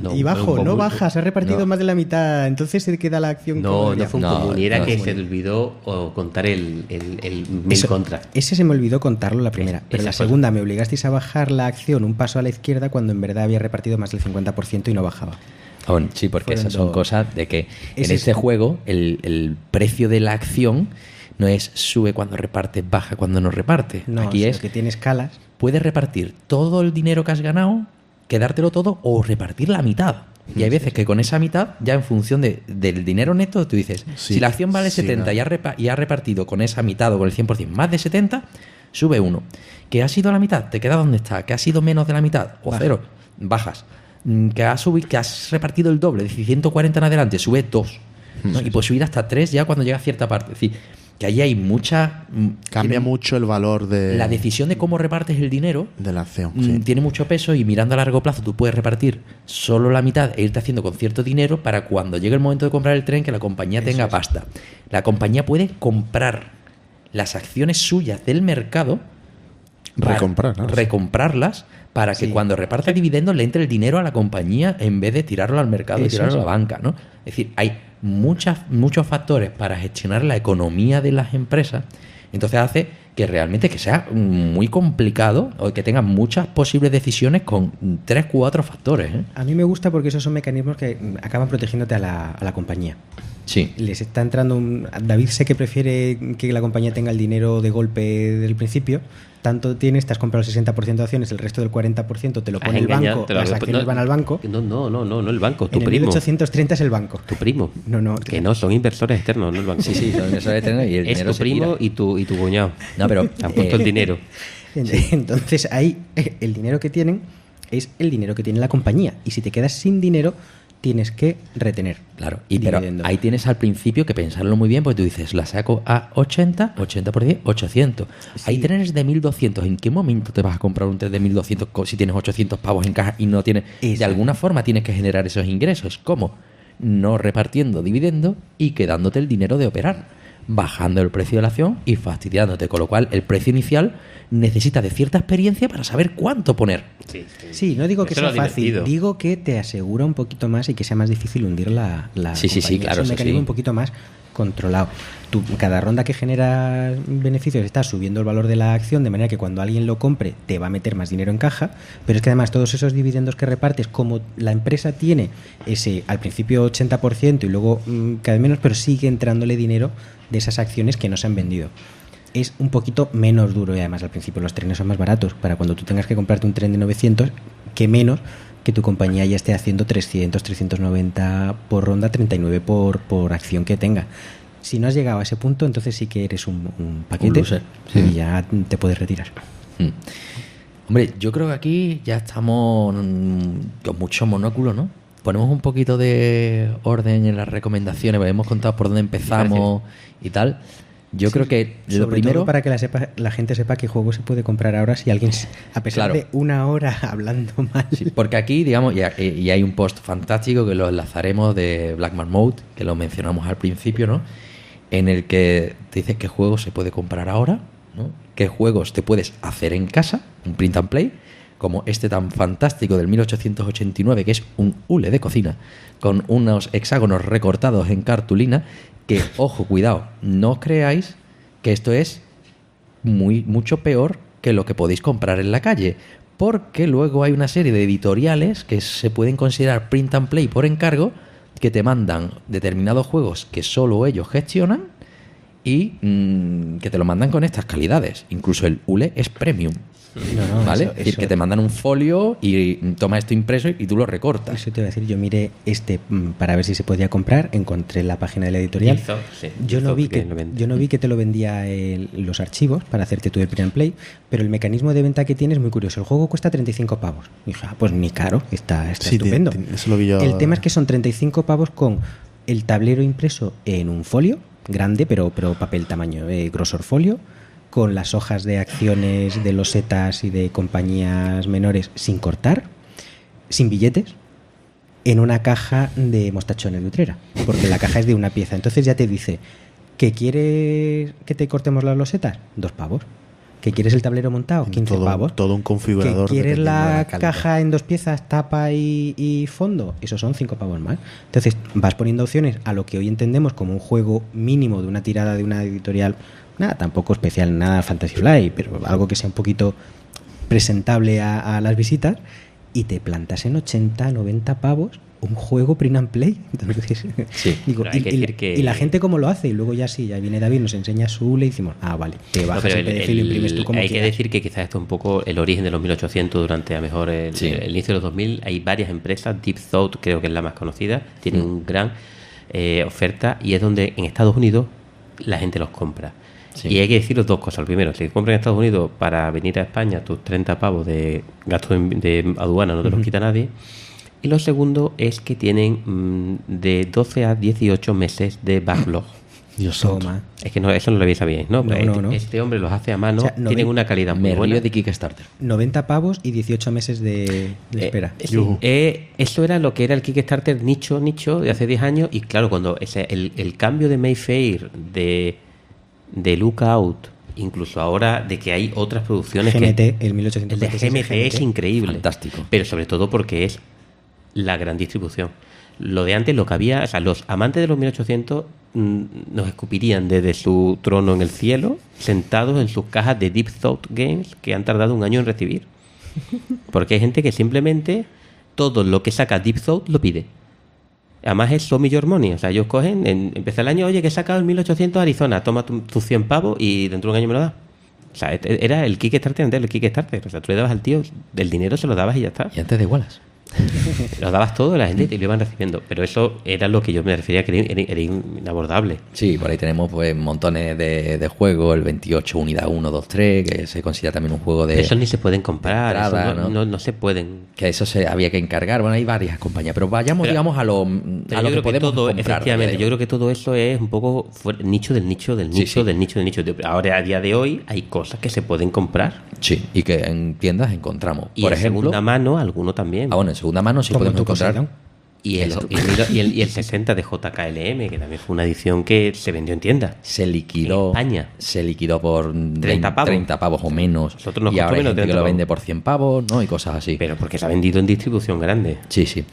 S2: No,
S4: y bajo,
S2: un
S4: no
S2: común.
S4: baja, se ha repartido
S3: No.
S4: más de la mitad. Entonces se queda la acción...
S2: No,
S4: con-
S2: no fue un
S3: No,
S2: común, era
S3: no,
S2: que
S3: sí.
S2: se le olvidó contar el mail
S4: Eso-
S2: contract.
S4: Ese se me olvidó contarlo la primera. Pero
S2: esa
S4: la
S2: fue
S4: segunda me obligasteis a bajar la acción un paso a la izquierda cuando en verdad había repartido más del 50% y no bajaba.
S3: Bueno, sí, porque
S4: Fueron
S3: esas son
S4: dos.
S3: cosas de que en
S4: Ese
S3: este
S4: es-
S3: juego el precio de la acción no es sube cuando repartes, baja cuando no repartes.
S4: No,
S3: Aquí
S4: sino
S3: es,
S4: que tiene escalas.
S3: puedes repartir todo el dinero que has ganado, quedártelo todo o repartir la mitad. Y hay veces que con esa mitad, ya en función del dinero neto, tú dices,
S1: Sí,
S3: si la acción vale
S1: sí,
S3: 70
S1: no.
S3: y has repartido con esa mitad o con el 100% más de 70, sube 1. Que ha sido la mitad, te queda donde está. Que ha sido menos de la mitad o
S4: Baja.
S3: 0, bajas. Que has repartido el doble, de 140 en adelante, sube 2. ¿no? Y puedes subir hasta 3 ya cuando llega a cierta parte. Es decir, que ahí hay mucha...
S1: cambia mucho el valor de
S3: La decisión de cómo repartes el dinero
S1: la acción. Sí.
S3: tiene mucho peso y mirando a largo plazo tú puedes repartir solo la mitad e irte haciendo con cierto dinero para cuando llegue el momento de comprar el tren que la compañía tenga pasta. La compañía puede comprar las acciones suyas del mercado, recomprarlas para que
S4: Sí.
S3: cuando reparta dividendos le entre el dinero a la compañía en vez de tirarlo al mercado y
S4: Eso
S3: tirarlo a
S4: es.
S3: la banca, ¿no? Es decir, hay muchos factores para gestionar la economía de las empresas. Entonces hace que realmente que sea muy complicado o que tengan muchas posibles decisiones con 3-4 factores. ¿eh?
S4: A mí me gusta porque esos son mecanismos que acaban protegiéndote a la compañía.
S3: Sí.
S4: Les está entrando David sé que prefiere que la compañía tenga el dinero de golpe del principio. Tanto tienes, te has comprado el 60% de acciones, el resto del 40% te lo pone el banco, las acciones van al banco.
S2: No, el banco, tu
S4: En el
S2: primo.
S4: 1830 es el banco.
S2: Tu primo.
S4: No,
S2: Que no, son inversores externos, no el banco.
S3: Sí, sí, son esos eternos y el
S2: Es
S3: dinero
S2: tu
S3: se
S2: primo
S3: tira.
S2: y tu cuñado.
S3: No, pero
S2: Han puesto el dinero.
S4: Entonces ahí el dinero que tienen es el dinero que tiene la compañía. Y si te quedas sin dinero, tienes que retener.
S3: Claro, pero
S4: dividendo.
S3: ahí tienes al principio que pensarlo muy bien, porque tú dices, la saco a 80 por 10, 800.
S4: Sí.
S3: Hay trenes de 1200. ¿En qué momento te vas a comprar un tren de 1200 si tienes 800 pavos en caja y no tienes... De
S4: Exacto.
S3: alguna forma tienes que generar esos ingresos. ¿Cómo? No repartiendo dividendos y quedándote el dinero de operar, bajando el precio de la acción y fastidiándote. Con lo cual, el precio inicial necesita de cierta experiencia para saber cuánto poner.
S4: Sí, no digo que
S2: Eso
S4: sea
S2: es lo
S4: fácil,
S2: divertido.
S4: digo que te asegura un poquito más y que sea más difícil hundir la
S3: Sí, sí, sí,
S4: compañía.
S3: claro,
S4: Es un
S3: eso
S4: mecanismo
S3: sí.
S4: un poquito más controlado. Tú, cada ronda que generas beneficios estás subiendo el valor de la acción de manera que cuando alguien lo compre te va a meter más dinero en caja, pero es que además todos esos dividendos que repartes, como la empresa tiene ese al principio 80% y luego cada vez menos, pero sigue entrándole dinero de esas acciones que no se han vendido. Es un poquito menos duro y además al principio los trenes son más baratos. Para cuando tú tengas que comprarte un tren de 900, que menos que tu compañía ya esté haciendo 300, 390 por ronda, 39 por acción que tenga. Si no has llegado a ese punto, entonces sí que eres un paquete
S3: loser.
S4: y ya te puedes retirar.
S3: Hombre, yo creo que aquí ya estamos con mucho monóculo, ¿no? Ponemos un poquito de orden en las recomendaciones, porque hemos contado por dónde empezamos y tal. Yo creo que lo
S4: Sobre
S3: primero...
S4: todo para que la gente sepa qué juego se puede comprar ahora si alguien, a pesar
S3: Claro.
S4: de una hora hablando mal.
S3: Sí, porque aquí, digamos, y hay un post fantástico que lo enlazaremos de Blackman Mode, que lo mencionamos al principio, ¿no? En el que te dice qué juegos se puede comprar ahora, ¿no? Qué juegos te puedes hacer en casa, un print and play, como este tan fantástico del 1889, que es un hule de cocina, con unos hexágonos recortados en cartulina, que, ojo, cuidado, no os creáis que esto es mucho peor que lo que podéis comprar en la calle, porque luego hay una serie de editoriales que se pueden considerar print and play por encargo, que te mandan determinados juegos que solo ellos gestionan y que te lo mandan con estas calidades. Incluso el hule es premium.
S4: No,
S3: ¿Vale?
S4: eso-
S3: Es decir, que te mandan un folio y toma esto impreso y tú lo recortas.
S4: Eso te iba a decir, yo miré para ver si se podía comprar, encontré la página de la editorial.
S2: Deep Thought, sí.
S4: Yo
S2: Deep
S4: no
S2: Thought
S4: vi
S2: que lo vende.
S4: yo no vi que te lo vendía los archivos para hacerte tú el print and play, pero el mecanismo de venta que tiene es muy curioso. El juego cuesta 35 pavos. Y dije, pues ni caro, está
S1: Sí,
S4: estupendo.
S1: eso lo vi yo.
S4: El tema es que son 35 pavos con el tablero impreso en un folio grande, pero papel tamaño, grosor folio, con las hojas de acciones de losetas y de compañías menores sin cortar, sin billetes, en una caja de mostachones de Utrera, porque la caja es de una pieza. Entonces ya te dice que quieres que te cortemos las losetas, 2 pavos. Que quieres el tablero montado, 15 pavos.
S1: Todo un configurador.
S4: Que quieres
S1: dependiendo de
S4: la
S1: calidad.
S4: caja en 2 piezas, tapa y fondo, esos son 5 pavos más. Entonces vas poniendo opciones a lo que hoy entendemos como un juego mínimo de una tirada de una editorial, nada tampoco especial, nada Fantasy Flight, pero algo que sea un poquito presentable a las visitas, y te plantas en 80, 90 pavos un juego print and play. Entonces,
S3: Sí,
S4: digo,
S2: pero hay que decir que-
S4: y la gente cómo lo hace, y luego ya sí, ya viene David, nos enseña su hule y decimos, vale, te
S2: No,
S4: bajas
S2: pero
S4: el PDF y lo imprimes tú como
S2: hay que
S4: quieras.
S2: decir que quizás esto es un poco el origen de los 1800 durante a lo mejor
S3: Sí.
S2: el inicio de los 2000. Hay varias empresas, Deep Thought creo que es la más conocida, tiene un gran oferta y es donde en Estados Unidos la gente los compra.
S3: Sí.
S2: Y hay que decir dos cosas. Lo primero, si compras en Estados Unidos para venir a España, tus 30 pavos de gasto de aduana no te los quita nadie. Y lo segundo es que tienen de 12 a 18 meses de backlog.
S1: Dios santo.
S4: Toma.
S2: Es que no, eso no lo habéis sabíais, ¿no?
S4: No.
S2: Este hombre los hace a mano,
S4: O sea, no
S2: tienen
S4: ven-
S2: una calidad muy
S3: Me
S2: buena.
S3: río de Kickstarter.
S4: 90 pavos y 18 meses de espera.
S2: Sí.
S1: Yujú.
S2: Eso era lo que era el Kickstarter nicho de hace 10 años. Y claro, cuando el cambio de Mayfair, de Lookout, incluso ahora de que hay otras producciones
S4: GMT, el
S2: el de
S4: 1846
S2: GMT es increíble.
S3: Fantástico.
S2: Pero sobre todo porque es la gran distribución. Lo de antes, lo que había, o sea, los amantes de los 1800 nos escupirían desde su trono en el cielo, sentados en sus cajas de Deep Thought Games que han tardado un año en recibir. Porque hay gente que simplemente todo lo que saca Deep Thought lo pide. Además es so me your money. O sea, ellos cogen, empieza el año, oye, que he sacado el 1800 Arizona, toma tus 100 pavos y dentro de un año me lo das. O sea, era el Kickstarter antes del Kickstarter. O sea, tú le dabas al tío, del dinero se lo dabas y ya está.
S3: Y antes de Wallace.
S2: Lo dabas todo, la gente te lo iban recibiendo. Pero eso era lo que yo me refería, que era inabordable.
S3: Sí, por ahí tenemos pues montones de juegos, el 28 Unidad 1, 2, 3, que se considera también un juego de...
S2: Esos ni se pueden comprar,
S3: de entrada,
S2: esos
S3: ¿no?
S2: no se pueden.
S3: Que eso se había que encargar. Bueno, hay varias compañías, pero vayamos,
S2: Pero-
S3: digamos, a lo
S2: Pero
S3: que
S2: yo creo que
S3: podemos
S2: todo,
S3: comprar.
S2: efectivamente,
S3: diría
S2: yo creo que todo eso es un poco nicho del nicho del nicho
S3: sí.
S2: del nicho del nicho. Ahora, a día de hoy, hay cosas que se pueden comprar.
S3: Sí, y que en tiendas encontramos.
S2: Y
S3: por
S2: en
S3: ejemplo...
S2: segunda mano, alguno también.
S3: Ah, bueno, en segunda mano sí
S4: Como
S3: podemos
S4: tu
S3: encontrar...
S4: Poseidón.
S2: Y el,
S3: Eso.
S2: y el 60 de JKLM, que también fue una edición que se vendió en tienda.
S3: Se liquidó.
S2: En España.
S3: Se liquidó por
S2: 30 pavos.
S3: 30 pavos o menos.
S2: Nosotros nos
S3: y
S2: costó
S3: ahora hay
S2: menos
S3: gente
S2: de
S3: que
S2: 30
S3: lo
S2: pavos.
S3: vende por 100 pavos, ¿no? Y cosas así.
S2: Pero porque se ha vendido en distribución grande.
S3: Sí, sí.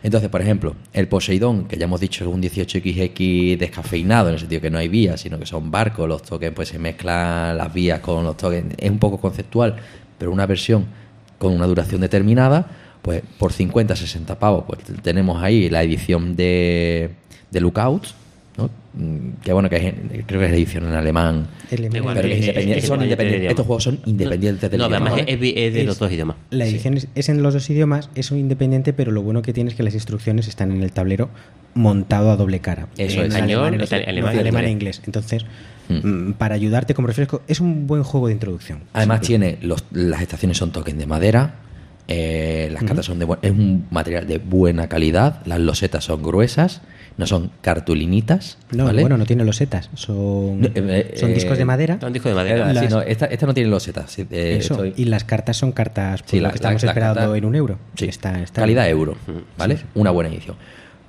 S3: Entonces, por ejemplo, el Poseidón, que ya hemos dicho, es un 18XX descafeinado, en el sentido que no hay vías, sino que son barcos, los tokens pues se mezclan las vías con los tokens. Es un poco conceptual, pero una versión con una duración determinada, pues por 50, 60 pavos, pues tenemos ahí la edición de Lookouts, ¿no? Que bueno, creo que es la edición en alemán.
S2: Igual,
S3: Pero que es independiente. Son independientes. Estos juegos son independientes del
S2: No,
S3: idioma,
S2: además
S3: ¿vale?
S2: es de los dos idiomas.
S4: La edición es en los dos idiomas, es un independiente, pero lo bueno que tiene es que las instrucciones están en el tablero montado a doble cara.
S3: Eso
S4: En
S3: es.
S4: alemán,
S2: Español,
S4: en
S2: alemán,
S4: alemán e
S2: inglés.
S4: inglés. Entonces, para ayudarte como refresco, es un buen juego de introducción.
S3: Además
S4: Sí.
S3: tiene las estaciones son tokens de madera, las cartas son es un material de buena calidad, las losetas son gruesas, no son cartulinitas.
S4: No,
S3: ¿vale?
S4: bueno, no tiene losetas, son discos de madera.
S2: Un disco de madera.
S3: Sí, no, esta no tiene losetas. Sí,
S4: Eso, y las cartas son cartas por
S3: Sí,
S4: lo que estamos esperando
S3: carta-
S4: en €1.
S3: Sí,
S4: Está
S3: calidad
S4: bien.
S3: euro, ¿vale? Una buena edición.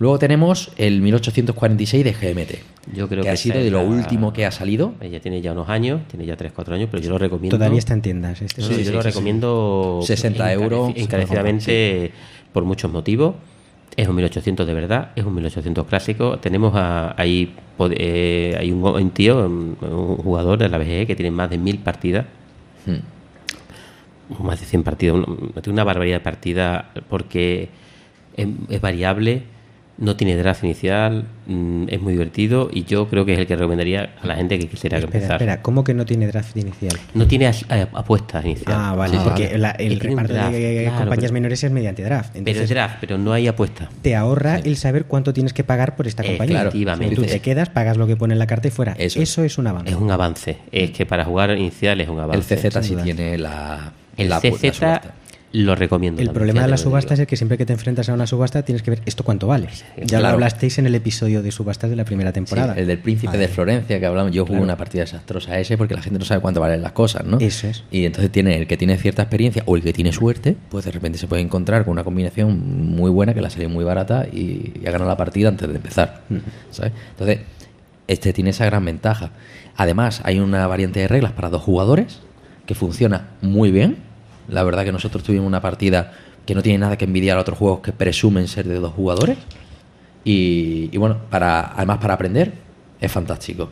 S3: Luego tenemos el 1846 de GMT,
S2: Yo creo
S3: que
S2: que
S3: ha sido
S2: esa
S3: de
S2: es
S3: lo
S2: la-
S3: último que ha salido.
S2: Ella tiene ya unos años, tiene ya 3-4 años, pero yo lo recomiendo.
S4: Todavía está en tiendas.
S2: No, yo lo recomiendo
S3: 60 euros.
S2: encarecidamente por muchos motivos. Es un 1800 de verdad, es un 1800 clásico. Tenemos ahí hay un tío, un jugador de la BGE que tiene más de 1000 partidas, más de 100 partidas, tiene una barbaridad de partidas porque es variable, no tiene draft inicial, es muy divertido y yo creo que es el que recomendaría a la gente que quisiera empezar.
S4: Espera, ¿cómo que no tiene draft inicial?
S2: No tiene apuestas inicial.
S4: Ah, vale, porque el
S2: tiene un
S4: reparto
S2: draft,
S4: de
S2: claro,
S4: compañías
S2: pero-
S4: menores es mediante draft.
S2: Pero
S4: Entonces,
S2: es draft, pero no hay apuesta.
S4: te ahorra el saber cuánto tienes que pagar por esta compañía.
S2: Efectivamente.
S4: Tú te quedas, pagas lo que pone en la carta y fuera.
S3: Eso
S4: es un avance.
S2: Es un avance. Es que para jugar inicial es un avance.
S3: El CZ sí
S4: sin duda.
S3: tiene
S2: El
S3: la
S2: CZ
S3: subasta.
S2: lo recomiendo.
S4: El
S2: también,
S4: problema de
S2: fíjate
S4: las
S2: lo que
S4: subastas
S2: digo.
S4: es que siempre que te enfrentas a una subasta tienes que ver esto cuánto vale. Ya lo
S3: claro.
S4: hablasteis en el episodio de subastas de la primera
S3: Sí,
S4: temporada.
S3: el del Príncipe de Florencia que hablamos. Yo jugué una partida desastrosa a ese porque la gente no sabe cuánto valen las cosas, ¿no?
S4: Eso es.
S3: Y entonces tiene el que tiene cierta experiencia o el que tiene suerte, pues de repente se puede encontrar con una combinación muy buena que le ha salido muy barata y ha ganado la partida antes de empezar, ¿sabes? Entonces, este tiene esa gran ventaja. Además, hay una variante de reglas para 2 jugadores que funciona muy bien. La verdad que nosotros tuvimos una partida que no tiene nada que envidiar a otros juegos que presumen ser de 2 jugadores. Y bueno, además para aprender es fantástico.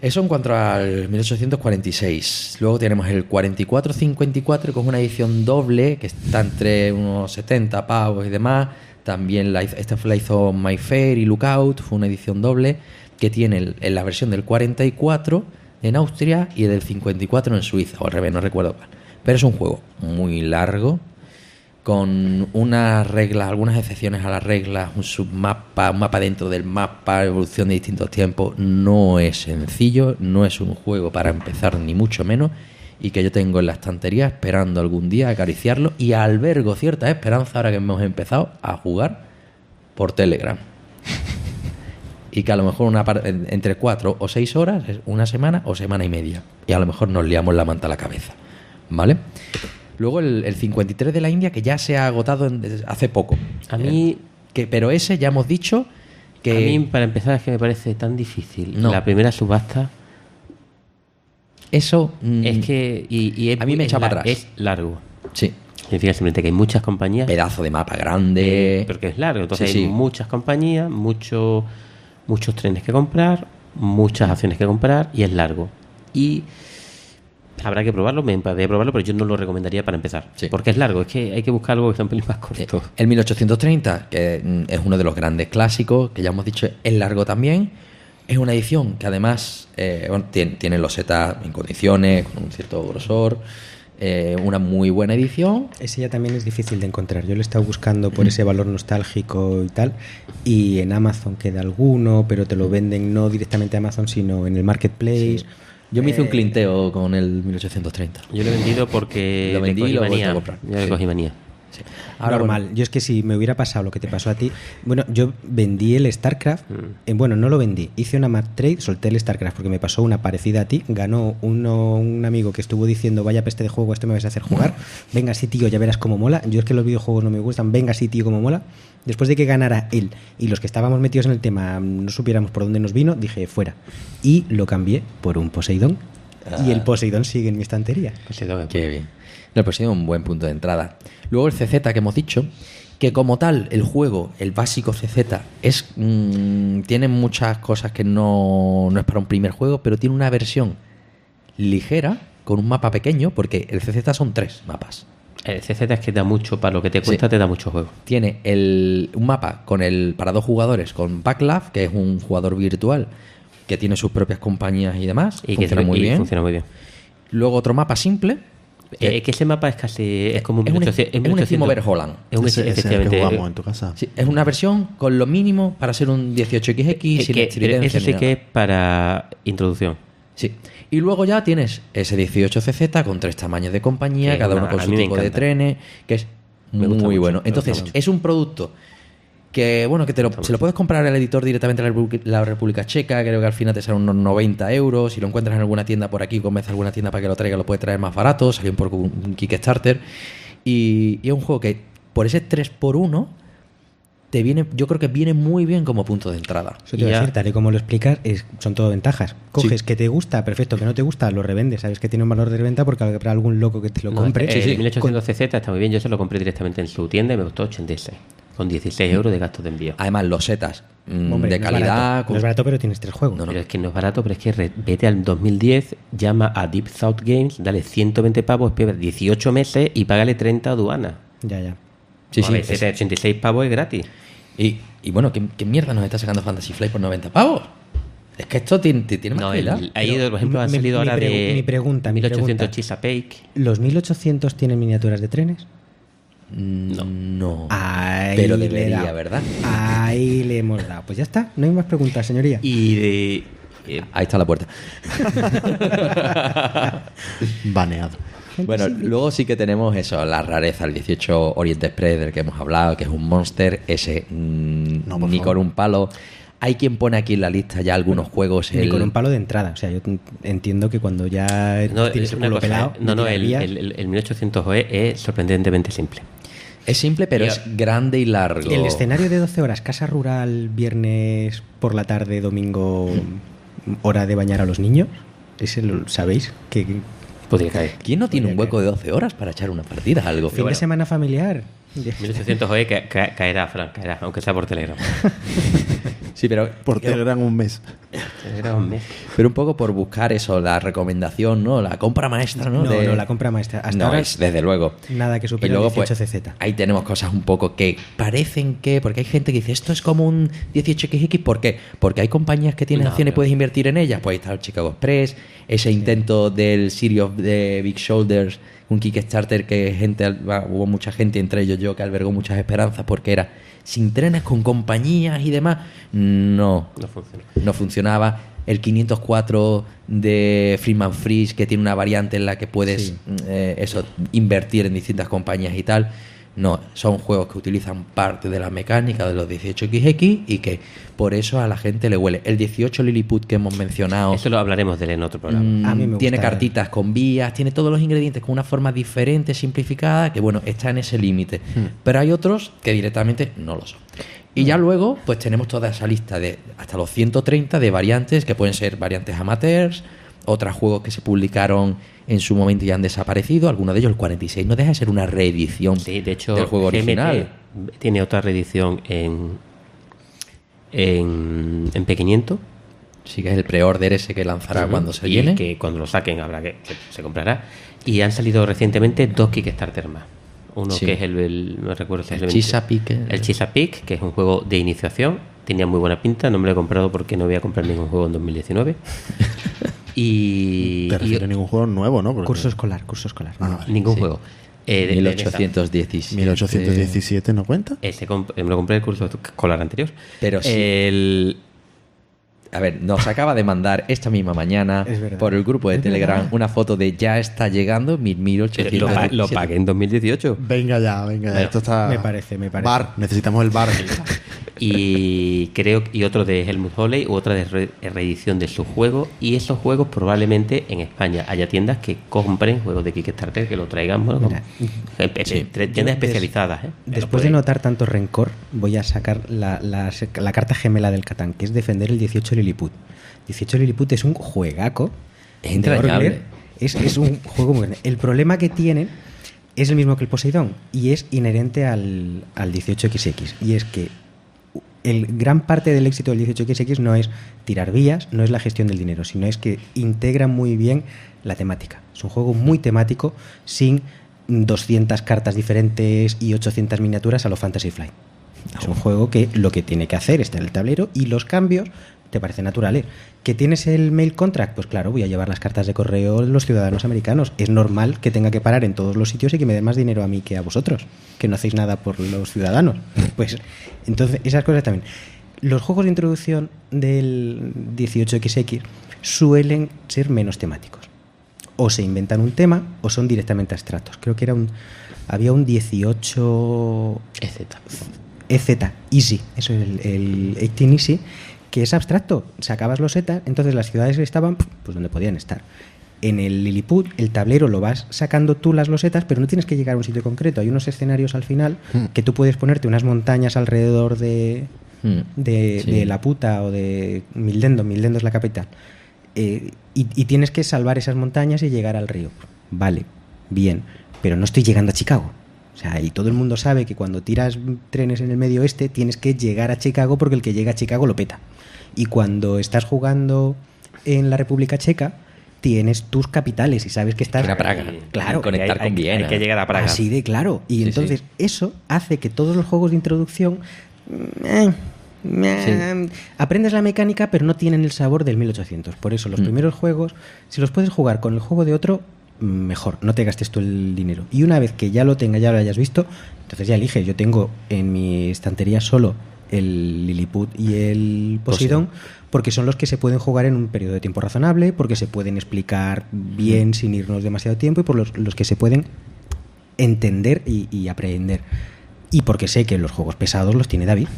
S3: Eso en cuanto al 1846. Luego tenemos el 4454, que es una edición doble, que está entre unos 70 pavos y demás. También esta la hizo My Fair y Lookout, fue una edición doble, que tiene la versión del 44 en Austria y del 54 en Suiza, o al revés, no recuerdo cuál. Pero es un juego muy largo, con unas reglas, algunas excepciones a las reglas, un submapa, un mapa dentro del mapa, evolución de distintos tiempos. No es sencillo, no es un juego para empezar ni mucho menos, y que yo tengo en la estantería esperando algún día acariciarlo, y albergo cierta esperanza ahora que hemos empezado a jugar por Telegram. Y que a lo mejor entre 4 o 6 horas, es una semana o semana y media, y a lo mejor nos liamos la manta a la cabeza, ¿vale? Luego el 53 de la India, que ya se ha agotado hace poco.
S2: A mí,
S3: Pero ese ya hemos dicho que...
S2: a mí, para empezar, es que me parece tan difícil.
S3: No.
S2: La primera subasta
S3: Eso...
S2: es que... Y es
S3: a mí me echa para atrás.
S2: Es largo.
S3: Sí.
S2: Significa simplemente que hay muchas compañías.
S3: Pedazo de mapa grande.
S2: Porque es largo. Entonces
S3: Sí,
S2: hay
S3: sí.
S2: muchas compañías, muchos trenes que comprar, muchas acciones que comprar, y es largo. Y habrá que probarlo, me encantaría probarlo, pero yo no lo recomendaría para empezar.
S3: Sí.
S2: Porque es largo, es que hay que buscar algo que sea un pelín más corto.
S3: El 1830, que es uno de los grandes clásicos, que ya hemos dicho es largo también. Es una edición que además bueno, tiene losetas en condiciones, con un cierto grosor. Una muy buena edición.
S4: Ese ya también es difícil de encontrar. Yo lo he estado buscando por ese valor nostálgico y tal, y en Amazon queda alguno, pero te lo venden no directamente a Amazon, sino en el Marketplace.
S3: Sí. Yo me hice un clinteo con el 1830.
S2: Yo lo he vendido porque
S3: Lo vendí y
S2: le
S3: lo he
S2: cogí
S3: vuelto a
S2: manía.
S3: comprar.
S2: Yo le
S3: Sí.
S2: cogí manía.
S3: Sí.
S4: Normal.
S3: bueno,
S4: Yo es que si me hubiera pasado lo que te pasó a ti, bueno, yo vendí el StarCraft, bueno, no lo vendí, hice una map trade, solté el StarCraft porque me pasó una parecida a ti, ganó un amigo que estuvo diciendo, vaya peste de juego, esto me vas a hacer jugar, venga sí tío, ya verás cómo mola, yo es que los videojuegos no me gustan, venga sí tío, cómo mola. Después de que ganara él y los que estábamos metidos en el tema no supiéramos por dónde nos vino, dije fuera, y lo cambié por un Poseidón, y el Poseidón sigue en mi estantería.
S3: qué bien. No, pues ha sido un buen punto de entrada. Luego el CZ que hemos dicho, que como tal el juego, el básico CZ, tiene muchas cosas que no es para un primer juego, pero tiene una versión ligera, con un mapa pequeño, porque el CZ son 3 mapas.
S2: El CZ es que da mucho, para lo que te cuesta,
S3: Sí.
S2: te da mucho juego.
S3: Tiene un mapa para 2 jugadores con Backlav, que es un jugador virtual que tiene sus propias compañías y demás.
S2: Y
S3: funciona muy bien.
S2: Funciona muy bien.
S3: Luego otro mapa simple.
S2: Que ese mapa es casi... Es como un
S3: es un
S2: 1800.
S3: estilo Overholland.
S2: Es un
S1: Ese es el que
S2: efectivamente.
S1: jugamos en tu casa.
S3: Sí, es una versión con lo mínimo para ser un 18XX
S2: Es
S3: sin
S2: que, pero
S3: estridencia
S2: eso
S3: ni
S2: sí
S3: nada.
S2: que es para introducción.
S3: Sí. Y luego ya tienes ese 18CZ con 3 tamaños de compañía,
S2: Que
S3: cada
S2: una-
S3: uno con
S2: a
S3: su
S2: mí me
S3: tipo de
S2: encanta.
S3: trenes, que es
S2: Me gusta
S3: muy
S2: mucho,
S3: bueno.
S2: me
S3: Entonces,
S2: gusta mucho.
S3: es un producto que, bueno, que se lo puedes comprar al editor directamente en la República Checa. Creo que al final te sale unos 90 euros. Si lo encuentras en alguna tienda por aquí, convence a alguna tienda para que lo traiga, lo puede traer más barato. Salió un poco un Kickstarter. Y es un juego que, por ese 3x1, te viene, yo creo que viene muy bien como punto de entrada.
S4: Eso te iba a decir, tal y como lo explicas, son todo ventajas. Coges que te gusta, perfecto, que no te gusta, lo revendes. Sabes que tiene un valor de reventa porque habrá algún loco que te lo compre.
S2: El 1800CZ está muy bien. Yo se lo compré directamente en su tienda y me costó 86. Con 16 euros de gastos de envío.
S3: Además, los setas
S4: Hombre,
S3: de
S4: no es
S3: calidad.
S4: barato, no es barato, pero tienes 3 juegos.
S2: Pero es que no es barato, pero es que vete al 2010, llama a Deep South Games, dale 120 pavos, espera 18 meses y págale 30 aduana.
S4: Ya.
S3: Sí,
S2: A ver, 86 pavos es gratis.
S3: Y bueno, ¿qué mierda nos está sacando Fantasy Flight por 90 pavos? Es que esto tiene más
S2: No,
S3: calidad.
S2: ahí, por ejemplo, han salido ahora de
S4: mi pregunta,
S2: 1800 Chesapeake.
S4: ¿Los 1800 tienen miniaturas de trenes?
S3: No.
S4: Ahí
S3: pero
S4: le he
S3: debería,
S4: dado.
S3: ¿verdad?
S4: Ahí le hemos dado. Pues ya está, no hay más preguntas, señoría.
S2: Y de...
S3: Ahí está la puerta.
S1: Baneado.
S3: Bueno, luego sí que tenemos eso, la rareza, el 18 Orient Express del que hemos hablado, que es un monster, ese
S1: No, por
S3: ni
S1: favor.
S3: con un palo. Hay quien pone aquí en la lista ya algunos juegos.
S4: Ni con un palo de entrada. O sea, yo entiendo que cuando ya
S2: No,
S4: tienes
S2: es
S4: el
S2: una
S4: culo
S2: cosa,
S4: pelado...
S2: el 1800 OE es sorprendentemente simple.
S3: Es simple, pero es grande y largo.
S4: El escenario de 12 horas, casa rural, viernes por la tarde, domingo, hora de bañar a los niños, ese lo sabéis, que
S2: Podría caer.
S3: ¿Quién no tiene un hueco de 12 horas para echar una partida? Algo.
S4: fin de semana familiar.
S2: 1800 OE caerá, Fran, caerá, aunque sea por Telegram.
S3: Sí, pero
S1: Por Telegram un mes.
S2: Telegram un mes.
S3: pero un poco por buscar eso, la recomendación, ¿no? La compra maestra, ¿no?
S4: No, la compra maestra. Hasta
S3: No,
S4: ahora
S3: es desde luego.
S4: nada que
S3: Y
S4: supere
S3: luego,
S4: el
S3: pues,
S4: 18CZ.
S3: ahí tenemos cosas un poco que parecen que... Porque hay gente que dice, esto es como un 18XX. ¿Por qué? Porque hay compañías que tienen
S2: No,
S3: acciones y
S2: pero-
S3: puedes invertir en ellas. Pues ahí está el Chicago Express, ese intento del City of the Big Shoulders, un Kickstarter que hubo mucha gente, entre ellos yo, que albergó muchas esperanzas porque era sin trenes, con compañías y demás. No
S2: No funciona.
S3: no funcionaba. El 504 de Freeman Freeze, que tiene una variante en la que puedes
S4: Sí.
S3: invertir en distintas compañías y tal. No, son juegos que utilizan parte de la mecánica de los 18XX y que por eso a la gente le huele. El 18 Lilliput que hemos mencionado
S2: Eso lo hablaremos de él en otro programa.
S4: A mí me
S3: tiene
S4: gusta.
S3: cartitas con vías, tiene todos los ingredientes con una forma diferente, simplificada, que bueno, está en ese límite. Pero hay otros que directamente no lo son. Y ya luego, pues tenemos toda esa lista de hasta los 130 de variantes, que pueden ser variantes amateurs, otros juegos que se publicaron en su momento y han desaparecido. Algunos de ellos, el 46, no deja de ser una reedición
S2: Sí, de hecho,
S3: del juego
S2: GMT
S3: original.
S2: tiene otra reedición en P500.
S3: Sí, que es el pre-order ese que lanzará cuando se
S2: y
S3: viene.
S2: que cuando lo saquen habrá que se comprará. Y han salido recientemente 2 Kickstarter más. Uno
S3: Sí.
S2: que es no recuerdo si es
S3: El
S2: el 20.
S3: Chesapeake.
S2: El Chesapeake, que es un juego de iniciación. Tenía muy buena pinta, no me lo he comprado porque no voy a comprar ningún juego en 2019. y
S1: Te refieres a ningún juego nuevo, ¿no? Porque
S4: Curso escolar.
S1: Ah, vale.
S2: ningún
S3: Sí.
S2: juego. De
S3: 1817.
S1: 1817 no cuenta.
S2: me lo compré el curso escolar anterior.
S3: Pero sí. A ver, nos acaba de mandar esta misma mañana
S4: Es verdad.
S3: por el grupo de
S4: Es
S3: Telegram
S4: verdad.
S3: una foto de ya está llegando
S2: Pero
S3: 1817.
S2: lo pagué en 2018.
S1: Venga ya.
S2: Bueno,
S1: Esto está.
S4: me parece.
S1: Bar, necesitamos el bar.
S2: Y otro de Helmut Holley, u otra de reedición de su juego. Y esos juegos probablemente en España haya tiendas que compren juegos de Kickstarter, que lo traigan, bueno,
S4: Mira,
S2: tiendas especializadas.
S4: Después de notar tanto rencor, voy a sacar la carta gemela del Catán, que es defender el 18 Lilliput. 18 Lilliput es un juegaco.
S3: Es
S4: de
S3: entrañable.
S4: Orgler. Es un juego muy grande. El problema que tiene es el mismo que el Poseidón y es inherente al 18XX. Y es que gran parte del éxito del 18XX no es tirar vías, no es la gestión del dinero, sino es que integra muy bien la temática. Es un juego muy temático, sin 200 cartas diferentes y 800 miniaturas a lo Fantasy Flight. Es un juego que lo que tiene que hacer está en el tablero y los cambios te parecen naturales. ¿Que tienes el mail contract? Pues claro, voy a llevar las cartas de correo de los ciudadanos americanos. Es normal que tenga que parar en todos los sitios y que me den más dinero a mí que a vosotros, que no hacéis nada por los ciudadanos. Pues entonces, esas cosas también. Los juegos de introducción del 18XX suelen ser menos temáticos. O se inventan un tema o son directamente abstractos. Creo que era había un 18 EZ Easy, eso es el 18 Easy, que es abstracto. Sacabas los ETA, entonces las ciudades estaban pues donde podían estar. En el Lilliput, el tablero lo vas sacando tú las losetas, pero no tienes que llegar a un sitio concreto. Hay unos escenarios al final que tú puedes ponerte unas montañas alrededor de La Puta o de Mildendo. Mildendo es la capital. Y tienes que salvar esas montañas y llegar al río. Vale, bien, pero no estoy llegando a Chicago. O sea, y todo el mundo sabe que cuando tiras trenes en el medio oeste tienes que llegar a Chicago porque el que llega a Chicago lo peta. Y cuando estás jugando en la República Checa, tienes tus capitales y sabes que estás...
S3: Una Praga.
S4: Claro.
S3: Conectar con Viena.
S2: Hay que llegar a Praga.
S4: Así de claro. Y
S3: Sí,
S4: entonces
S3: sí.
S4: eso hace que todos los juegos de introducción... aprendes la mecánica, pero no tienen el sabor del 1800. Por eso los primeros juegos, si los puedes jugar con el juego de otro, mejor. No te gastes tú el dinero. Y una vez que ya lo tengas, ya lo hayas visto, entonces ya eliges. Yo tengo en mi estantería solo el Lilliput y el Poseidón, porque son los que se pueden jugar en un periodo de tiempo razonable, porque se pueden explicar bien sin irnos demasiado tiempo y por los que se pueden entender y aprender. Y porque sé que los juegos pesados los tiene David.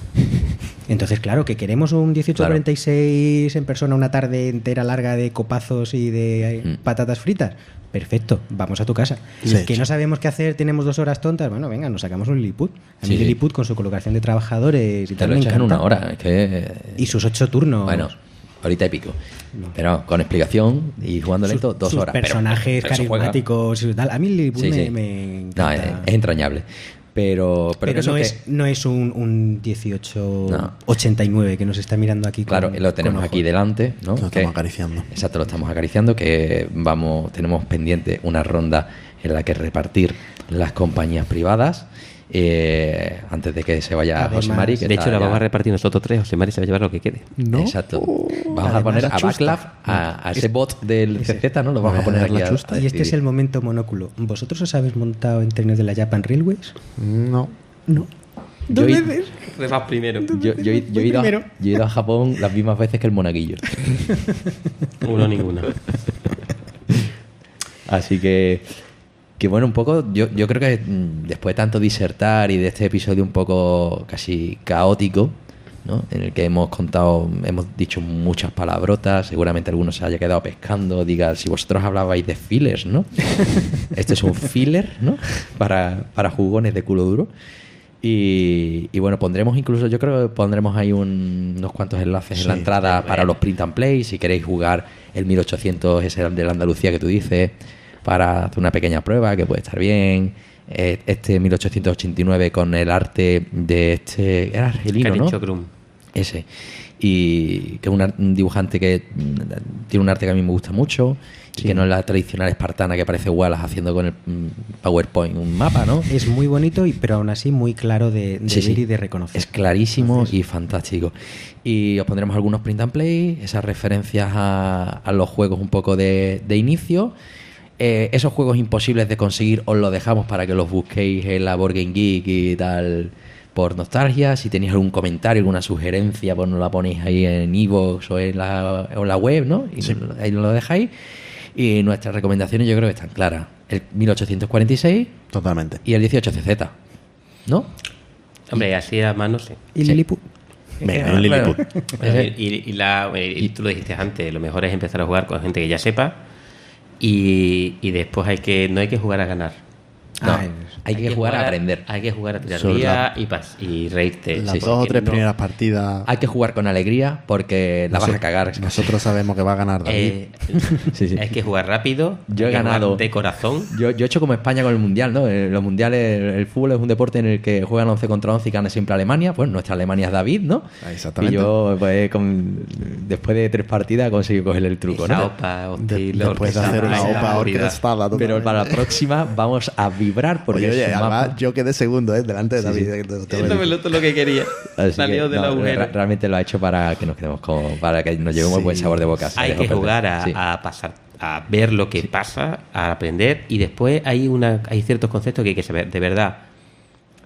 S4: Entonces, claro, que queremos un 1846 en persona, una tarde entera larga de copazos y de patatas fritas. Perfecto, vamos a tu casa.
S1: Sí,
S4: Que
S1: sí.
S4: no sabemos qué hacer, tenemos 2 horas tontas. Bueno, venga, nos sacamos un Lilliput. A mí
S3: Sí, sí.
S4: Lilliput con su colocación de trabajadores y
S3: Te
S4: tal
S3: lo
S4: me
S3: echas en
S4: encanta.
S3: una hora. Es que,
S4: Y sus 8 turnos.
S3: bueno, ahorita y pico. Pero con explicación y jugando lento, 2
S4: sus
S3: horas.
S4: personajes
S3: pero eso juega.
S4: carismáticos y tal. A mí Lilliput
S3: Sí, sí.
S4: me
S3: No,
S4: encanta.
S3: es entrañable. Pero
S4: no es un 1889 que nos está mirando aquí.
S3: Claro,
S4: con,
S3: lo tenemos
S4: con
S3: aquí
S4: ojos.
S3: delante, ¿no?
S1: Lo estamos acariciando.
S3: Exacto, lo estamos acariciando, que tenemos pendiente una ronda en la que repartir las compañías privadas antes de que se vaya
S4: Además,
S3: José Mari. Que
S2: De
S3: está
S2: hecho, la
S3: ya-
S2: vamos a repartir nosotros 3. José Mari se va a llevar lo que quede.
S1: ¿No?
S3: Exacto. Vamos
S4: Además,
S3: a poner a
S4: chusta.
S3: Backlav, a ese bot del CZ, ¿no? Lo vamos a
S1: Voy a
S3: poner
S1: ver
S3: aquí
S1: la
S3: a
S1: chusta.
S4: Y este es
S3: decidir.
S4: el momento monóculo. ¿Vosotros os habéis montado en trenes de la Japan Railways?
S1: No.
S4: No.
S3: Yo
S4: ¿Dos
S3: he-
S4: veces?
S2: Vas primero.
S3: Yo he ido a Japón las mismas veces que el monaguillo.
S2: Uno ninguno.
S3: Así que bueno, un poco, yo creo que después de tanto disertar y de este episodio un poco casi caótico, ¿no? En el que hemos dicho muchas palabrotas, seguramente alguno se haya quedado pescando, diga, si vosotros hablabais de fillers, ¿no? Este es un filler, ¿no? Para jugones de culo duro. Y bueno, pondremos incluso, yo creo que pondremos ahí unos cuantos enlaces en la
S1: Sí,
S3: entrada para los print and play, si queréis jugar el 1800 ese de la Andalucía que tú dices, para hacer una pequeña prueba que puede estar bien. Este 1889 con el arte de este... Era argelino, ¿no?
S2: Canicho Krum.
S3: Ese. Y que es un dibujante que tiene un arte que a mí me gusta mucho y que no es la tradicional espartana que parece Wallace haciendo con el PowerPoint un mapa, ¿no?
S4: Es muy bonito, pero aún así muy claro de
S3: Sí,
S4: ver
S3: sí.
S4: y de reconocer.
S3: Es clarísimo
S4: Entonces,
S3: y fantástico. Y os pondremos algunos print and play, esas referencias a los juegos un poco de inicio. Esos juegos imposibles de conseguir os los dejamos para que los busquéis en la Board Game Geek y tal por nostalgia. Si tenéis algún comentario, alguna sugerencia, pues nos la ponéis ahí en iVoox o en la web, ¿no? Y ahí nos lo dejáis. Y nuestras recomendaciones yo creo que están claras. El 1846
S1: Totalmente.
S3: y el 18CZ, ¿no?
S2: Hombre, así a mano sí.
S4: Y
S3: Sí.
S4: Lilliput.
S1: Venga, un Lilliput.
S2: Y tú lo dijiste antes, lo mejor es empezar a jugar con gente que ya sepa y después no hay que jugar a ganar.
S3: No,
S4: Ah,
S3: hay que jugar a aprender.
S2: Hay que jugar a tirar
S1: Sobre
S2: día y reírte.
S1: Las
S3: Sí,
S1: dos o
S2: Porque
S1: tres
S2: no-
S1: primeras partidas.
S3: Hay que jugar con alegría porque la vas a cagar.
S1: Nosotros sabemos que va a ganar David.
S3: Sí, sí.
S2: Hay que jugar rápido.
S3: Yo he
S2: hay que jugar
S3: ganado.
S2: de corazón.
S3: Yo he hecho como España con el Mundial, ¿no? Los Mundiales, el fútbol es un deporte en el que juegan 11 contra 11 y gana siempre Alemania. Pues nuestra Alemania es David, ¿no?
S1: Exactamente.
S3: Y yo, pues, después de 3 partidas, conseguí coger el truco,
S2: Esa
S3: ¿no?
S2: OPA hostil,
S1: Después de hacer una
S2: orquestada,
S1: OPA
S2: aburrida.
S1: orquestada.
S3: Pero
S1: totalmente.
S3: para la próxima vamos a vibrar porque
S1: Oye,
S3: es un
S1: además
S3: mapa.
S1: yo quedé segundo, delante de
S3: Sí,
S1: David.
S3: sí.
S2: Es lo que quería.
S3: Así
S2: Salió
S3: que,
S2: del
S3: no,
S2: agujero.
S3: realmente lo ha hecho para que nos quedemos para que nos llevemos
S1: Sí.
S3: buen sabor de boca. Se
S2: Hay
S3: dejó
S2: que
S3: perder.
S2: jugar
S3: Sí.
S2: a pasar, a ver lo que pasa, a aprender y después hay ciertos conceptos que hay que saber. De verdad,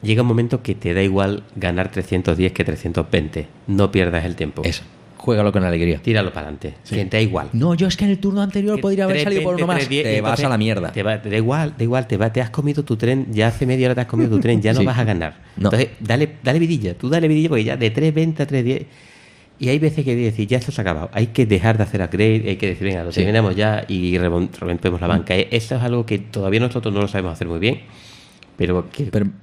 S2: llega un momento que te da igual ganar 310 que 320. No pierdas el tiempo.
S3: Eso. juégalo con alegría.
S2: Tíralo para adelante. Que te da igual.
S3: No, yo es que en el turno anterior
S2: Que
S3: podría haber salido por uno más.
S2: 3-20,
S3: Te vas a la mierda.
S2: Te da igual, te has comido tu tren, ya hace media hora te has comido tu tren, ya no
S3: Sí.
S2: vas a ganar.
S3: No.
S2: Entonces, dale vidilla, porque ya de 3-20 a 3-10. Y hay veces que decir, ya esto se ha acabado. Hay que dejar de hacer upgrade, hay que decir, venga, lo
S3: Sí.
S2: terminamos ya y rompemos la banca. Eso es algo que todavía nosotros no lo sabemos hacer muy bien. Pero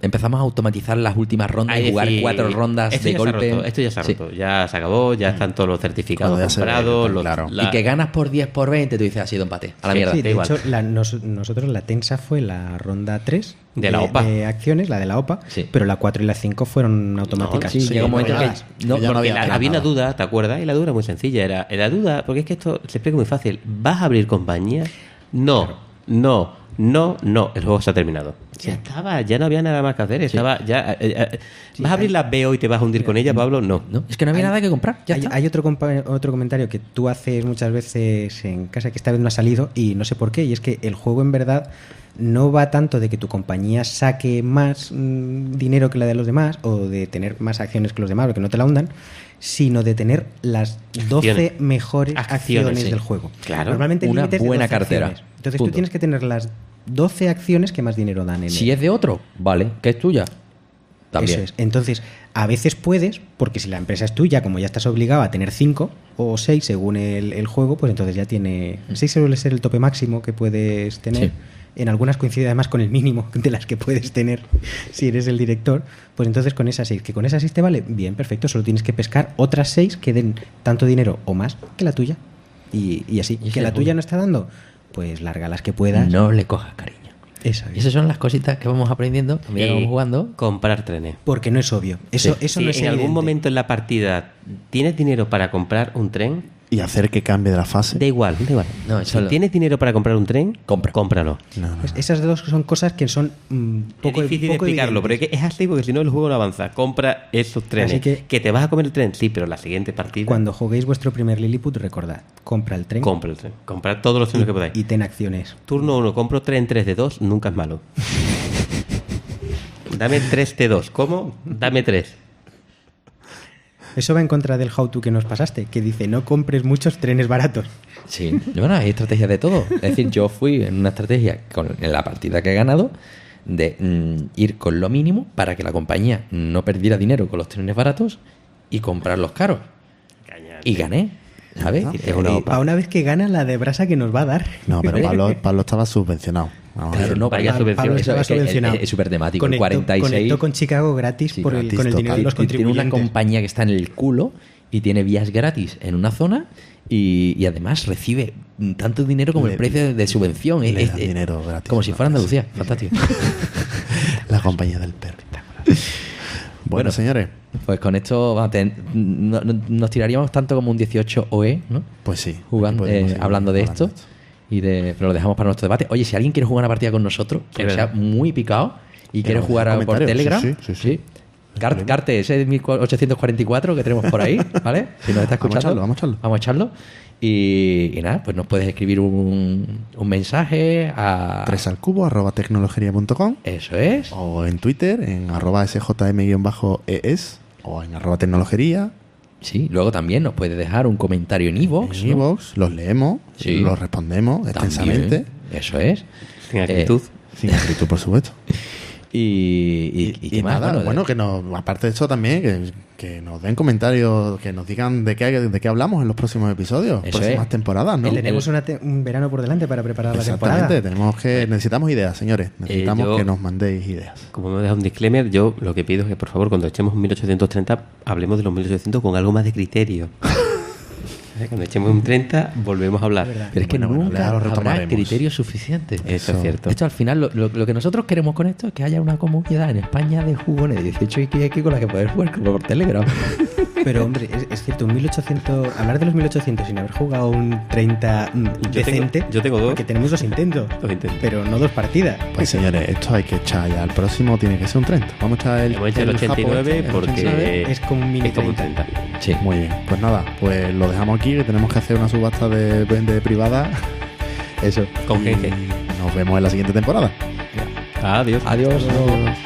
S3: empezamos a automatizar las últimas rondas y jugar 4 rondas
S2: esto
S3: de
S2: ya se ha
S3: golpe.
S2: roto, esto ya se ha
S3: Sí.
S2: roto, ya se acabó, ya están todos los certificados
S1: Cuando ya se ve,
S2: comprados.
S1: claro.
S3: Y que ganas por 10 por 20, tú dices, ha sido empate. A la
S2: Sí,
S3: mierda.
S4: Sí,
S2: da
S4: de
S2: igual.
S4: hecho, nosotros la tensa fue la ronda 3
S2: De la OPA.
S4: de acciones, la de la OPA,
S3: Sí.
S4: pero la 4 y la 5 fueron automáticas.
S3: Sí,
S1: Sí,
S3: llega un
S1: no,
S3: momento
S1: ya-
S3: que.
S1: ya no
S2: Porque
S1: había
S2: había una
S1: nada.
S2: duda, ¿te acuerdas? Y la duda era muy sencilla. Era la duda, porque es que esto se explica muy fácil. ¿Vas a abrir compañía? No. El juego se ha terminado. Ya estaba, ya no había nada más que hacer. Estaba ya. ¿Vas a abrir la BO y te vas a hundir con ella, Pablo? No.
S3: No, es que no había nada que comprar. Ya está.
S4: Hay otro comentario que tú haces muchas veces en casa que esta vez no ha salido y no sé por qué, y es que el juego en verdad no va tanto de que tu compañía saque más dinero que la de los demás o de tener más acciones que los demás, porque no te la hundan, sino de tener las 12
S2: Acciones.
S4: mejores acciones
S2: sí.
S4: del juego.
S2: Claro.
S4: Normalmente el
S3: Una
S4: límite es de
S3: buena
S4: 12
S3: cartera.
S4: acciones. Entonces
S3: Punto.
S4: tú tienes que tener las 12 acciones que más dinero dan en
S3: Si
S4: el-
S3: es de otro, vale, que es tuya. También.
S4: Eso es. Entonces, a veces puedes, porque si la empresa es tuya, como ya estás obligado a tener 5 o 6 según el juego, pues entonces ya tiene... 6 suele ser el tope máximo que puedes tener.
S3: Sí.
S4: En algunas coincide además con el mínimo de las que puedes tener si eres el director. Pues entonces con esas 6, que con esas 6 te vale, bien, perfecto. Solo tienes que pescar otras 6 que den tanto dinero o más que la tuya. Y así.
S3: Y ese
S4: ¿Que la
S3: es
S4: tuya
S3: bueno.
S4: no está dando? Pues larga las que puedas.
S3: No le cojas cariño.
S4: Eso
S3: Y
S4: es.
S3: esas son las cositas que vamos aprendiendo a medida que vamos jugando.
S2: Comprar trenes.
S4: Porque no es obvio. Eso
S2: Si
S4: no es
S2: en algún
S4: evidente.
S2: momento en la partida tienes dinero para comprar un tren,
S1: Y hacer que cambie de la fase.
S2: da igual.
S3: No,
S2: si
S3: eso lo-
S2: tienes dinero para comprar un tren, cómpralo.
S1: No, no.
S4: Pues esas dos son cosas que son poco
S2: es difícil de
S4: poco
S2: explicarlo, pero
S4: evidentes.
S2: es así porque si no el juego no avanza. Compra esos trenes.
S4: Así que-
S2: te vas a comer el tren, sí, pero la siguiente partida
S4: Cuando juguéis vuestro primer Lilliput, recordad, compra el tren
S2: compra el tren. Compra todos los trenes que podáis.
S4: y ten acciones.
S2: Turno 1, compro tren 3 de 2, nunca es malo. Dame 3 de 2. ¿Cómo? Dame 3.
S4: Eso va en contra del how to que nos pasaste, que dice no compres muchos trenes baratos.
S3: Sí, bueno, hay estrategias de todo. Es decir, yo fui en una estrategia en la partida que he ganado de ir con lo mínimo para que la compañía no perdiera dinero con los trenes baratos y comprar los caros. Y gané, ¿sabes?
S2: Es una OPA.
S4: Para una vez que gana la de brasa que nos va a dar.
S1: No, pero Pablo estaba subvencionado. Vamos a
S3: Claro,
S1: ver.
S3: no,
S2: Vaya
S3: porque
S2: subvención.
S4: Pablo
S3: eso
S4: estaba
S3: es que
S4: subvencionado.
S3: es súper temático. El
S4: Conectó-
S3: 46
S4: Conectó con Chicago gratis
S3: Sí,
S4: con el
S1: gratis
S4: dinero de los
S1: total.
S3: tiene una
S4: contribuyentes.
S3: compañía que está en el culo y tiene vías gratis en una zona y además recibe tanto dinero como el
S1: Le-
S3: precio de subvención.
S1: le dan dinero gratis.
S3: Como si fuera Andalucía. Fantástico.
S1: La compañía del perro. Bueno, señores,
S3: Pues con esto nos tiraríamos tanto como un 18 OE, ¿no?
S1: pues sí.
S3: Jugando,
S1: Aquí podemos seguir
S3: hablando de esto. Pero lo dejamos para nuestro debate. Oye, si alguien quiere jugar una partida con nosotros, que
S2: Es
S3: sea
S2: verdad.
S3: muy picado y quiere
S1: nos
S3: jugar
S1: deja
S3: por
S1: comentarios.
S3: Telegram,
S1: Sí.
S3: Carte, ese de 1844 que tenemos por ahí, ¿vale? Si nos está
S1: Vamos a
S3: escuchando,
S1: echarlo.
S3: Vamos a echarlo. Y nada, pues nos puedes escribir un mensaje a...
S1: 3alcubo@tecnologería.com
S3: Eso es.
S1: o en Twitter en @sjm-es o en @tecnologería.
S3: Sí, luego también nos puedes dejar un comentario en iVoox.
S1: En iVoox, los leemos,
S3: Sí.
S1: los respondemos extensamente,
S3: Eso es.
S2: Sin actitud.
S1: sin acritud, por supuesto.
S3: ¿Y qué más?
S1: nada, bueno, que nos, aparte de eso también, que nos den comentarios, que nos digan de qué hablamos en los próximos episodios,
S3: Eso
S1: próximas
S3: es.
S1: temporadas, ¿no?
S4: Tenemos un verano por delante para preparar la
S1: Exactamente,
S4: temporada.
S1: necesitamos ideas, señores. Necesitamos
S2: yo-
S1: que nos mandéis ideas.
S2: Como me he dejado un disclaimer, yo lo que pido es que por favor cuando echemos un 1830 hablemos de los 1800 con algo más de criterio. Cuando echemos un 30 volvemos a hablar.
S3: Pero es que
S1: Bueno,
S3: nunca
S1: ya lo
S3: habrá
S1: retomaremos.
S3: criterios suficientes.
S2: Eso es cierto.
S3: Esto al final, lo que nosotros queremos con esto es que haya una comunidad en España de jugones de 18XX con la que poder jugar como por Telegram.
S4: Pero hombre, es cierto, un 1800, hablar de los 1800 sin haber jugado un 30 decente,
S2: yo tengo dos.
S4: porque tenemos 2 intentos,
S2: Dos intentos.
S4: pero no 2 partidas.
S1: Pues señores, esto hay que echar ya. El próximo tiene que ser un 30. Vamos a echar el.
S2: Hemos hecho el 89
S1: japo,
S2: porque
S1: 89.
S4: es como un mini
S2: es como un
S4: 30.
S3: Sí.
S1: Muy bien, pues nada, pues lo dejamos aquí, que tenemos que hacer una subasta de privada.
S3: Eso.
S2: Con
S1: Y
S2: gente.
S1: nos vemos en la siguiente temporada.
S2: Adiós.
S3: Adiós.
S1: Adiós.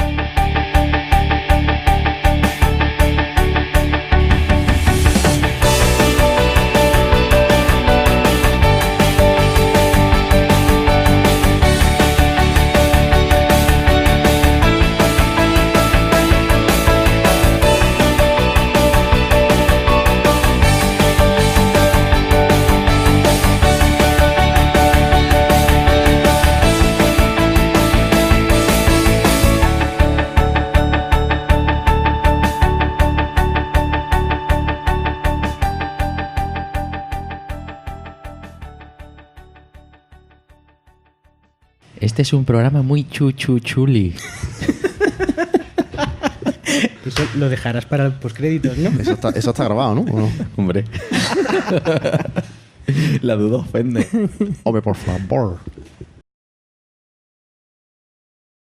S3: Este es un programa muy chuli.
S4: Eso lo dejarás para los postcréditos, ¿no?
S1: Eso está grabado, ¿no? ¿O no?
S3: Hombre. La duda ofende.
S1: Hombre, por favor.